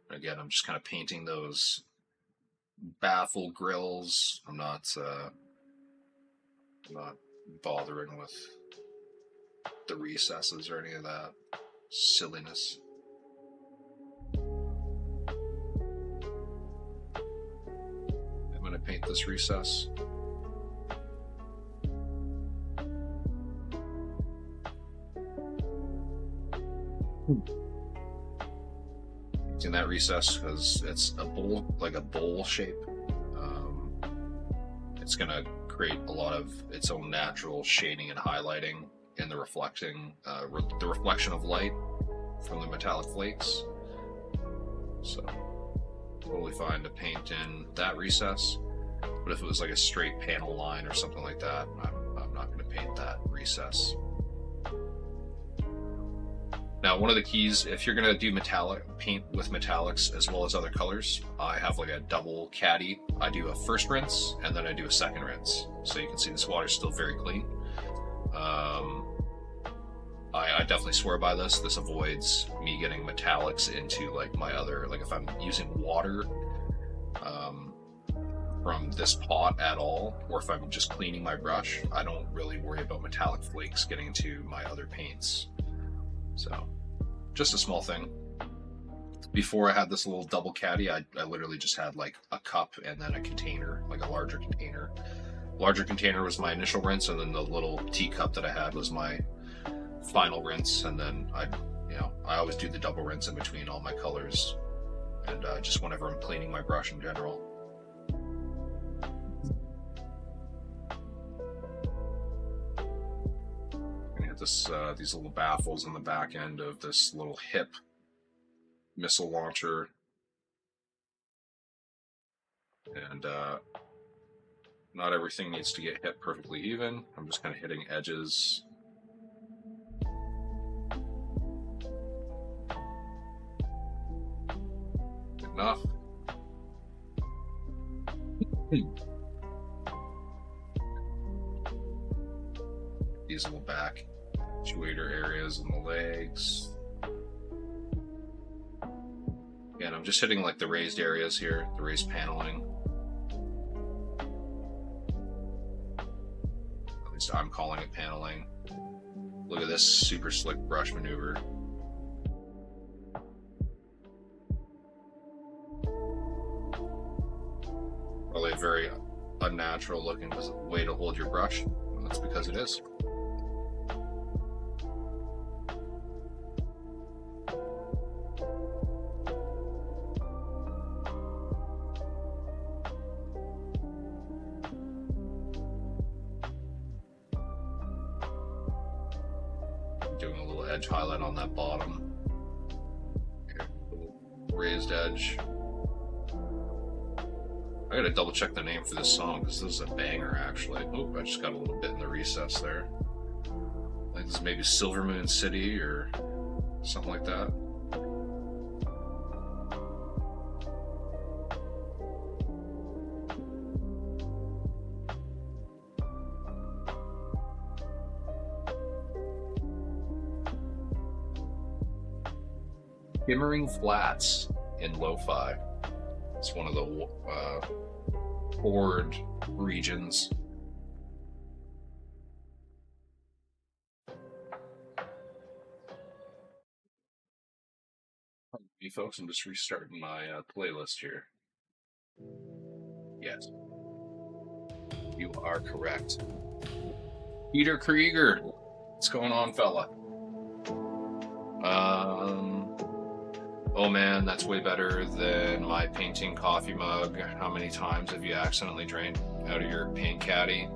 Again, I'm just kind of painting those baffle grills. I'm not bothering with the recesses or any of that silliness. I'm going to paint this recess. In that recess because it's a bowl, like a bowl shape. It's going to create a lot of its own natural shading and highlighting in the reflection of light from the metallic flakes. So totally fine to paint in that recess, but if it was like a straight panel line or something like that, I'm not going to paint that recess. Now, one of the keys, if you're going to do paint with metallics as well as other colors, I have like a double caddy. I do a first rinse and then I do a second rinse. So you can see this water's still very clean. I definitely swear by this. This avoids me getting metallics into like my other, like if I'm using water from this pot at all, or if I'm just cleaning my brush, I don't really worry about metallic flakes getting into my other paints. So, just a small thing. Before I had this little double caddy, I literally just had like a cup and then a container, like a larger container. Larger container was my initial rinse, and then the little teacup that I had was my final rinse. And then I always do the double rinse in between all my colors, and just whenever I'm cleaning my brush in general. These little baffles on the back end of this little hip missile launcher, and not everything needs to get hit perfectly even. I'm just kind of hitting edges. Good enough. These little back actuator areas on the legs. Again, I'm just hitting like the raised areas here, the raised paneling. At least I'm calling it paneling. Look at this super slick brush maneuver. Probably a very unnatural looking way to hold your brush. That's because it is. Doing a little edge highlight on that bottom. Okay. raised edge. I gotta double check the name for this song because this is a banger actually. Oh, I just got a little bit in the recess there. I think this is maybe Silver Moon City or something like that. Shimmering Flats in Lo-Fi. It's one of the chord regions. Hey folks, I'm just restarting my playlist here. Yes, you are correct. Peter Krieger, what's going on, fella? Oh man, that's way better than my painting coffee mug. How many times have you accidentally drained out of your paint caddy?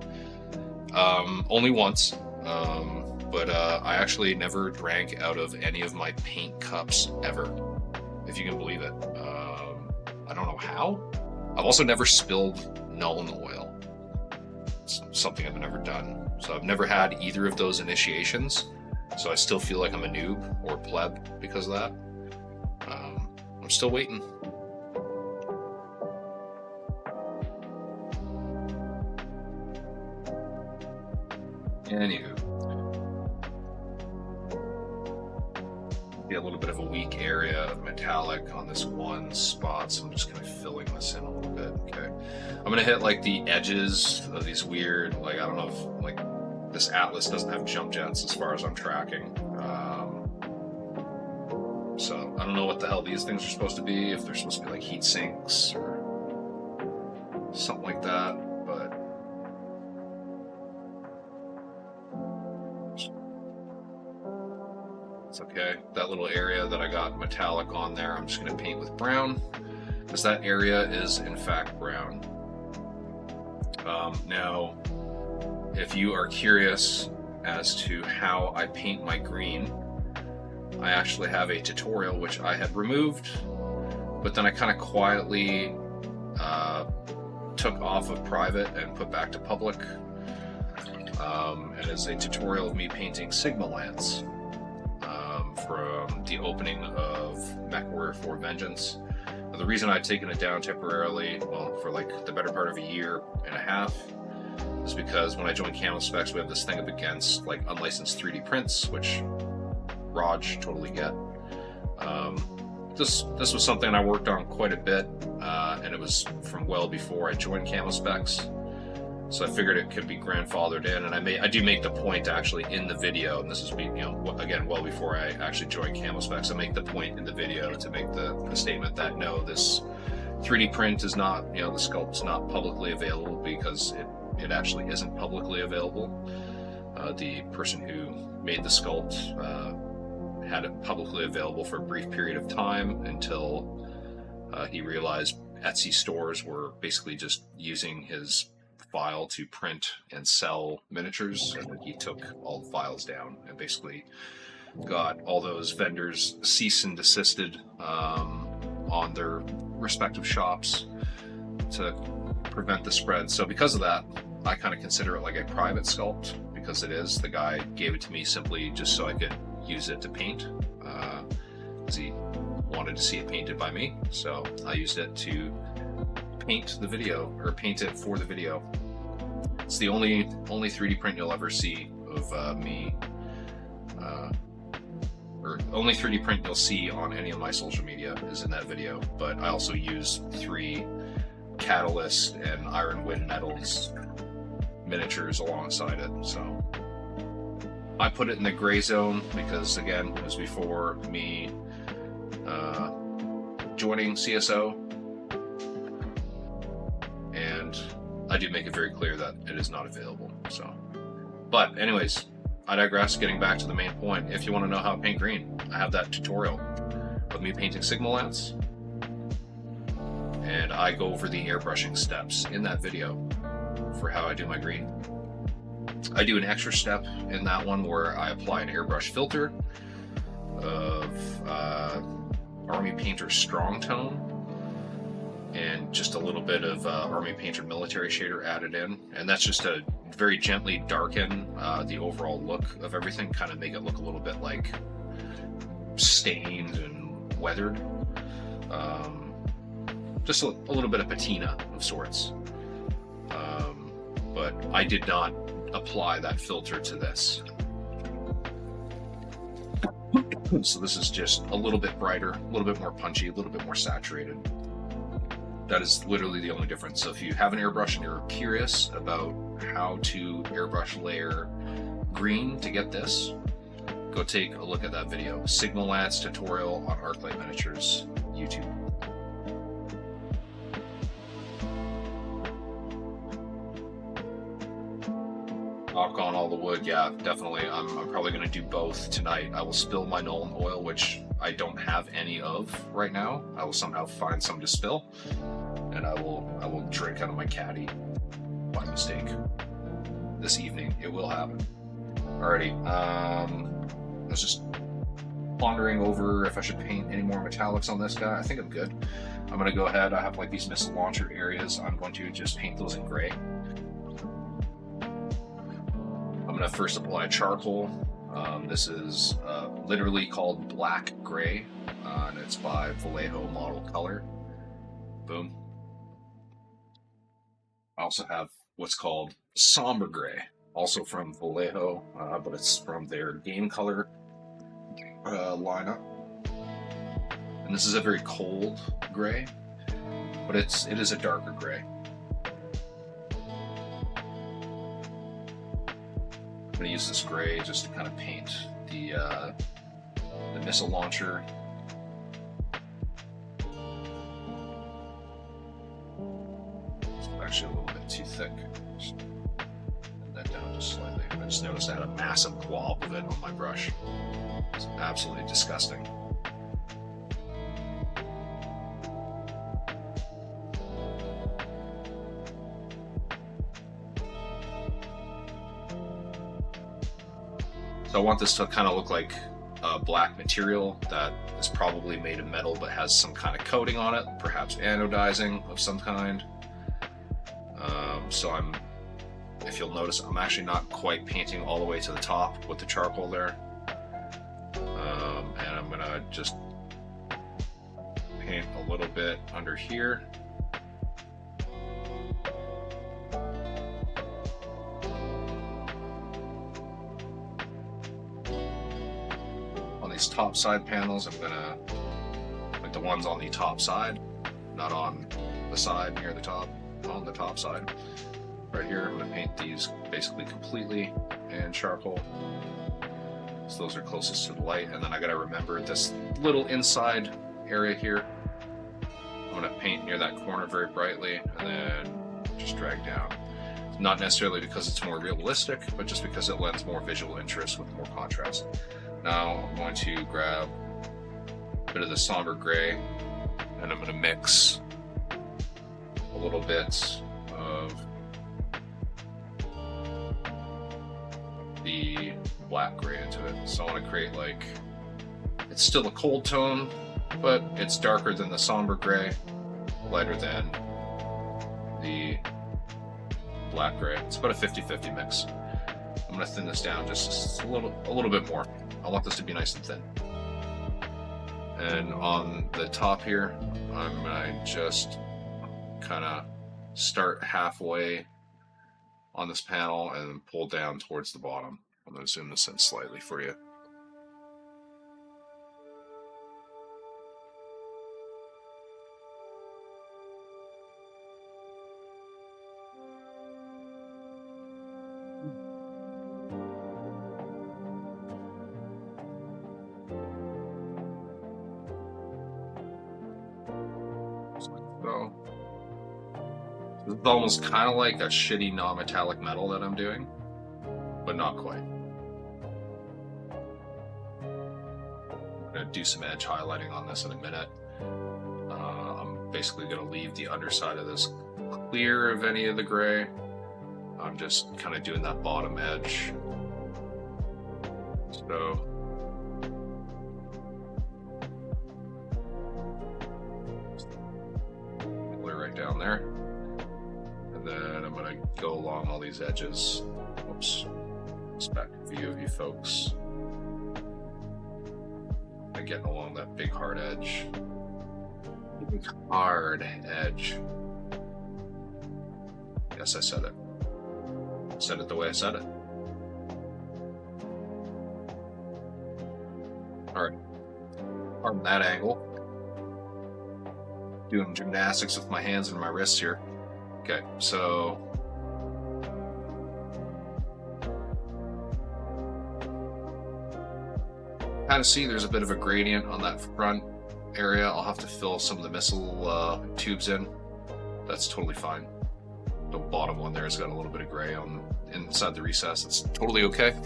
Only once, but I actually never drank out of any of my paint cups ever, if you can believe it. I don't know how. I've also never spilled Nuln oil. It's something I've never done. So I've never had either of those initiations. So I still feel like I'm a noob or pleb because of that. I'm still waiting. Anywho, a little bit of a weak area of metallic on this one spot, so I'm just kind of filling this in a little bit. Okay, I'm gonna hit like the edges of these weird, like I don't know if like this Atlas doesn't have jump jets as far as I'm tracking. So I don't know what the hell these things are supposed to be, if they're supposed to be like heat sinks or something like that, but it's okay. That little area that I got metallic on there, I'm just going to paint with brown, because that area is in fact brown. Now, if you are curious as to how I paint my green, I actually have a tutorial which I had removed, but then I kind of quietly took off of private and put back to public. It is a tutorial of me painting Sigma Lance from the opening of MechWarrior 4 Vengeance. Now, the reason I'd taken it down temporarily, well, for like the better part of a year and a half, is because when I joined Camo Specs, we have this thing up against like unlicensed 3D prints, which Raj totally get. This was something I worked on quite a bit, and it was from well before I joined Camo Specs. So I figured it could be grandfathered in, and I do make the point actually in the video, and this is me, you know, again, well before I actually joined Camo Specs. I make the point in the video to make the statement that no, this 3D print is not, you know, the sculpt's not publicly available, because it actually isn't publicly available. The person who made the sculpt had it publicly available for a brief period of time until he realized Etsy stores were basically just using his file to print and sell miniatures, and then he took all the files down and basically got all those vendors cease and desisted on their respective shops to prevent the spread. So because of that, I kind of consider it like a private sculpt, because it is. The guy gave it to me simply just so I could use it to paint, because he wanted to see it painted by me. So I used it to paint the video, or paint it for the video. It's the only 3D print you'll ever see of me, or only 3D print you'll see on any of my social media is in that video. But I also use 3 Catalyst and Iron Wind Metals miniatures alongside it. So I put it in the gray zone because, again, it was before me joining CSO, and I do make it very clear that it is not available. So, but anyways, I digress. Getting back to the main point, if you want to know how to paint green, I have that tutorial of me painting Sigma Lance, and I go over the airbrushing steps in that video for how I do my green. I do an extra step in that one where I apply an airbrush filter of Army Painter Strong Tone and just a little bit of Army Painter Military Shader added in, and that's just to very gently darken the overall look of everything, kind of make it look a little bit like stained and weathered. Just a little bit of patina of sorts. But I did not apply that filter to this. So this is just a little bit brighter, a little bit more punchy, a little bit more saturated. That is literally the only difference. So if you have an airbrush and you're curious about how to airbrush layer green to get this, go take a look at that video. Signal Lance tutorial on Arclight Miniatures YouTube. Knock on all the wood, yeah, definitely. I'm probably going to do both tonight. I will spill my Nolan oil, which I don't have any of right now. I will somehow find some to spill, and I will drink out of my caddy by mistake this evening. It will happen. Alrighty, I was just pondering over if I should paint any more metallics on this guy. I think I'm good. I'm going to go ahead. I have like these missile launcher areas. I'm going to just paint those in gray. I'm going to first apply charcoal. This is literally called Black Gray, and it's by Vallejo Model Color. Boom. I also have what's called Somber Gray, also from Vallejo, but it's from their Game Color lineup. And this is a very cold gray, but it is a darker gray. I'm going to use this gray just to kind of paint the missile launcher. It's actually a little bit too thick. Just bend that down just slightly. I just noticed I had a massive glob of it on my brush. It's absolutely disgusting. So I want this to kind of look like a black material that is probably made of metal but has some kind of coating on it, perhaps anodizing of some kind. So if you'll notice, I'm actually not quite painting all the way to the top with the charcoal there. And I'm gonna just paint a little bit under here. Top side panels, I'm gonna, like the ones on the top side, not on the side near the top, on the top side right here, I'm gonna paint these basically completely in charcoal, so those are closest to the light. And then I gotta remember this little inside area here, I'm gonna paint near that corner very brightly and then just drag down. Not necessarily because it's more realistic, but just because it lends more visual interest with more contrast. Now I'm going to grab a bit of the somber gray and I'm going to mix a little bit of the black gray into it. So I want to create like, it's still a cold tone, but it's darker than the somber gray, lighter than the black gray. It's about a 50-50 mix. I'm going to thin this down just a little bit more. I want this to be nice and thin. And on the top here, I'm going to just kind of start halfway on this panel and then pull down towards the bottom. I'm going to zoom this in slightly for you. So this is almost kind of like a shitty non-metallic metal that I'm doing, but not quite. I'm going to do some edge highlighting on this in a minute. I'm basically going to leave the underside of this clear of any of the gray. I'm just kind of doing that bottom edge. So there. And then I'm gonna go along all these edges. Whoops. Just back view of you folks. And getting along that big hard edge. Big hard edge. Yes, I said it. I said it the way I said it. Alright. From that angle. Doing gymnastics with my hands and my wrists here. Okay, so kind of see there's a bit of a gradient on that front area. I'll have to fill some of the missile tubes in. That's totally fine. The bottom one there has got a little bit of gray on inside the recess. It's totally okay.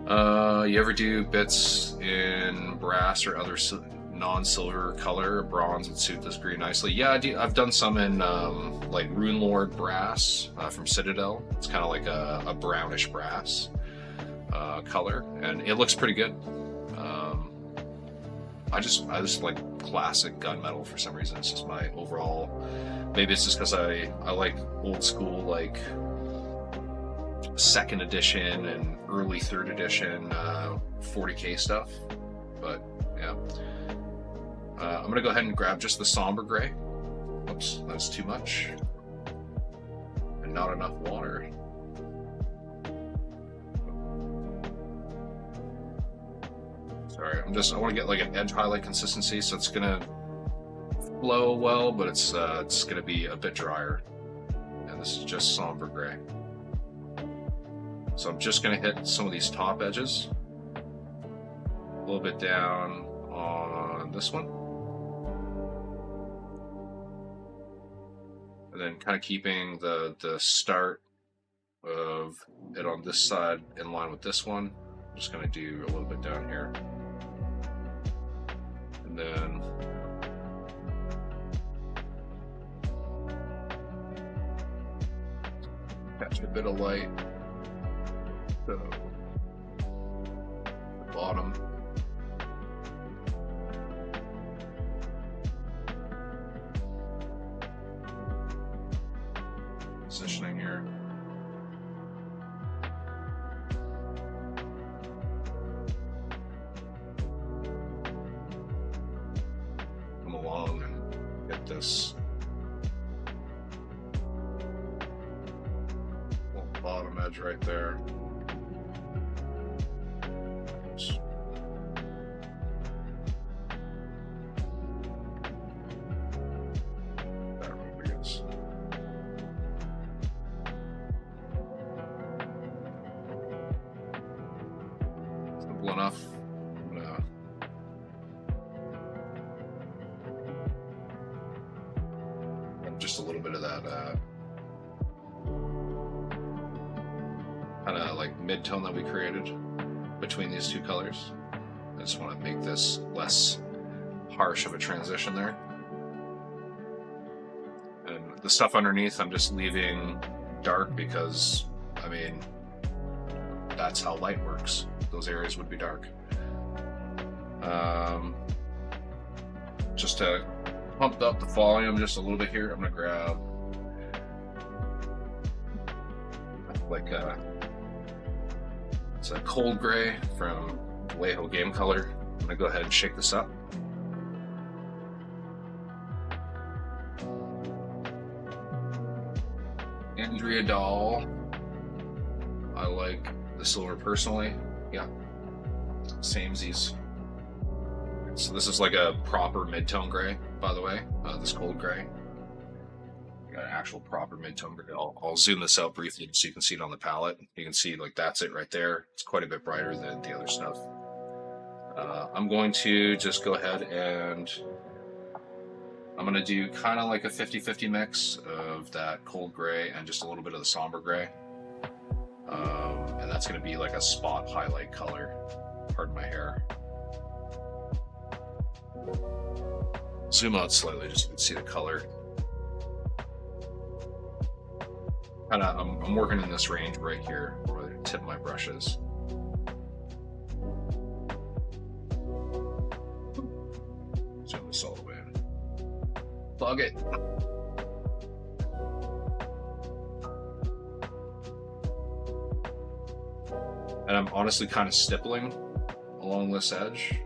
You ever do bits in brass or other non-silver color? Bronze would suit this pretty nicely. Yeah, I've done some in like Rune Lord brass from Citadel. It's kind of like a brownish brass color, and it looks pretty good. I just like classic gunmetal for some reason. It's just my overall. Maybe it's just because I like old school, like 2nd edition and early 3rd edition 40K stuff. But yeah, I'm gonna go ahead and grab just the somber gray. Oops, that's too much and not enough water. Sorry, I want to get like an edge highlight consistency, so it's gonna flow well, but it's gonna be a bit drier. And this is just somber gray. So I'm just gonna hit some of these top edges, a little bit down on this one, and then kind of keeping the start of it on this side in line with this one. I'm just gonna do a little bit down here. And then catch a bit of light. So the bottom. Positioning here. Along and get this bottom edge right there. Oops. That really is. Simple enough. Just a little bit of that kind of like mid-tone that we created between these two colors. I just want to make this less harsh of a transition there. And the stuff underneath I'm just leaving dark because, I mean, that's how light works. Those areas would be dark. Just to pump up the volume just a little bit here, I'm gonna grab like it's a cold gray from Vallejo Game Color. I'm gonna go ahead and shake this up. Andrea Doll. I like the silver personally. Yeah, samesies. So this is like a proper mid-tone gray, by the way, this cold gray. Got an actual proper mid-tone gray. I'll zoom this out briefly so you can see it on the palette. You can see like that's it right there. It's quite a bit brighter than the other stuff. I'm going to just go ahead and I'm going to do kind of like a 50-50 mix of that cold gray and just a little bit of the somber gray. And that's going to be like a spot highlight color. Pardon my hair. Zoom out slightly just so you can see the color. I'm working in this range right here where the tip of my brush is. Zoom this all the way in. bug it. And I'm honestly kind of stippling along this edge.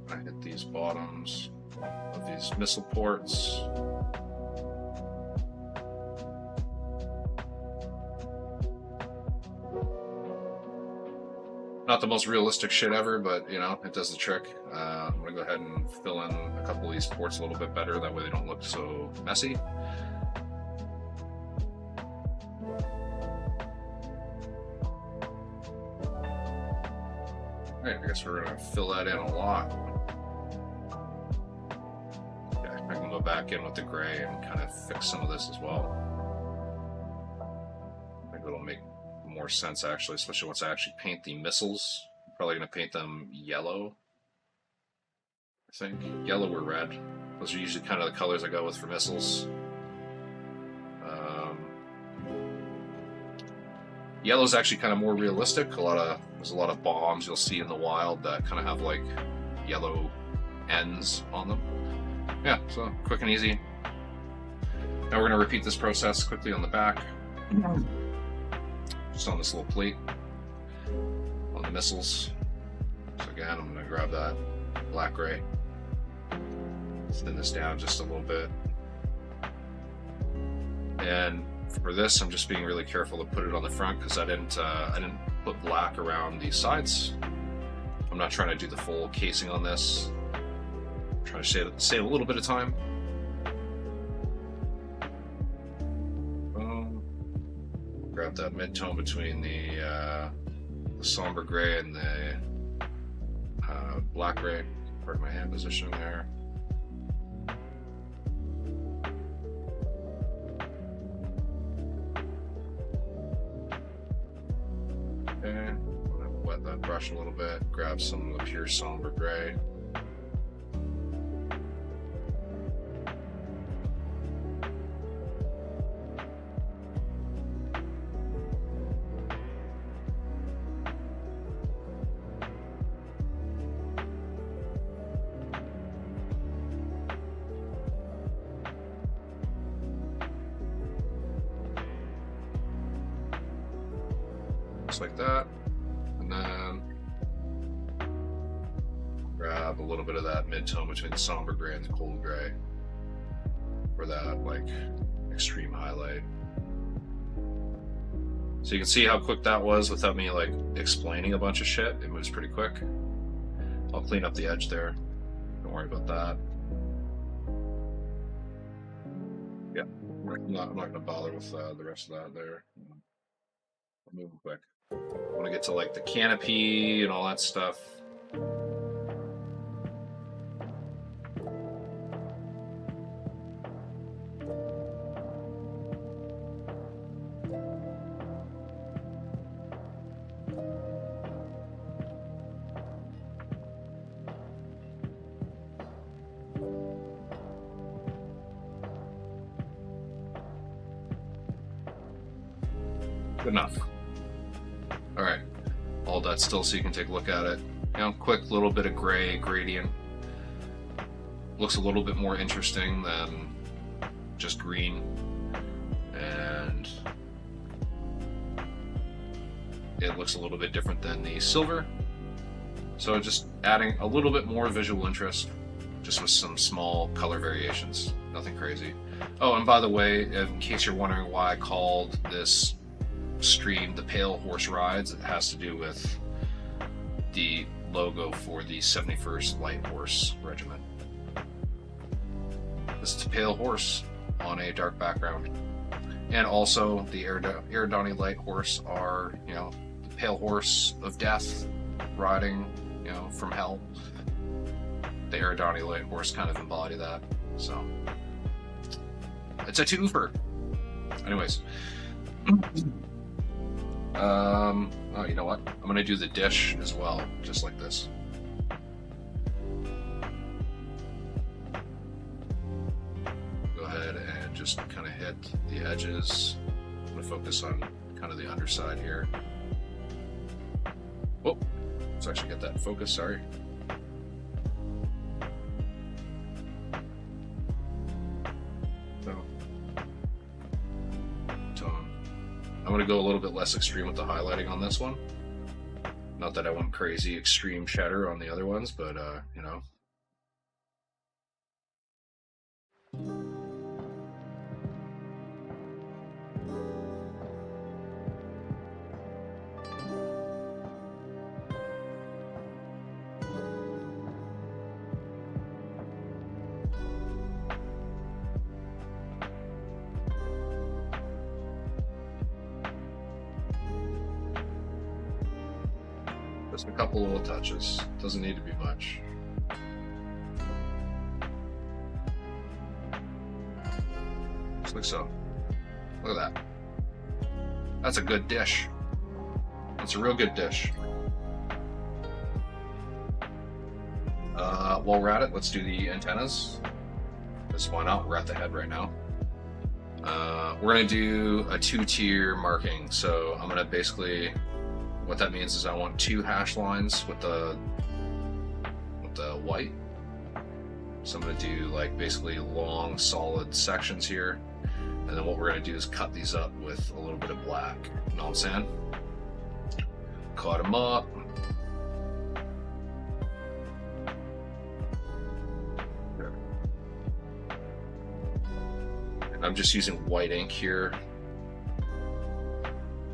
I hit these bottoms of these missile ports. Not the most realistic shit ever, but you know, it does the trick. I'm gonna go ahead and fill in a couple of these ports a little bit better, that way they don't look so messy. Alright, I guess we're gonna fill that in a lot. Okay, I can go back in with the gray and kind of fix some of this as well. I think it'll make more sense actually, especially once I actually paint the missiles. I'm probably going to paint them yellow. I think yellow or red. Those are usually kind of the colors I go with for missiles. Yellow is actually kind of more realistic. There's a lot of bombs you'll see in the wild that kind of have like yellow ends on them. Yeah, so quick and easy. Now we're going to repeat this process quickly on the back. Just on this little plate on the missiles. So again, I'm going to grab that black gray, thin this down just a little bit, and for this I'm just being really careful to put it on the front because I didn't put black around these sides. I'm not trying to do the full casing on this. I'm trying to save a little bit of time. Grab that mid-tone between the somber gray and the black gray. Pardon my hand position there. Okay, I'm gonna wet that brush a little bit. Grab some of the pure somber gray. Like that, and then grab a little bit of that mid-tone between the somber gray and the cold gray for that like extreme highlight. So you can see how quick that was without me like explaining a bunch of shit. It moves pretty quick. I'll clean up the edge there, don't worry about that. Yeah, I'm not gonna bother with the rest of that there. I'm moving quick. I want to get to like the canopy and all that stuff. Good enough. All right, all that still so you can take a look at it. You know, quick little bit of gray gradient. Looks a little bit more interesting than just green. And it looks a little bit different than the silver. So just adding a little bit more visual interest, just with some small color variations, nothing crazy. Oh, and by the way, in case you're wondering why I called this stream the Pale Horse Rides, it has to do with the logo for the 71st Light Horse Regiment. This is a pale horse on a dark background. And also the Eridani Light Horse are, you know, the pale horse of death riding, you know, from hell. The Eridani Light Horse kind of embody that. So it's a twofer. Anyways. Oh, you know what? I'm gonna do the dish as well, just like this. Go ahead and and just kind of hit the edges. I'm going to focus on kind of the underside here. Oh, let's actually get that in focus, sorry. I'm going to go a little bit less extreme with the highlighting on this one. Not that I went crazy extreme shadow on the other ones, but you know. Just a couple little touches. Doesn't need to be much. Just like so. Look at that. That's a good dish. That's a real good dish. While we're at it, let's do the antennas. Because why not? We're at the head right now. We're going to do a 2-tier marking. So I'm going to basically, what that means is I want 2 hash lines with the white. So I'm going to do like basically long solid sections here, and then what we're going to do is cut these up with a little bit of black. You know what I'm saying? Cut them up. And I'm just using white ink here.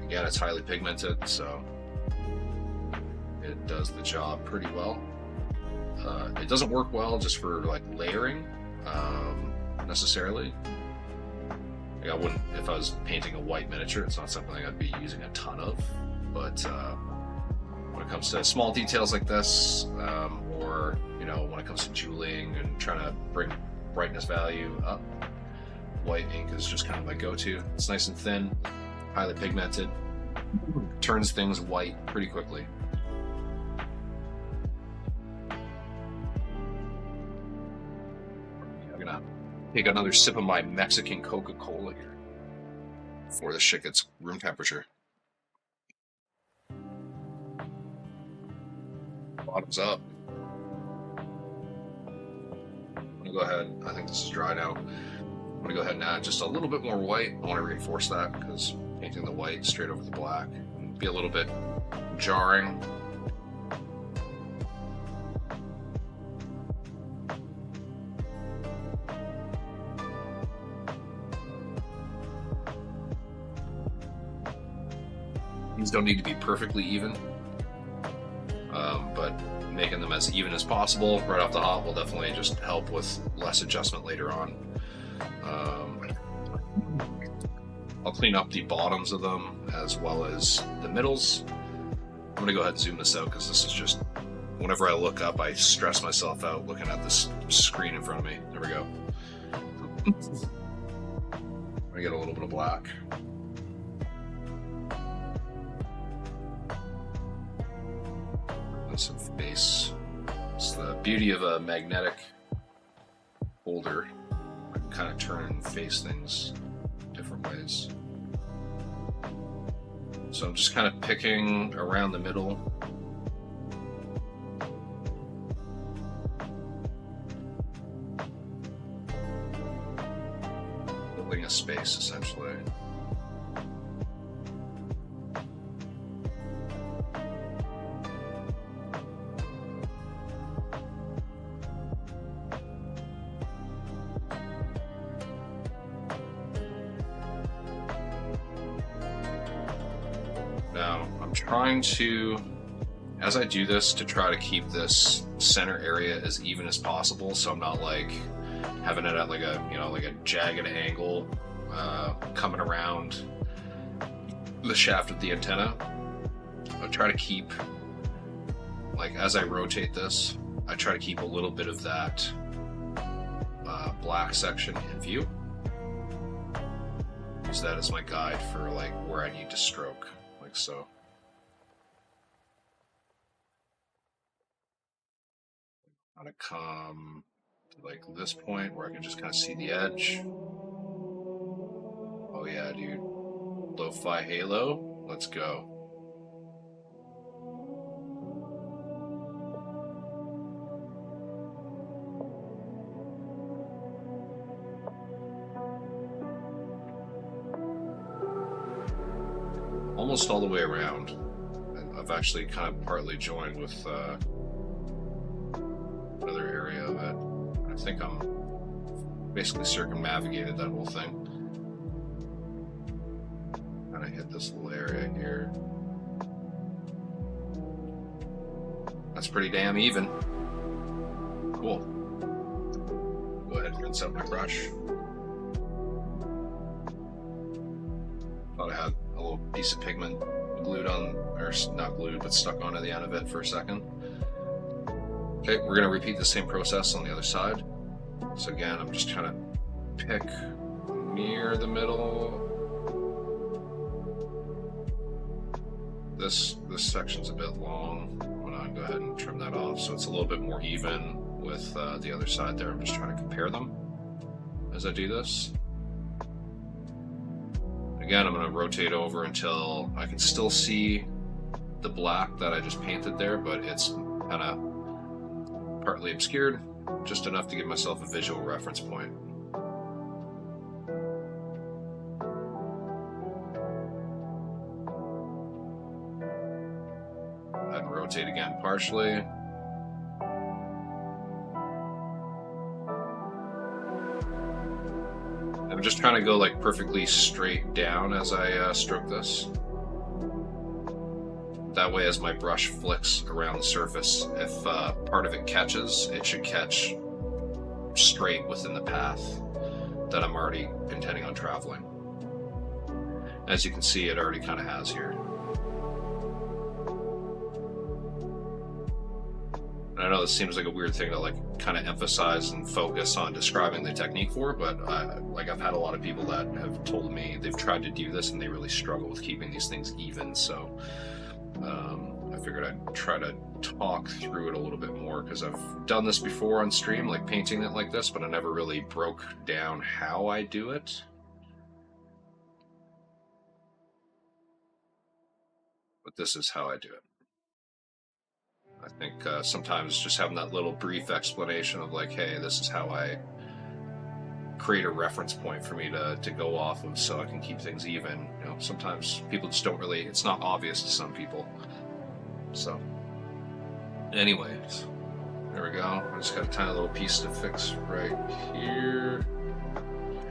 Again, it's highly pigmented, so it does the job pretty well. It doesn't work well just for like layering necessarily. Like I wouldn't, if I was painting a white miniature, it's not something I'd be using a ton of. But when it comes to small details like this, or you know, when it comes to jeweling and trying to bring brightness value up, white ink is just kind of my go-to. It's nice and thin, highly pigmented, turns things white pretty quickly. Take another sip of my Mexican Coca-Cola here before this shit gets room temperature. Bottoms up. I'm gonna go ahead, I think this is dry now. I'm gonna go ahead and add just a little bit more white. I want to reinforce that because painting the white straight over the black would be a little bit jarring. These don't need to be perfectly even, but making them as even as possible right off the hop will definitely just help with less adjustment later on. I'll clean up the bottoms of them as well as the middles. I'm going to go ahead and zoom this out because this is just, whenever I look up, I stress myself out looking at this screen in front of me. There we go. I'm going to get a little bit of black. Some face. It's the beauty of a magnetic holder. I can kind of turn and face things different ways. So I'm just kind of picking around the middle. Building a space, essentially. Now, I'm trying to, as I do this, to try to keep this center area as even as possible, so I'm not like having it at like a, you know, like a jagged angle coming around the shaft of the antenna. I try to keep, like as I rotate this, I try to keep a little bit of that black section in view. Use that as my guide for like where I need to stroke. Like so. I'm gonna come to like this point where I can just kind of see the edge. yeah, dude. Lo-fi halo. Let's go. Almost all the way around. I've actually kind of partly joined with another area of it. I think I'm basically circumnavigated that whole thing. Kind of hit this little area here. That's pretty damn even. Cool. Go ahead and rinse out my brush. Thought I had a little piece of pigment glued on, or not glued, but stuck onto the end of it for a second. Okay, we're gonna repeat the same process on the other side. So again, I'm just trying to pick near the middle. This section's a bit long. I'm gonna go ahead and trim that off so it's a little bit more even with the other side there. I'm just trying to compare them as I do this. Again, I'm going to rotate over until I can still see the black that I just painted there, but it's kind of partly obscured, just enough to give myself a visual reference point. I'd rotate again partially. I'm just trying to go like perfectly straight down as I stroke this. That way, as my brush flicks around the surface, if part of it catches, it should catch straight within the path that I'm already intending on traveling. As you can see, it already kind of has here. And I know this seems like a weird thing to like kind of emphasize and focus on describing the technique for, but like I've had a lot of people that have told me they've tried to do this and they really struggle with keeping these things even. So I figured I'd try to talk through it a little bit more, because I've done this before on stream, like painting it like this, but I never really broke down how I do it. But this is how I do it. I think sometimes just having that little brief explanation of like, hey, this is how I create a reference point for me to go off of so I can keep things even. You know, sometimes people just don't really, it's not obvious to some people. So, anyways, there we go. I just got a tiny little piece to fix right here.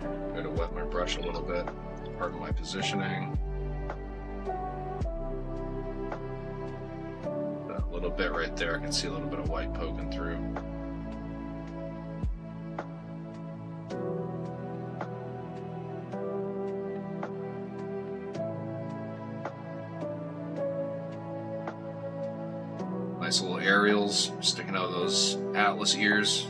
I'm going to wet my brush a little bit, pardon my positioning. A little bit right there, I can see a little bit of white poking through. Nice little aerials sticking out of those Atlas ears.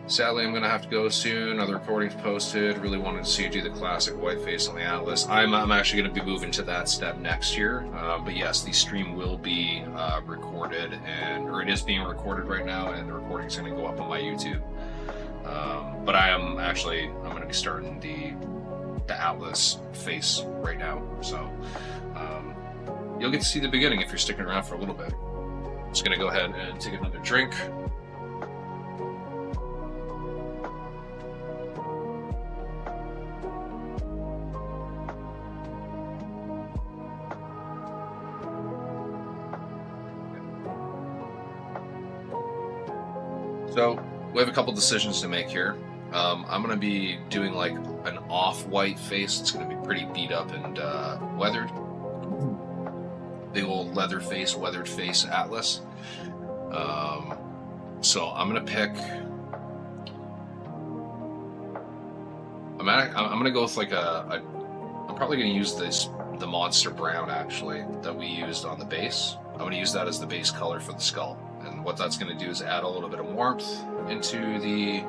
Sadly, I'm going to have to go soon. Other recordings posted. Really wanted to see you do the classic white face on the Atlas. I'm actually going to be moving to that step next year. But yes, the stream will be recorded, or it is being recorded right now, and the recording is going to go up on my YouTube. But I'm going to be starting the Atlas face right now. So you'll get to see the beginning if you're sticking around for a little bit. Just going to go ahead and take another drink. So we have a couple decisions to make here. I'm going to be doing like an off-white face. It's going to be pretty beat up and weathered. Big old leather face, weathered face Atlas. So I'm going to pick... I'm going to go with like I'm probably going to use the Monster Brown actually that we used on the base. I'm going to use that as the base color for the skull. And what that's going to do is add a little bit of warmth into the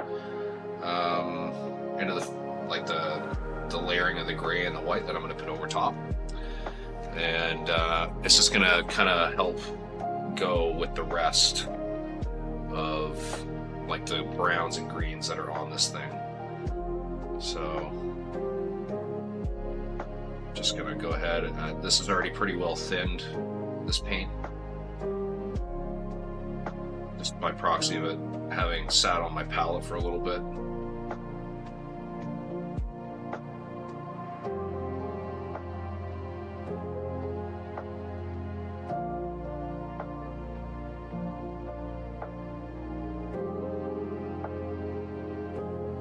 layering of the gray and the white that I'm going to put over top. And it's just going to kind of help go with the rest of like the browns and greens that are on this thing. So just gonna go ahead and this is already pretty well thinned, this paint, just by proxy of it having sat on my palette for a little bit.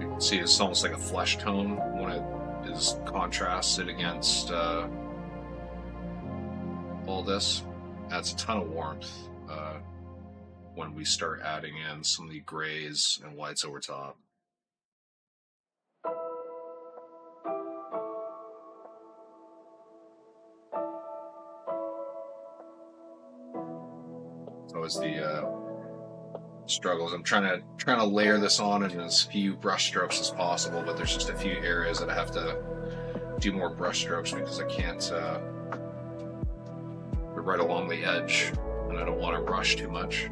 You can see it's almost like a flesh tone when it is contrasted against all this. Adds a ton of warmth when we start adding in some of the grays and whites over top. It's always the struggles. I'm trying to layer this on in as few brush strokes as possible, but there's just a few areas that I have to do more brush strokes because I can't we're right along the edge and I don't want to rush too much.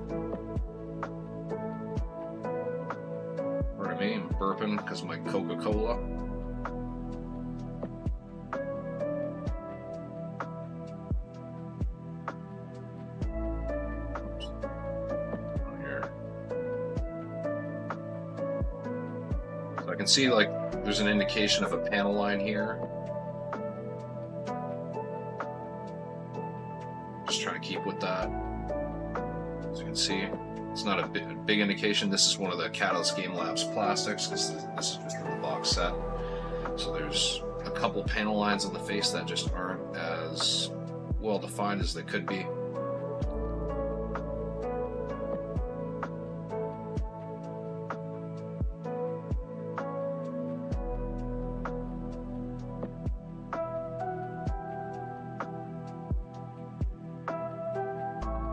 Pardon me, I'm burping because of my Coca-Cola. I can see like there's an indication of a panel line here. Just trying to keep with that. As you can see, it's not a big indication. This is one of the Catalyst Game Labs plastics because this is just from the box set. So there's a couple panel lines on the face that just aren't as well defined as they could be.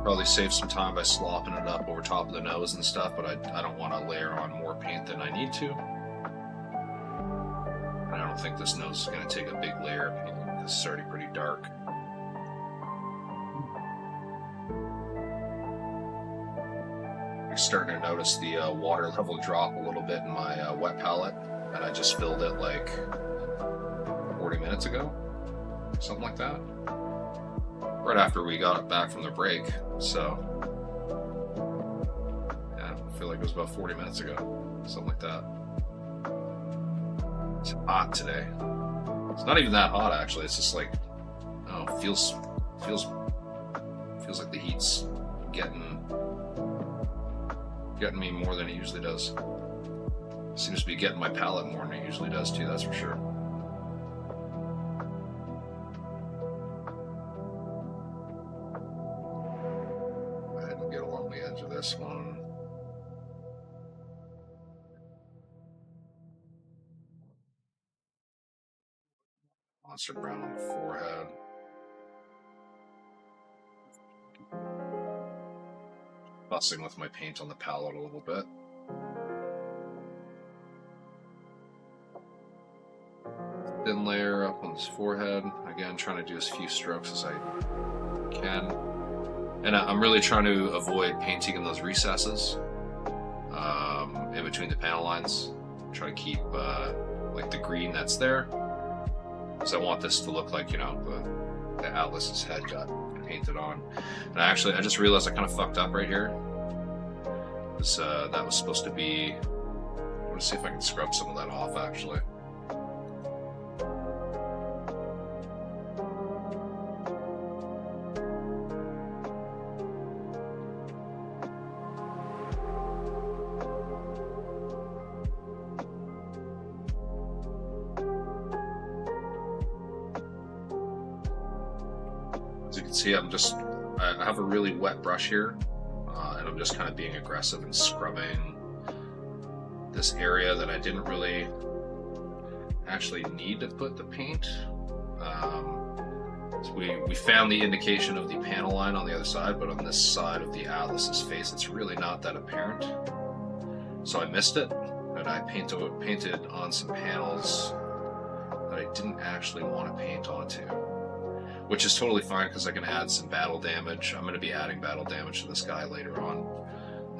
Probably save some time by slopping it up over top of the nose and stuff, but I don't want to layer on more paint than I need to. And I don't think this nose is going to take a big layer of paint because it's already pretty dark. I'm starting to notice the water level drop a little bit in my wet palette, and I just filled it like 40 minutes ago, something like that. Right after we got back from the break, so yeah, I feel like it was about 40 minutes ago, something like that. It's hot today. It's not even that hot actually. It's just like, oh, feels like the heat's getting me more than it usually does. Seems to be getting my palette more than it usually does too. That's for sure. This one. Monster brown on the forehead. Fussing with my paint on the palette a little bit. Thin layer up on his forehead. Again, trying to do as few strokes as I can. And I'm really trying to avoid painting in those recesses in between the panel lines. Try to keep like the green that's there, because I want this to look like, you know, the Atlas's head got painted on. And I just realized I kind of fucked up right here. Because that was supposed to be. I want to see if I can scrub some of that off actually. As you can see, I have a really wet brush here, and I'm just kind of being aggressive and scrubbing this area that I didn't really actually need to put the paint. So we found the indication of the panel line on the other side, but on this side of the Atlas's face, it's really not that apparent. So I missed it, and I painted on some panels that I didn't actually want to paint onto. Which is totally fine because I can add some battle damage. I'm going to be adding battle damage to this guy later on.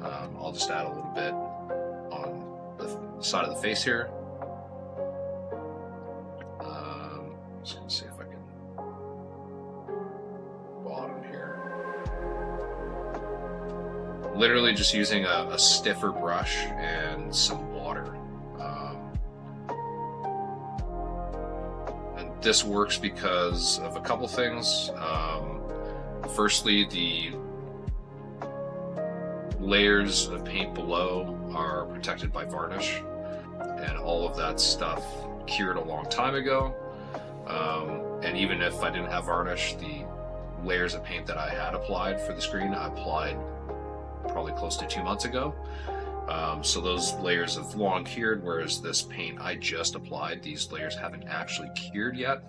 I'll just add a little bit on the side of the face here. Just gonna see if I can bottom here. Literally just using a stiffer brush and some water. And this works because of a couple things. Firstly, the layers of paint below are protected by varnish, and all of that stuff cured a long time ago. And even if I didn't have varnish, the layers of paint that I had applied for the screen, I applied probably close to 2 months ago. So those layers have long cured, whereas this paint I just applied, these layers haven't actually cured yet.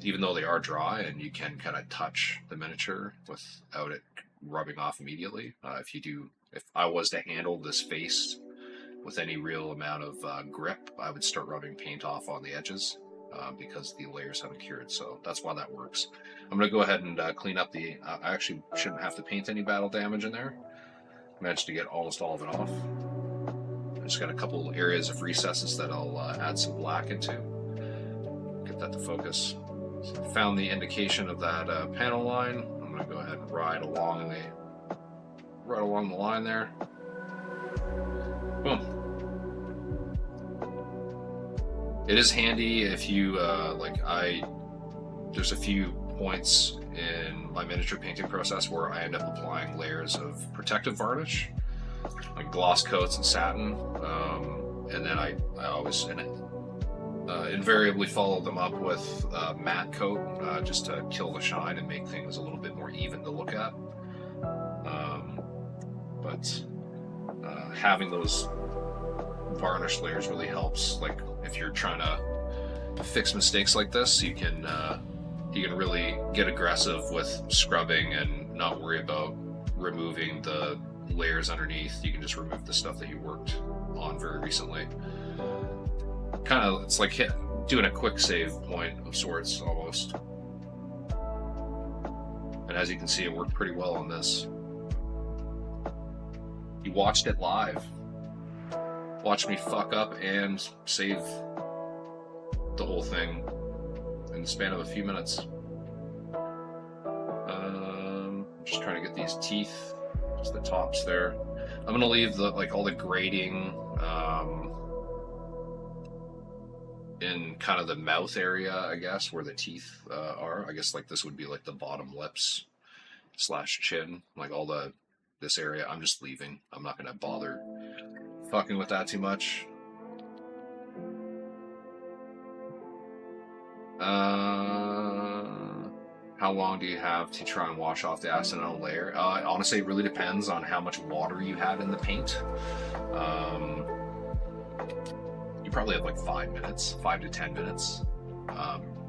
Even though they are dry and you can kind of touch the miniature without it rubbing off immediately. If I was to handle this face with any real amount of grip, I would start rubbing paint off on the edges because the layers haven't cured. So that's why that works. I'm going to go ahead and clean up I actually shouldn't have to paint any battle damage in there. Managed to get almost all of it off. I just got a couple areas of recesses that I'll add some black into. Get that to focus. So found the indication of that panel line. I'm going to go ahead and ride along the line there. Boom. It is handy if you there's a few points in my miniature painting process where I end up applying layers of protective varnish, like gloss coats and satin, and then I always invariably follow them up with a matte coat just to kill the shine and make things a little bit more even to look at. But having those varnish layers really helps. Like if you're trying to fix mistakes like this, you can really get aggressive with scrubbing and not worry about removing the layers underneath. You can just remove the stuff that you worked on very recently. It's like doing a quick save point of sorts almost. And as you can see, it worked pretty well on this. You watched it live. Watch me fuck up and save the whole thing in the span of a few minutes. I'm just trying to get these teeth, just the tops there. I'm gonna leave all the grading in kind of the mouth area, I guess, where the teeth are. I guess this would be like the bottom lips / chin, this area. I'm just leaving. I'm not gonna bother fucking with that too much. How long do you have to try and wash off the accidental layer? Honestly, it really depends on how much water you had in the paint. You probably have 5 minutes, 5 to 10 minutes.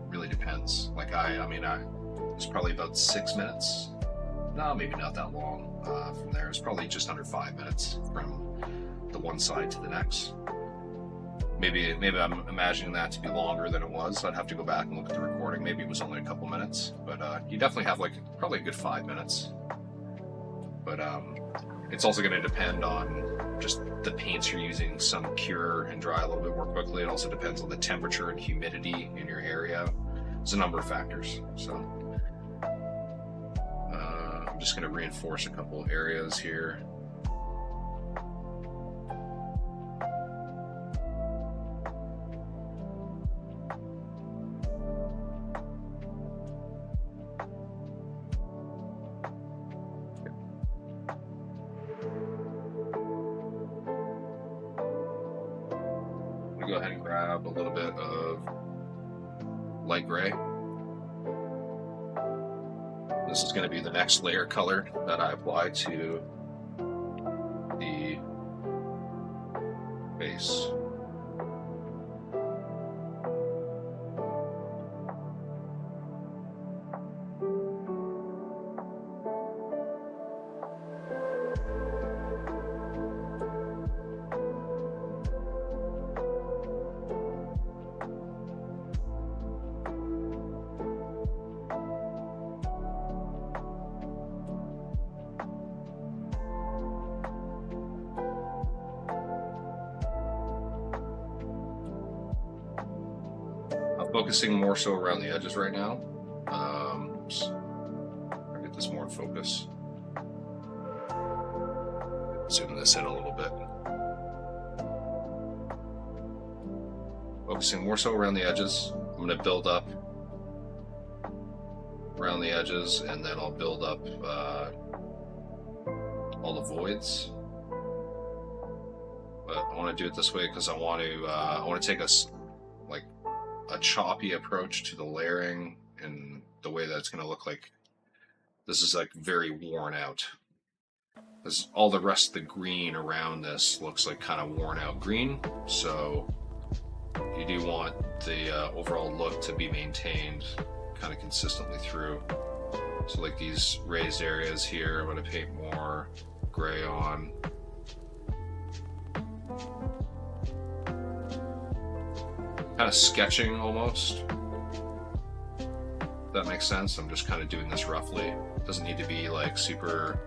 Really depends. It's probably about 6 minutes. No, maybe not that long. From there, it's probably just under 5 minutes from the one side to the next. Maybe I'm imagining that to be longer than it was. I'd have to go back and look at the recording. Maybe it was only a couple minutes, but you definitely have probably a good 5 minutes. But it's also going to depend on just the paints you're using. Some cure and dry a little bit more quickly. It also depends on the temperature and humidity in your area. There's a number of factors. So I'm just going to reinforce a couple areas here. Go ahead and grab a little bit of light gray. This is going to be the next layer color that I apply to the base. Focusing more so around the edges right now. I'll get this more in focus. Zoom this in a little bit. Focusing more so around the edges. I'm going to build up around the edges, and then I'll build up all the voids. But I want to do it this way because I want to take a choppy approach to the layering, and the way that it's going to look like this is like very worn out. Because all the rest of the green around this looks like kind of worn out green, so you do want the overall look to be maintained kind of consistently through. So like these raised areas here, I'm going to paint more gray on. Kind of sketching almost. If that makes sense. I'm just kind of doing this roughly. It doesn't need to be like super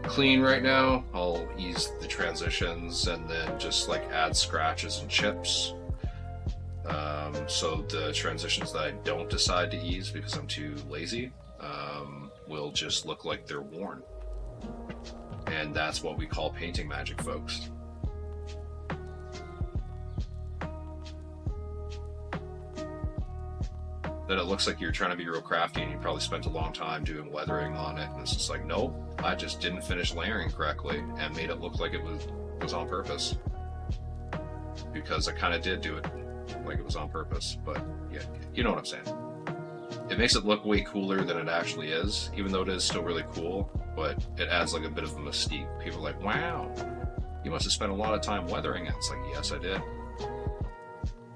clean right now. I'll ease the transitions and then just like add scratches and chips. So the transitions that I don't decide to ease because I'm too lazy will just look like they're worn. And that's what we call painting magic, folks. That it looks like you're trying to be real crafty and you probably spent a long time doing weathering on it, and it's just like, nope, I just didn't finish layering correctly and made it look like it was on purpose. Because I kind of did do it like it was on purpose, but yeah, you know what I'm saying. It makes it look way cooler than it actually is, even though it is still really cool, but it adds like a bit of a mystique. People are like, wow, you must have spent a lot of time weathering it. It's like, yes, I did.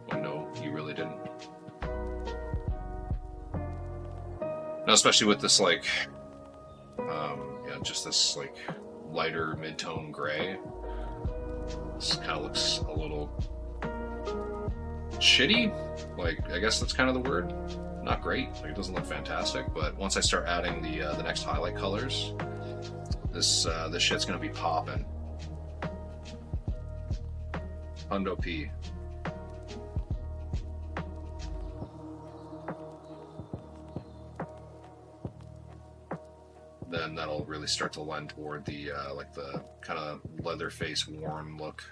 But no, you really didn't. Now, especially with this like, just this like lighter mid-tone gray, this kind of looks a little shitty. Like, I guess that's kind of the word. Not great. Like, it doesn't look fantastic. But once I start adding the next highlight colors, this shit's gonna be popping. Hundo P. Then that'll really start to lend toward the like the kind of Leatherface worn look.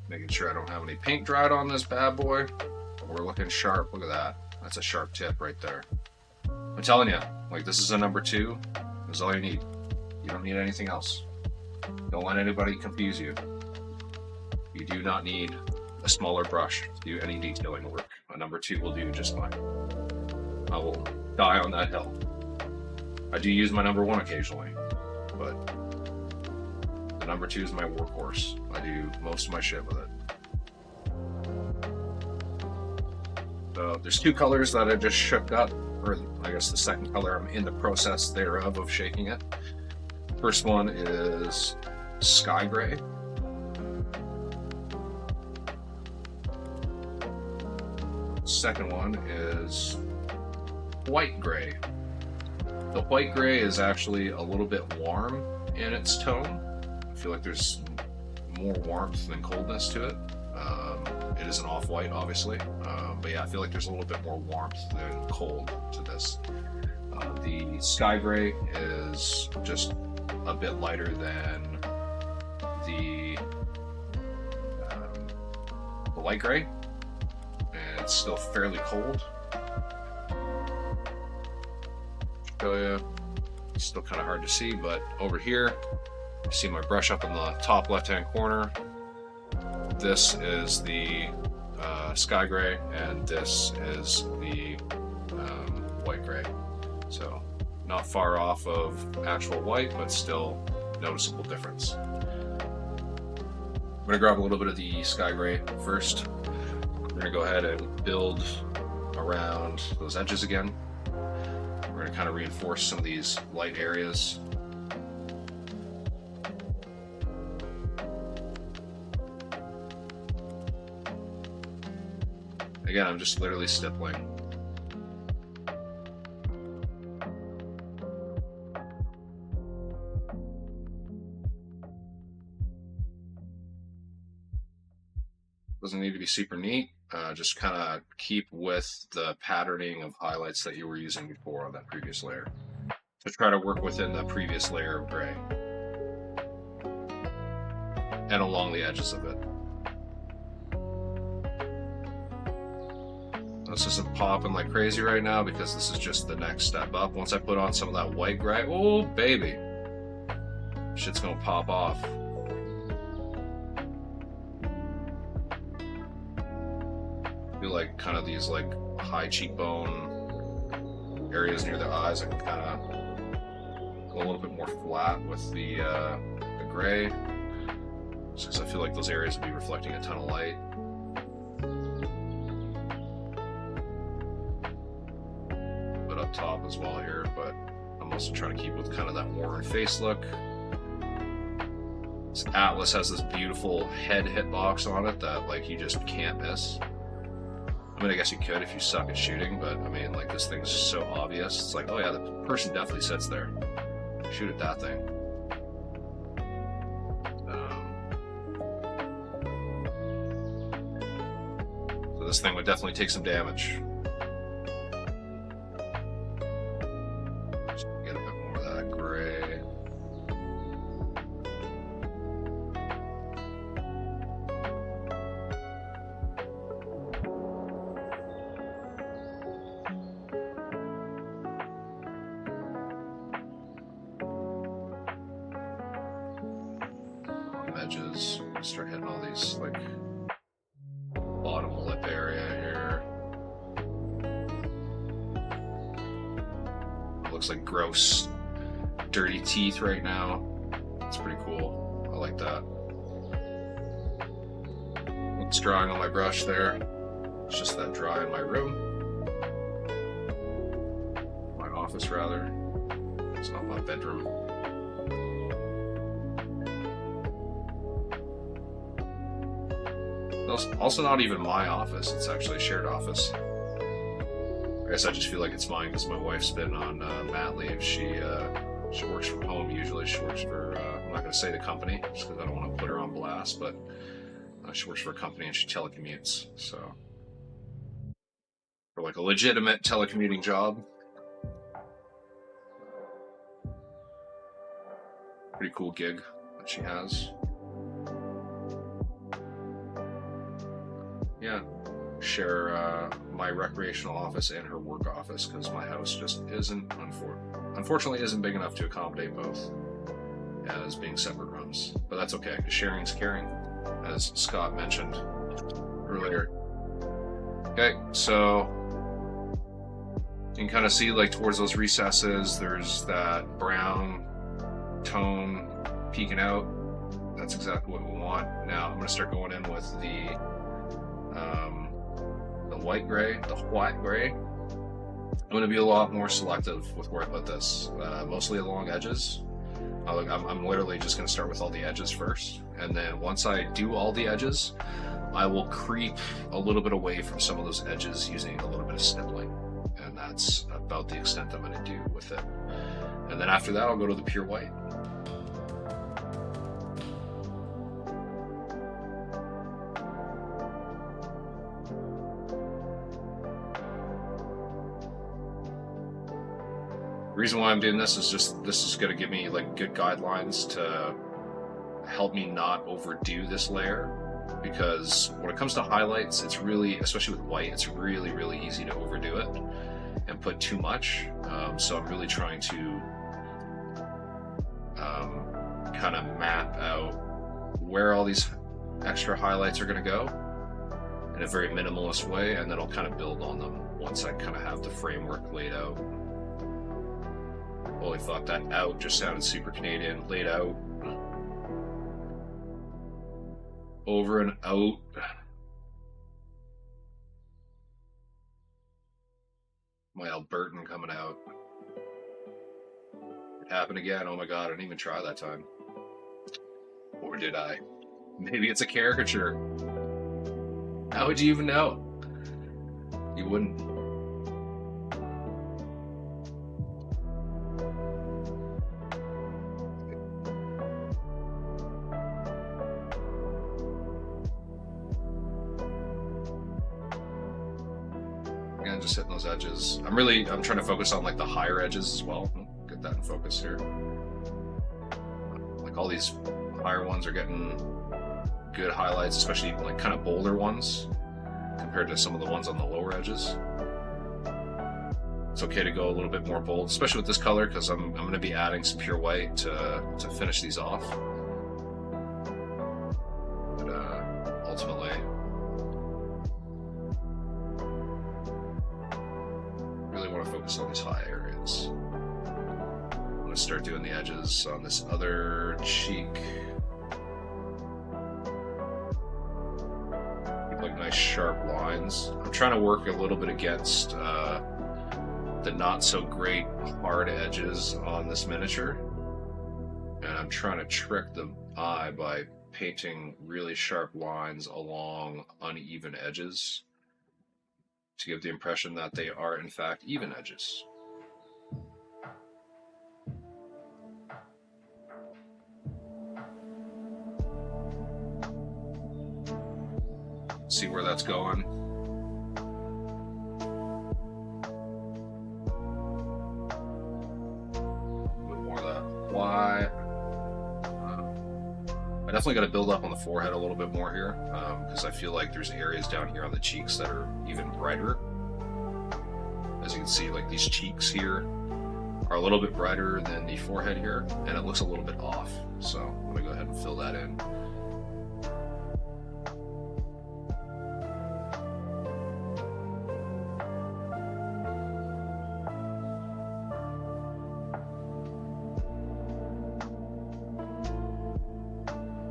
Making sure I don't have any paint dried on this bad boy. We're looking sharp. Look at that. That's a sharp tip right there. I'm telling you, like, this is a number 2. This is all you need. You don't need anything else. Don't let anybody confuse you. You do not need a smaller brush to do any detailing work. A number 2 will do just fine. I will die on that hill. I do use my number 1 occasionally, but the number 2 is my workhorse. I do most of my shit with it. So there's 2 colors that I just shook up, or I guess the second color I'm in the process thereof of shaking it. First one is Sky Gray. Second one is White Gray. The White Gray is actually a little bit warm in its tone. I feel like there's more warmth than coldness to it. It is an off-white, obviously, but yeah, I feel like there's a little bit more warmth than cold to this. The Sky Gray is just a bit lighter than the Light Gray, and it's still fairly cold. Show you, it's still kind of hard to see, but over here, you see my brush up in the top left-hand corner. This is the Sky Gray, and this is the White Gray. So not far off of actual white, but still noticeable difference. I'm gonna grab a little bit of the Sky Gray first. We're gonna go ahead and build around those edges again. We're gonna kind of reinforce some of these light areas. Again, I'm just literally stippling. Doesn't need to be super neat. Just kind of keep with the patterning of highlights that you were using before on that previous layer. So try to work within the previous layer of gray and along the edges of it. This isn't popping like crazy right now because this is just the next step up. Once I put on some of that white gray, oh baby, shit's gonna pop off. I feel like kind of these like high cheekbone areas near the eyes, I can kind of go a little bit more flat with the gray, just because I feel like those areas would be reflecting a ton of light. But up top as well here, but I'm also trying to keep with kind of that worn face look. This Atlas has this beautiful head hitbox on it that like you just can't miss. I mean, I guess you could if you suck at shooting, but I mean, like, this thing's so obvious. It's like, oh yeah, the person definitely sits there. Shoot at that thing. So this thing would definitely take some damage. Just get a bit more of that gray. Edges, start hitting all these like bottom lip area here. It looks like gross, dirty teeth right now. It's pretty cool. I like that. It's drying on my brush there. It's just that dry in my room. My office, rather. It's not my bedroom. Also not even my office, it's actually a shared office. I guess I just feel like it's mine because my wife's been on mat leave. She works from home usually. She works for, I'm not going to say the company just because I don't want to put her on blast, but she works for a company and she telecommutes. So, for like a legitimate telecommuting job. Pretty cool gig that she has. Yeah, share my recreational office and her work office because my house just isn't, unfortunately, isn't big enough to accommodate both as being separate rooms. But that's okay, because sharing is caring, as Scott mentioned earlier. Okay, so you can kind of see like towards those recesses, there's that brown tone peeking out. That's exactly what we want. Now I'm going to start going in with the white gray, the white gray. I'm going to be a lot more selective with where I put this, mostly along edges. I'm literally just going to start with all the edges first, and then once I do all the edges, I will creep a little bit away from some of those edges using a little bit of snippling, and that's about the extent I'm going to do with it. And then after that, I'll go to the pure white. The reason why I'm doing this is just, this is going to give me like good guidelines to help me not overdo this layer, because when it comes to highlights, it's really, especially with white, it's really, really easy to overdo it and put too much. So I'm really trying to kind of map out where all these extra highlights are going to go in a very minimalist way, and then I'll kind of build on them once I kind of have the framework laid out. Holy fuck, that out just sounded super Canadian. Laid out. Over and out. My Albertan coming out. It happened again. Oh my god, I didn't even try that time. Or did I? Maybe it's a caricature. How would you even know? You wouldn't. and just hitting those edges. I'm trying to focus on like the higher edges as well. Get that in focus here. Like all these higher ones are getting good highlights, especially like kind of bolder ones compared to some of the ones on the lower edges. It's okay to go a little bit more bold, especially with this color, because I'm going to be adding some pure white to finish these off. But ultimately, really want to focus on these high areas. I'm going to start doing the edges on this other cheek. Keep like nice sharp lines. I'm trying to work a little bit against the not so great hard edges on this miniature, and I'm trying to trick the eye by painting really sharp lines along uneven edges to give the impression that they are in fact even edges. See where that's going. Why? I definitely got to build up on the forehead a little bit more here, because I feel like there's areas down here on the cheeks that are even brighter. As you can see, like these cheeks here are a little bit brighter than the forehead here, and it looks a little bit off. So I'm going to go ahead and fill that in.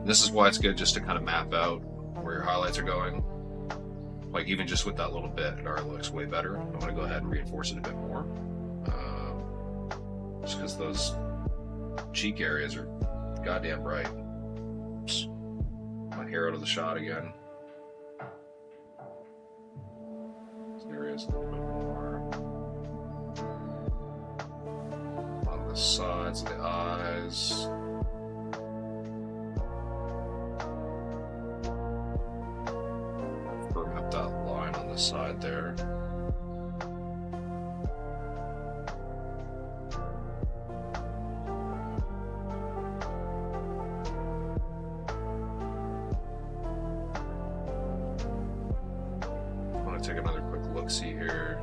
This is why it's good just to kind of map out where your highlights are going. Like even just with that little bit, it already looks way better. I'm going to go ahead and reinforce it a bit more. Just because those cheek areas are goddamn bright. Oops. My hair out of the shot again. This area is a little bit more on the sides of the eyes. That line on the side there. I want to take another quick look-see here.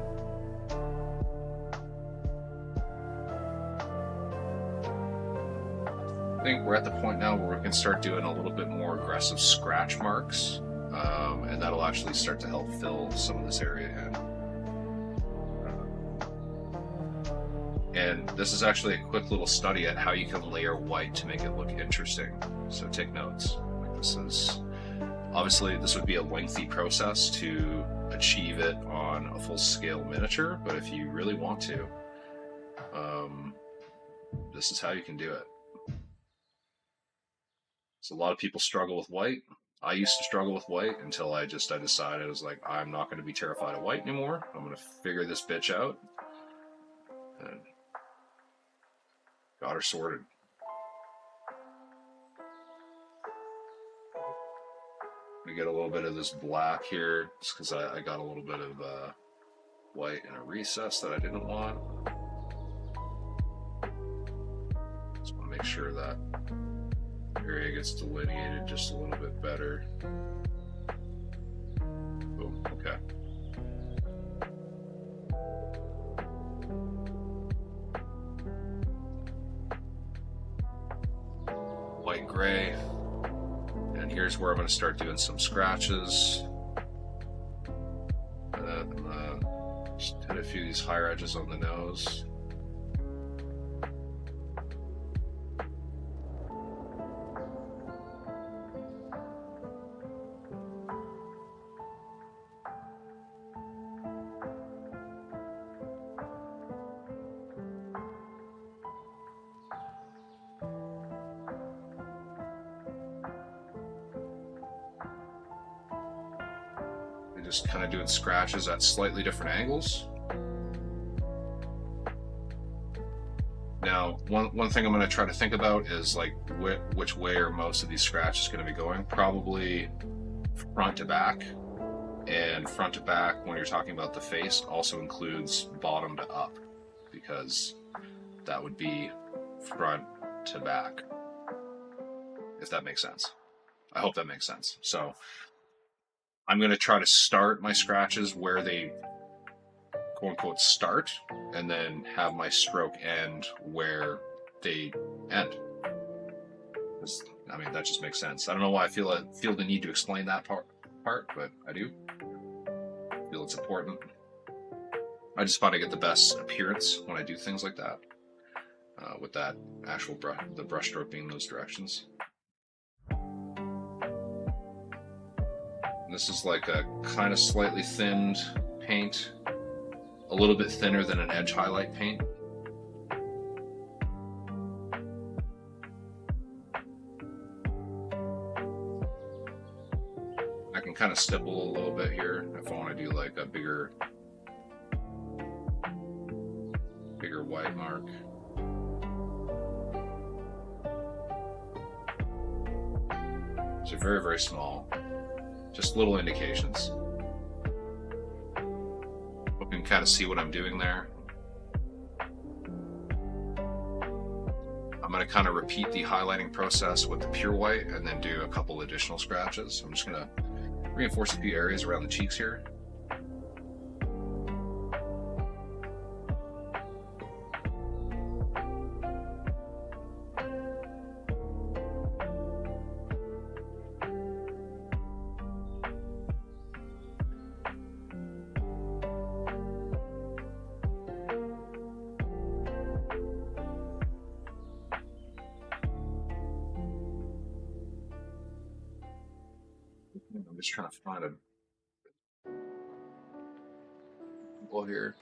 I think we're at the point now where we can start doing a little bit more aggressive scratch marks. And that'll actually start to help fill some of this area in. And this is actually a quick little study at how you can layer white to make it look interesting. So take notes. Like this is obviously this would be a lengthy process to achieve it on a full-scale miniature, but if you really want to, this is how you can do it. So a lot of people struggle with white. I used to struggle with white until I decided, I was like, I'm not going to be terrified of white anymore. I'm going to figure this bitch out. And got her sorted. We get a little bit of this black here, just because I got a little bit of white in a recess that I didn't want. Just want to make sure that area gets delineated just a little bit better. Boom, okay. White gray. And here's where I'm going to start doing some scratches. And then just hit a few of these higher edges on the nose. Just kind of doing scratches at slightly different angles. Now, one thing I'm going to try to think about is like which way are most of these scratches going to be going. Probably front to back. And front to back, when you're talking about the face, also includes bottom to up, because that would be front to back, if that makes sense. I hope that makes sense. So I'm going to try to start my scratches where they quote unquote start, and then have my stroke end where they end. I mean, that just makes sense. I don't know why I feel the need to explain that part, but I do. I feel it's important. I just want to get the best appearance when I do things like that, with that actual the brush stroke being in those directions. And this is like a kind of slightly thinned paint, a little bit thinner than an edge highlight paint. I can kind of stipple a little bit here if I want to do like a bigger white mark. So very, very small, just little indications. You can kind of see what I'm doing there. I'm going to kind of repeat the highlighting process with the pure white and then do a couple additional scratches. I'm just going to reinforce a few areas around the cheeks here. I'm just trying to find a well here.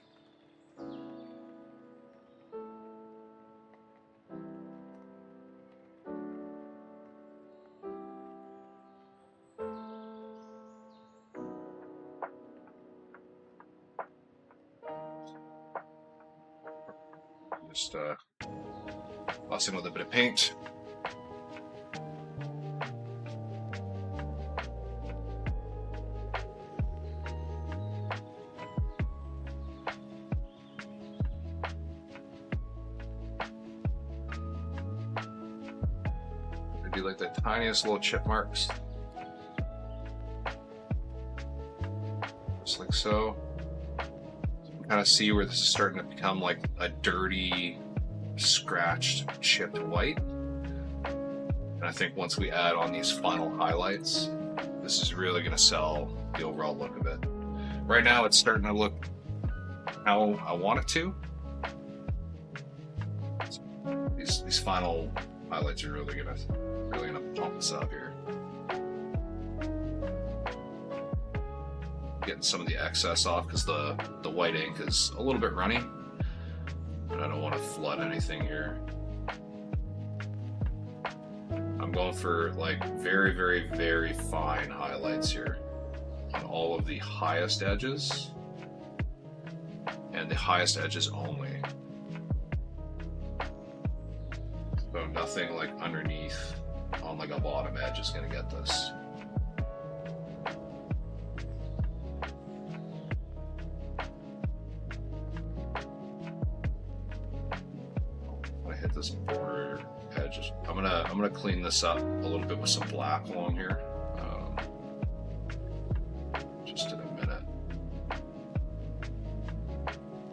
Just tossing with a bit of paint. Do like the tiniest little chip marks, just like so. You can kind of see where this is starting to become like a dirty, scratched, chipped white. And I think once we add on these final highlights, this is really going to sell the overall look of it. Right now, it's starting to look how I want it to. These final highlights are really gonna pump this up here. Getting some of the excess off because the white ink is a little bit runny, and I don't want to flood anything here. I'm going for like very, very, very fine highlights here on all of the highest edges and the highest edges only. So nothing like underneath on like a bottom edge is going to get this. I'm gonna hit this border edge. I'm gonna clean this up a little bit with some black along here. Just in a minute.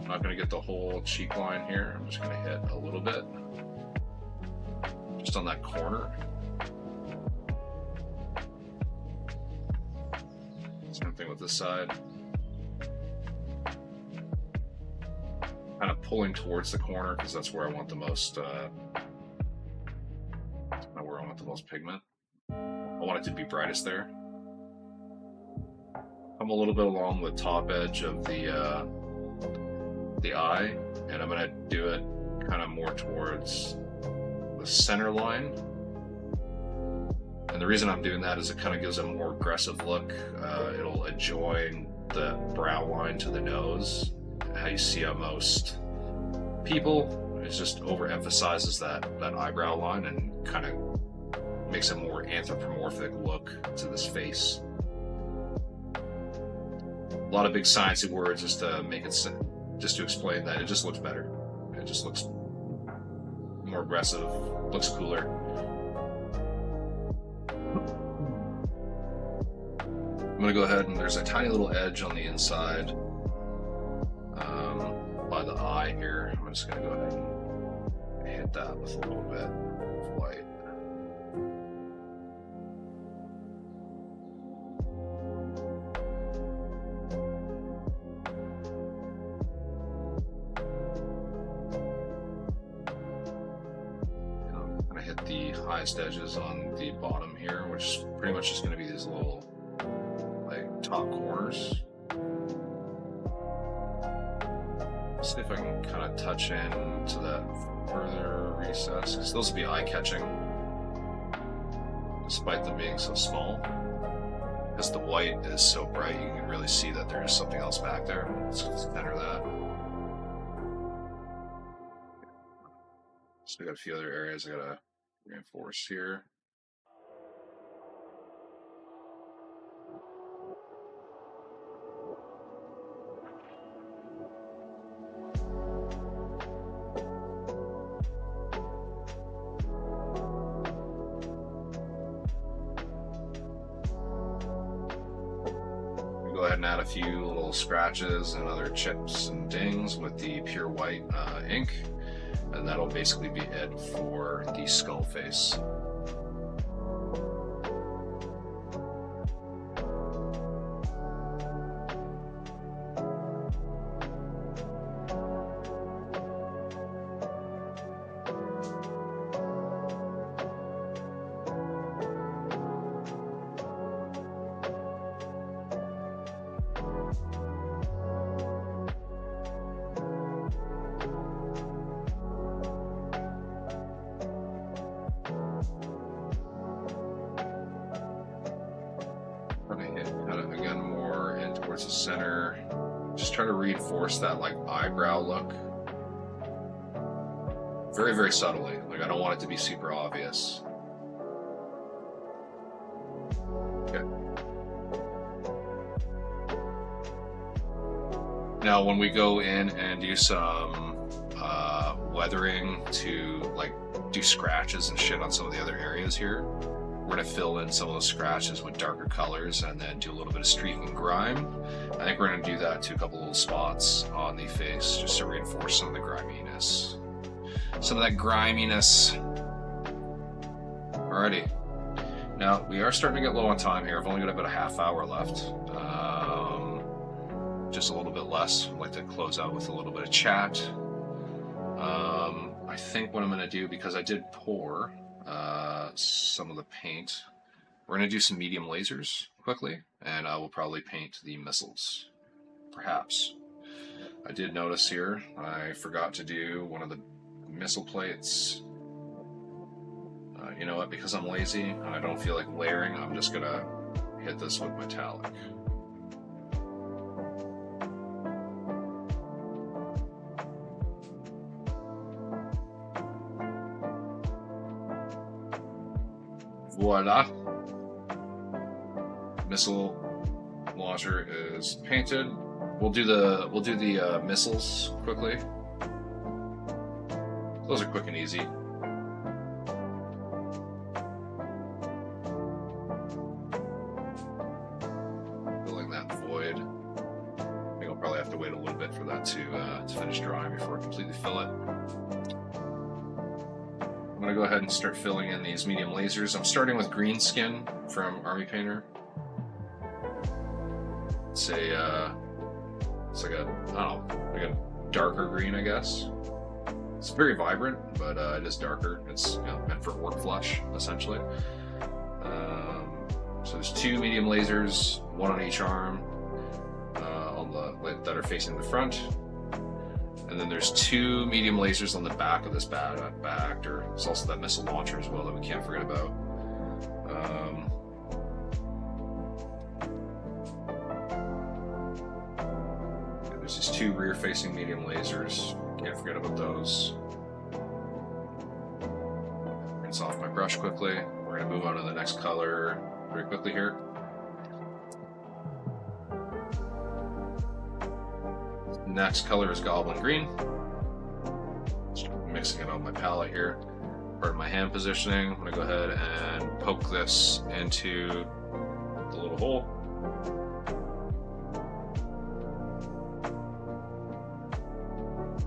I'm not gonna get the whole cheek line here. I'm just gonna hit a little bit. Just on that corner. Same thing with this side. Kind of pulling towards the corner because that's where I want the most. Where I want the most pigment. I want it to be brightest there. I'm a little bit along the top edge of the eye, and I'm gonna do it kind of more towards the center line. And the reason I'm doing that is it kind of gives a more aggressive look. It'll adjoin the brow line to the nose. How you see on most people, it just overemphasizes that eyebrow line and kind of makes a more anthropomorphic look to this face. A lot of big sciencey words just to make it, just to explain that it just looks better. It just looks more aggressive, looks cooler. I'm gonna go ahead and there's a tiny little edge on the inside by the eye here. I'm just gonna go ahead and hit that with a little bit of white. I'm gonna hit the highest edges on the bottom here, which is pretty much just gonna be these little top corners. See if I can kind of touch into that further recess, because those will be eye-catching, despite them being so small. Because the white is so bright, you can really see that there's something else back there. Let's center that. So we got a few other areas I gotta reinforce here. Go ahead and add a few little scratches and other chips and dings with the pure white ink, and that'll basically be it for the skull face. Again, more in towards the center. Just try to reinforce that like eyebrow look. Very, very subtly. Like I don't want it to be super obvious. Okay. Now when we go in and do some weathering to like do scratches and shit on some of the other areas here, we're going to fill in some of those scratches with darker colors and then do a little bit of streak and grime. I think we're going to do that to a couple little spots on the face just to reinforce some of the griminess. Some of that griminess. Alrighty. Now, we are starting to get low on time here. I've only got about a half hour left. Just a little bit less. I'd like to close out with a little bit of chat. I think what I'm going to do, because I did pour some of the paint, we're going to do some medium lasers quickly, and I will probably paint the missiles, perhaps. I did notice here I forgot to do one of the missile plates. You know what, because I'm lazy and I don't feel like layering, I'm just going to hit this with metallic. Voila! Missile launcher is painted. We'll do the missiles quickly. Those are quick and easy. Filling that void. I think I'll probably have to wait a little bit for that to finish drying before I completely fill it. I'm going to go ahead and start filling in these medium lasers. I'm starting with green skin from Army Painter. It's like a, I don't know, like a darker green, I guess. It's very vibrant, but it is darker. It's meant for orc flush, essentially. So there's two medium lasers, one on each arm, that are facing the front. And then there's two medium lasers on the back of this bad actor. There's also that missile launcher as well that we can't forget about. There's these two rear-facing medium lasers. Can't forget about those. Rinse off my brush quickly. We're going to move on to the next color very quickly here. Next color is Goblin Green. Just mixing it on my palette here. Part of my hand positioning. I'm gonna go ahead and poke this into the little hole.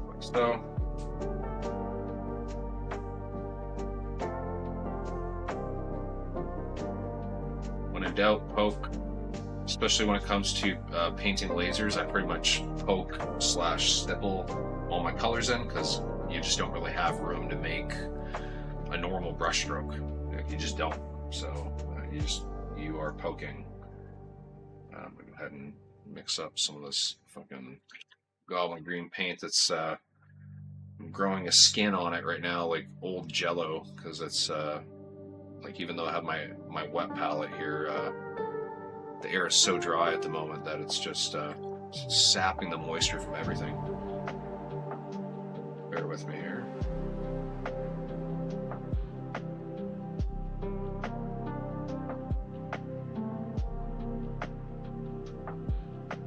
Like so. When in doubt, poke. Especially when it comes to painting lasers, I pretty much poke / stipple all my colors in, because you just don't really have room to make a normal brush stroke. You just don't. So you are poking. I'm gonna go ahead and mix up some of this fucking Goblin Green paint that's growing a skin on it right now, like old Jello, because it's like, even though I have my wet palette here, the air is so dry at the moment that it's just sapping the moisture from everything. Bear with me here.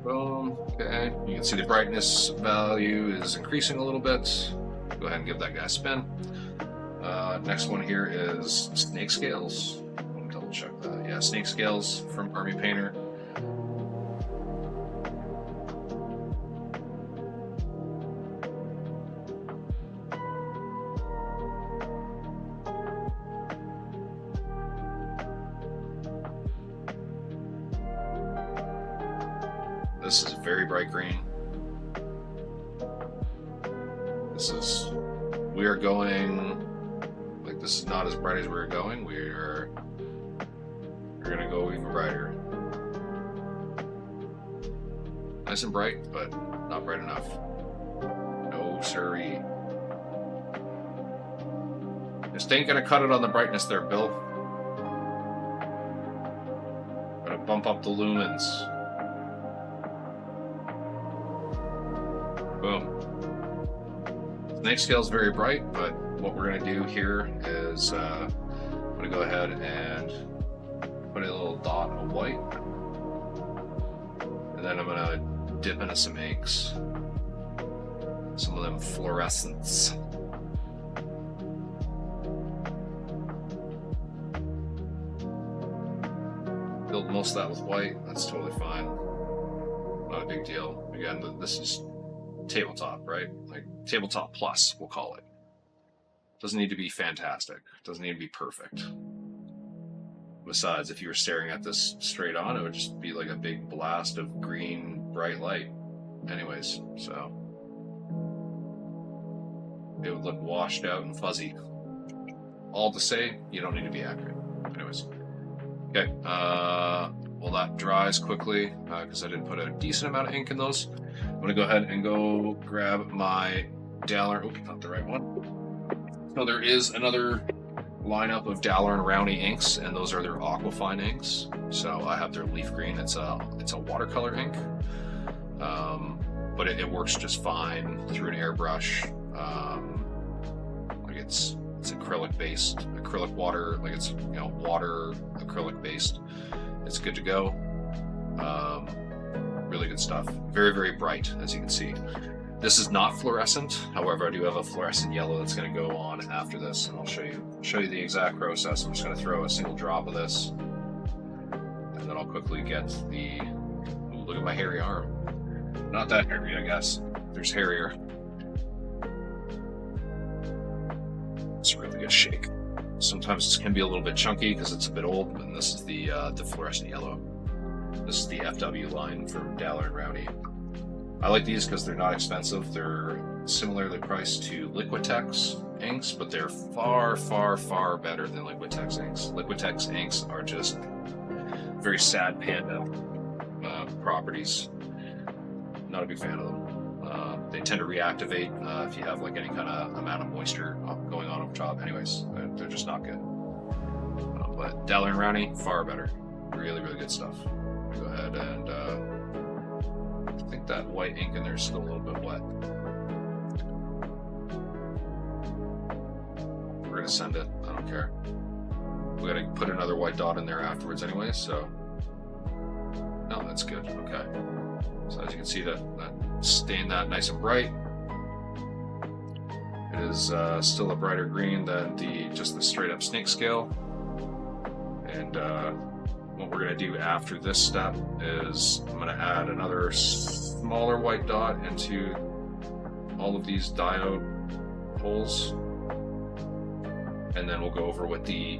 Boom. Okay. You can see the brightness value is increasing a little bit. Go ahead and give that guy a spin. Next one here is Snake Scales. Let me double check that. Yeah, Snake Scales from Army Painter. This is very bright green. We are going, like, this is not as bright as we're going. We're gonna go even brighter. Nice and bright, but not bright enough. No siree. Just ain't gonna cut it on the brightness there, Bill. Gotta bump up the lumens. Boom. Snake Scale is very bright, but what we're going to do here is I'm going to go ahead and put a little dot of white, and then I'm going to dip into some inks, some of them fluorescents. Build most of that with white. That's totally fine. Not a big deal. Again, this is tabletop, right? Like tabletop plus, we'll call it. Doesn't need to be fantastic. Doesn't need to be perfect. Besides, if you were staring at this straight on, it would just be like a big blast of green, bright light. Anyways, so it would look washed out and fuzzy. All to say, you don't need to be accurate. Anyways, okay. Well, that dries quickly because I did put a decent amount of ink in those. I'm gonna go ahead and go grab my Daler. Oops, not the right one. So there is another lineup of Daler and Rowney inks, and those are their Aquafine inks. So I have their Leaf Green. It's a watercolor ink, but it works just fine through an airbrush. Like it's acrylic based, acrylic water. Like it's water acrylic based. It's good to go. Really good stuff. Very, very bright, as you can see. This is not fluorescent. However, I do have a fluorescent yellow that's going to go on after this, and I'll show you the exact process. I'm just going to throw a single drop of this, and then I'll quickly get the. Ooh, look at my hairy arm. Not that hairy, I guess. There's hairier. It's really good shake. Sometimes this can be a little bit chunky because it's a bit old, and this is the fluorescent yellow. This is the FW line from Daler and Rowney. I like these because they're not expensive. They're similarly priced to Liquitex inks, but they're far, far, far better than Liquitex inks. Liquitex inks are just very sad panda properties. Not a big fan of them. They tend to reactivate if you have like any kind of amount of moisture going on up top. Anyways, they're just not good. But Daler and Rowney, far better. Really, really good stuff. Go ahead and I think that white ink in there is still a little bit wet. We're gonna send it. I don't care. We gotta put another white dot in there afterwards anyway. So no, that's good. Okay. So as you can see, that stain that nice and bright. It is still a brighter green than just the straight up snake scale. And what we're going to do after this step is I'm going to add another smaller white dot into all of these diode holes, and then we'll go over with the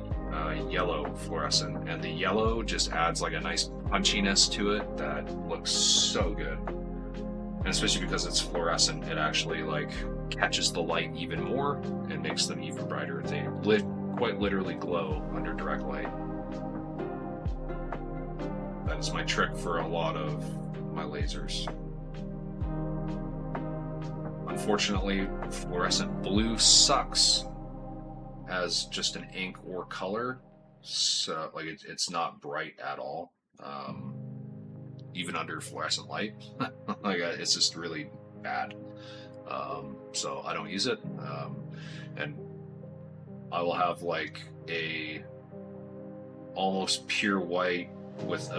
yellow fluorescent, and the yellow just adds like a nice punchiness to it that looks so good. And especially because it's fluorescent, it actually like catches the light even more and makes them even brighter. They quite literally glow under direct light. That is my trick for a lot of my lasers. Unfortunately, fluorescent blue sucks as just an ink or color, so like it's not bright at all, even under fluorescent light. Like it's just really bad. So I don't use it, and I will have like a almost pure white with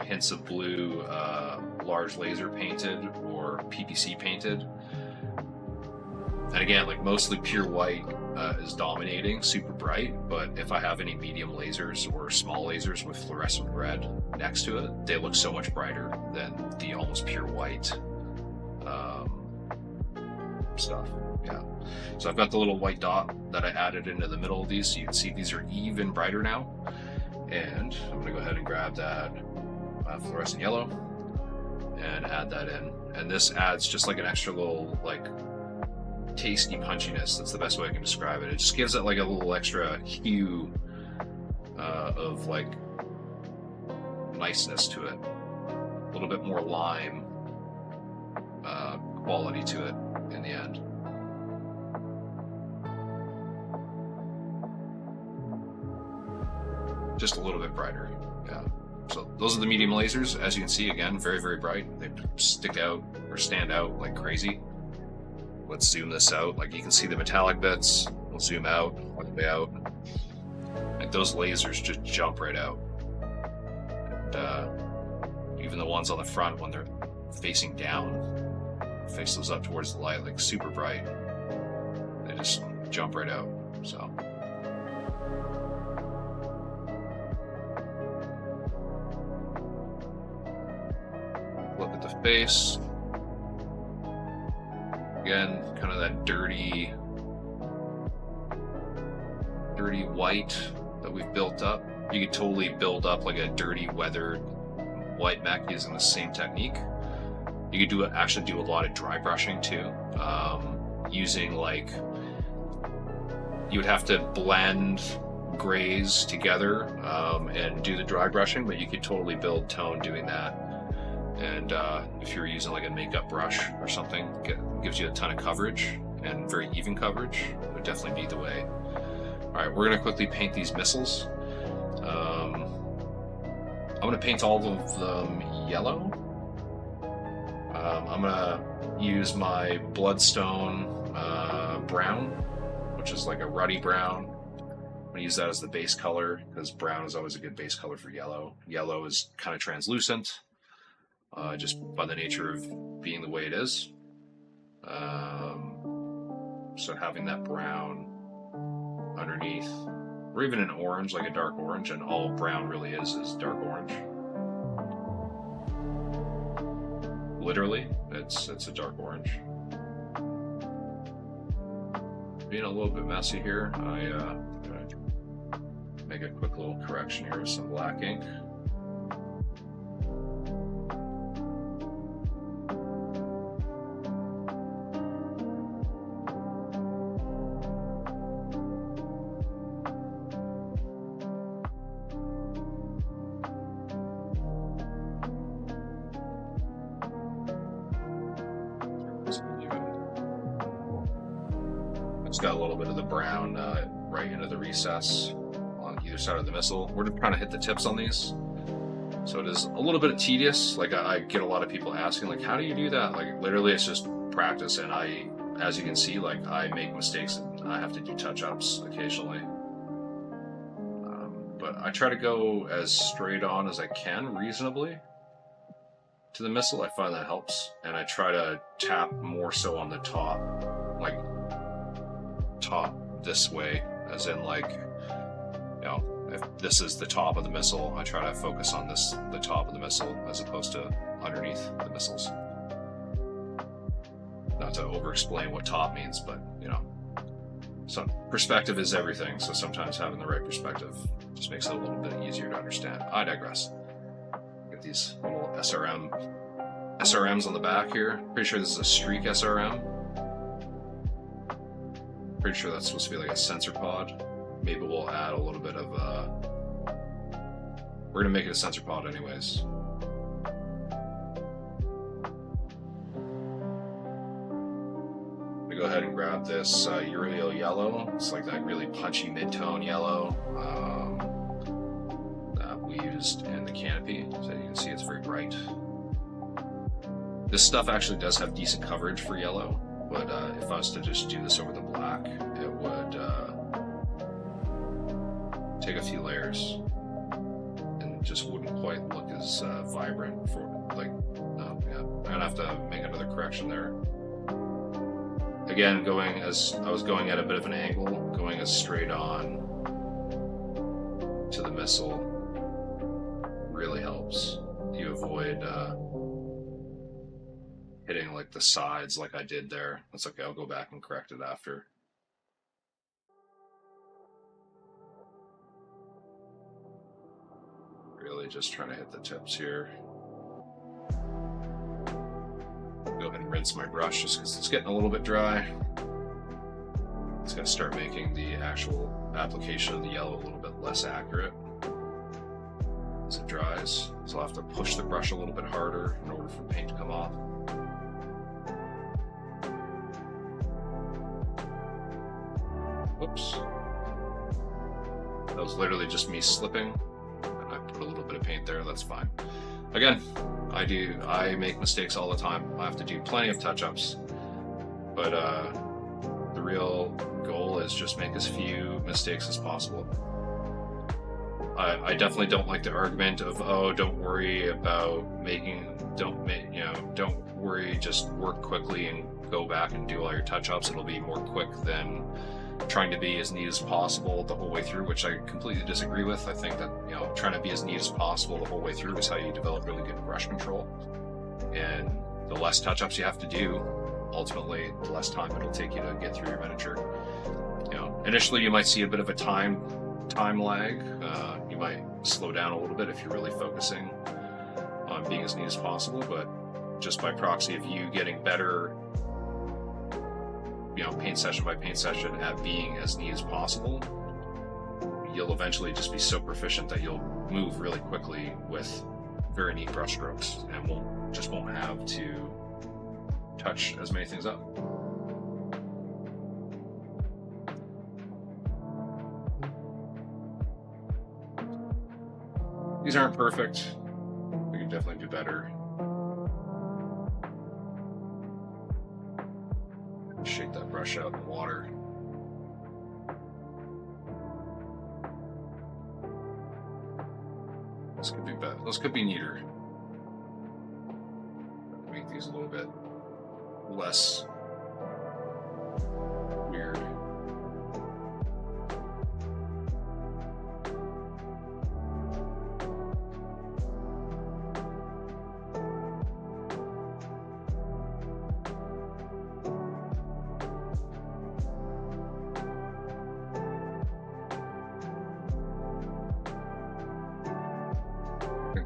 hints of blue, large laser painted or PPC painted. And again, like mostly pure white is dominating, super bright, but if I have any medium lasers or small lasers with fluorescent red next to it, they look so much brighter than the almost pure white stuff. Yeah. So I've got the little white dot that I added into the middle of these, so you can see these are even brighter now. And I'm going to go ahead and grab that fluorescent yellow and add that in. And this adds just like an extra little like tasty punchiness. That's the best way I can describe it. It just gives it like a little extra hue of like niceness to it. A little bit more lime quality to it in the end. Just a little bit brighter, yeah. So those are the medium lasers. As you can see, again, very, very bright. They stick out or stand out like crazy. Let's zoom this out. Like you can see the metallic bits. We'll zoom out, all the way out. Like those lasers just jump right out. And even the ones on the front, when they're facing down, face those up towards the light, like super bright. They just jump right out. So. Look at the face. Again, kind of that dirty white that we've built up. You could totally build up like a dirty weathered white mech using the same technique. You could actually do a lot of dry brushing too. Using like, you would have to blend grays together and do the dry brushing, but you could totally build tone doing that. And if you're using like a makeup brush or something, gives you a ton of coverage and very even coverage. It would definitely be the way. All right, we're gonna quickly paint these missiles. I'm gonna paint all of them yellow. I'm gonna use my bloodstone brown, which is like a ruddy brown. I'm gonna use that as the base color because brown is always a good base color for yellow. Yellow is kind of translucent. Just by the nature of being the way it is. So having that brown underneath, or even an orange, like a dark orange, and all brown really is dark orange. Literally, it's a dark orange. Being a little bit messy here, I'm gonna make a quick little correction here with some black ink. It's got a little bit of the brown right into the recess on either side of the missile. We're just trying to hit the tips on these. So it is a little bit tedious. Like I get a lot of people asking, like, how do you do that? Like literally it's just practice. And as you can see, like I make mistakes and I have to do touch-ups occasionally. But I try to go as straight on as I can reasonably to the missile. I find that helps, and I try to tap more so on the top, like top this way, as in like, you know, if this is the top of the missile, I try to focus on the top of the missile as opposed to underneath the missiles. Not to over-explain what top means, but you know, so perspective is everything. So sometimes having the right perspective just makes it a little bit easier to understand. I digress. Get these little SRMs on the back here. Pretty sure this is a streak SRM. Pretty sure that's supposed to be like a sensor pod. Maybe we'll add a little bit of we're gonna make it a sensor pod anyways. Go ahead and grab this Uriel yellow. It's like that really punchy mid-tone yellow that we used in the canopy. So you can see it's very bright. This stuff actually does have decent coverage for yellow, but if I was to just do this over the black, it would take a few layers and just wouldn't quite look as vibrant for like, yeah, I'm gonna have to make another correction there. Again, I was going at a bit of an angle, going as straight on to the missile really helps. You avoid hitting like the sides like I did there. That's okay, I'll go back and correct it after. Really just trying to hit the tips here. Go ahead and rinse my brush just because it's getting a little bit dry. It's going to start making the actual application of the yellow a little bit less accurate as it dries. So I'll have to push the brush a little bit harder in order for paint to come off. Whoops. That was literally just me slipping, and I put a little bit of paint there. That's fine. Again, I make mistakes all the time. I have to do plenty of touch-ups, but the real goal is just make as few mistakes as possible. I definitely don't like the argument of, oh, don't worry about don't worry, just work quickly and go back and do all your touch-ups. It'll be more quick than trying to be as neat as possible the whole way through, which I completely disagree with. I think that, you know, trying to be as neat as possible the whole way through is how you develop really good brush control. And the less touch-ups you have to do, ultimately, the less time it'll take you to get through your miniature. You know, initially you might see a bit of a time lag. You might slow down a little bit if you're really focusing on being as neat as possible, but just by proxy of you getting better, you know, paint session by paint session at being as neat as possible, you'll eventually just be so proficient that you'll move really quickly with very neat brush strokes and won't have to touch as many things up. These aren't perfect. We can definitely do better. Shake that brush out in the water. This could be better. This could be neater. Make these a little bit less weird.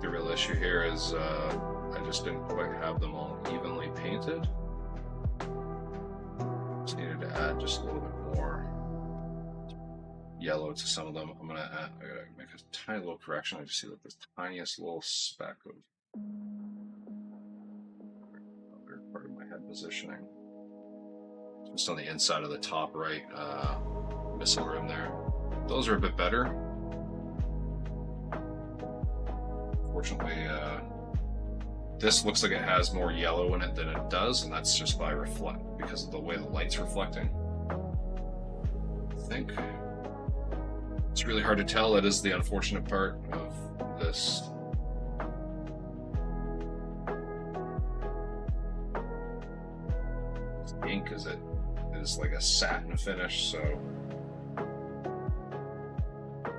The real issue here is I just didn't quite have them all evenly painted. Just needed to add just a little bit more yellow to some of them. I gotta make a tiny little correction. I just see like this tiniest little speck of other part of my head positioning. Just on the inside of the top right missile rim there. Those are a bit better. Unfortunately, this looks like it has more yellow in it than it does, and that's just by because of the way the light's reflecting. I think it's really hard to tell. That is the unfortunate part of this ink is it is like a satin finish, so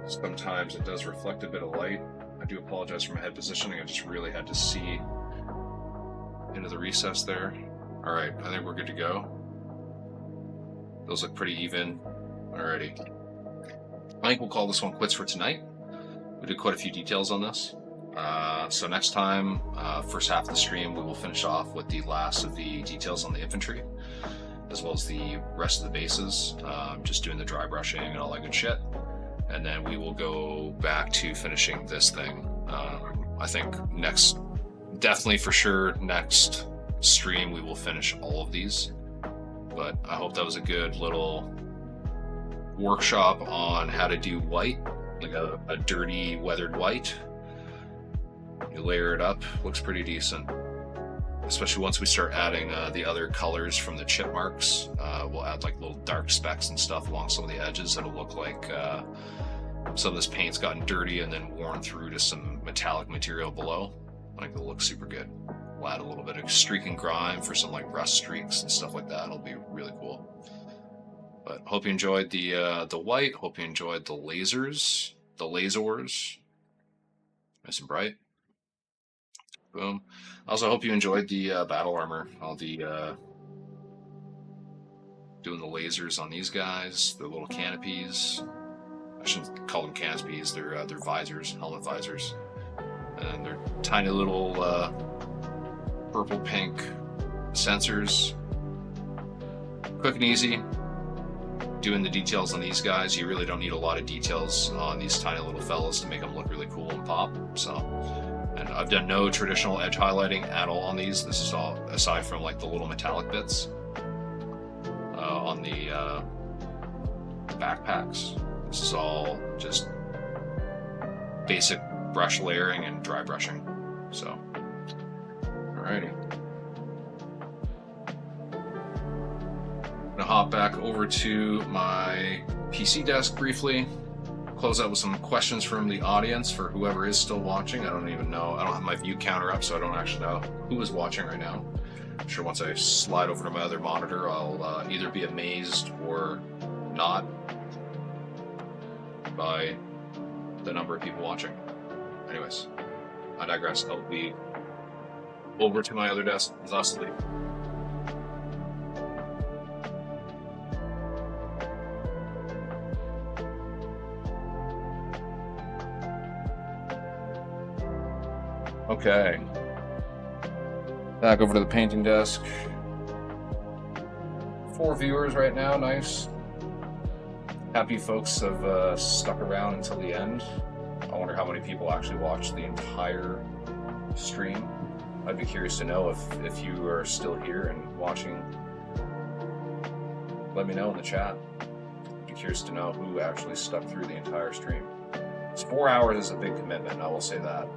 sometimes it does reflect a bit of light. I do apologize for my head positioning. I just really had to see into the recess there. All right, I think we're good to go. Those look pretty even. Alrighty. I think we'll call this one quits for tonight. We did quite a few details on this. So next time, first half of the stream, we will finish off with the last of the details on the infantry, as well as the rest of the bases, just doing the dry brushing and all that good shit. And then we will go back to finishing this thing. I think definitely for sure, next stream we will finish all of these. But I hope that was a good little workshop on how to do white, like a dirty weathered white. You layer it up, looks pretty decent. Especially once we start adding the other colors from the chip marks. We'll add like little dark specks and stuff along some of the edges that'll look like some of this paint's gotten dirty and then worn through to some metallic material below. I think it'll look super good. We'll add a little bit of streak and grime for some like rust streaks and stuff like that. It'll be really cool. But hope you enjoyed the white. Hope you enjoyed the lasers. Nice and bright. Boom. I also hope you enjoyed the battle armor. All the doing the lasers on these guys. Their little canopies. I shouldn't call them canopies. They're visors, helmet visors, and they're tiny little purple pink sensors. Quick and easy. Doing the details on these guys. You really don't need a lot of details on these tiny little fellas to make them look really cool and pop. So, and I've done no traditional edge highlighting at all on these. This is all aside from like the little metallic bits on the backpacks. This is all just basic brush layering and dry brushing. So, alrighty. I'm gonna hop back over to my PC desk briefly, close out with some questions from the audience for whoever is still watching. I don't even know. I don't have my view counter up, so I don't actually know who is watching right now. I'm sure once I slide over to my other monitor, I'll either be amazed or not by the number of people watching. Anyways, I digress. I'll be over to my other desk thusly. Okay. Back over to the painting desk. 4 viewers right now, nice. Happy folks have stuck around until the end. I wonder how many people actually watched the entire stream. I'd be curious to know if you are still here and watching. Let me know in the chat. I'd be curious to know who actually stuck through the entire stream. 4 hours is a big commitment, I will say that.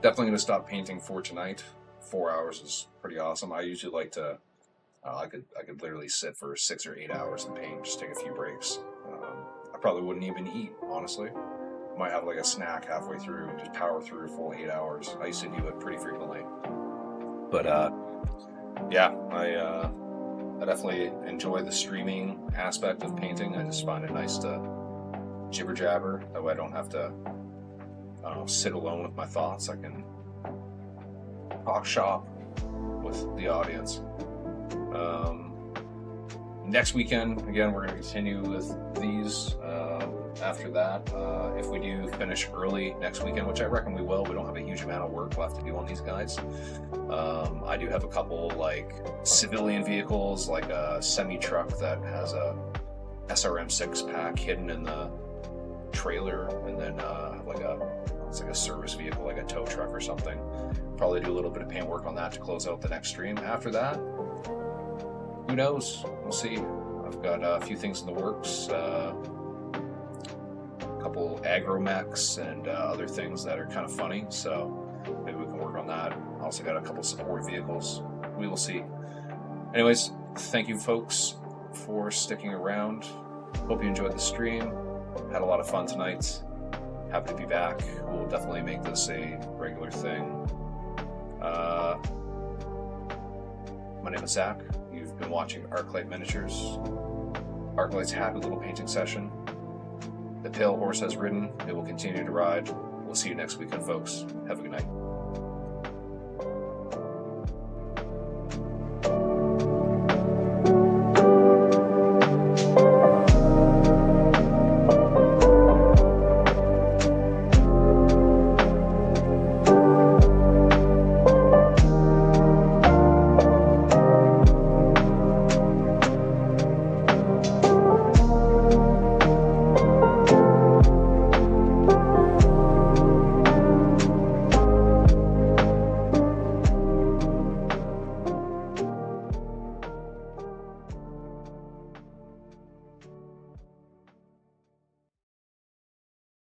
Definitely going to stop painting for tonight. 4 hours is pretty awesome. I usually like to, I could literally sit for 6 or 8 hours and paint, just take a few breaks. I probably wouldn't even eat, honestly. Might have like a snack halfway through and just power through a full 8 hours. I used to do it pretty frequently. But yeah, I definitely enjoy the streaming aspect of painting. I just find it nice to jibber jabber. That way I don't have to sit alone with my thoughts. I can talk shop with the audience. Next weekend, again, we're going to continue with these. After that, if we do finish early next weekend, which I reckon we will, we don't have a huge amount of work left to do on these guys. I do have a couple like civilian vehicles, like a semi-truck that has a SRM6 pack hidden in the trailer, and then it's like a service vehicle, like a tow truck or something. Probably do a little bit of paint work on that to close out the next stream. After that, who knows? We'll see. I've got a few things in the works. A couple aggro mechs and other things that are kind of funny, so maybe we can work on that. Also got a couple support vehicles. We will see. Anyways, thank you folks for sticking around. Hope you enjoyed the stream. Had a lot of fun tonight. Happy to be back. We'll definitely make this a regular thing. name is Zach. You've been watching Arclight Miniatures. Arclight's happy little painting session. The pale horse has ridden. It will continue to ride. We'll see you next weekend, folks. Have a good night.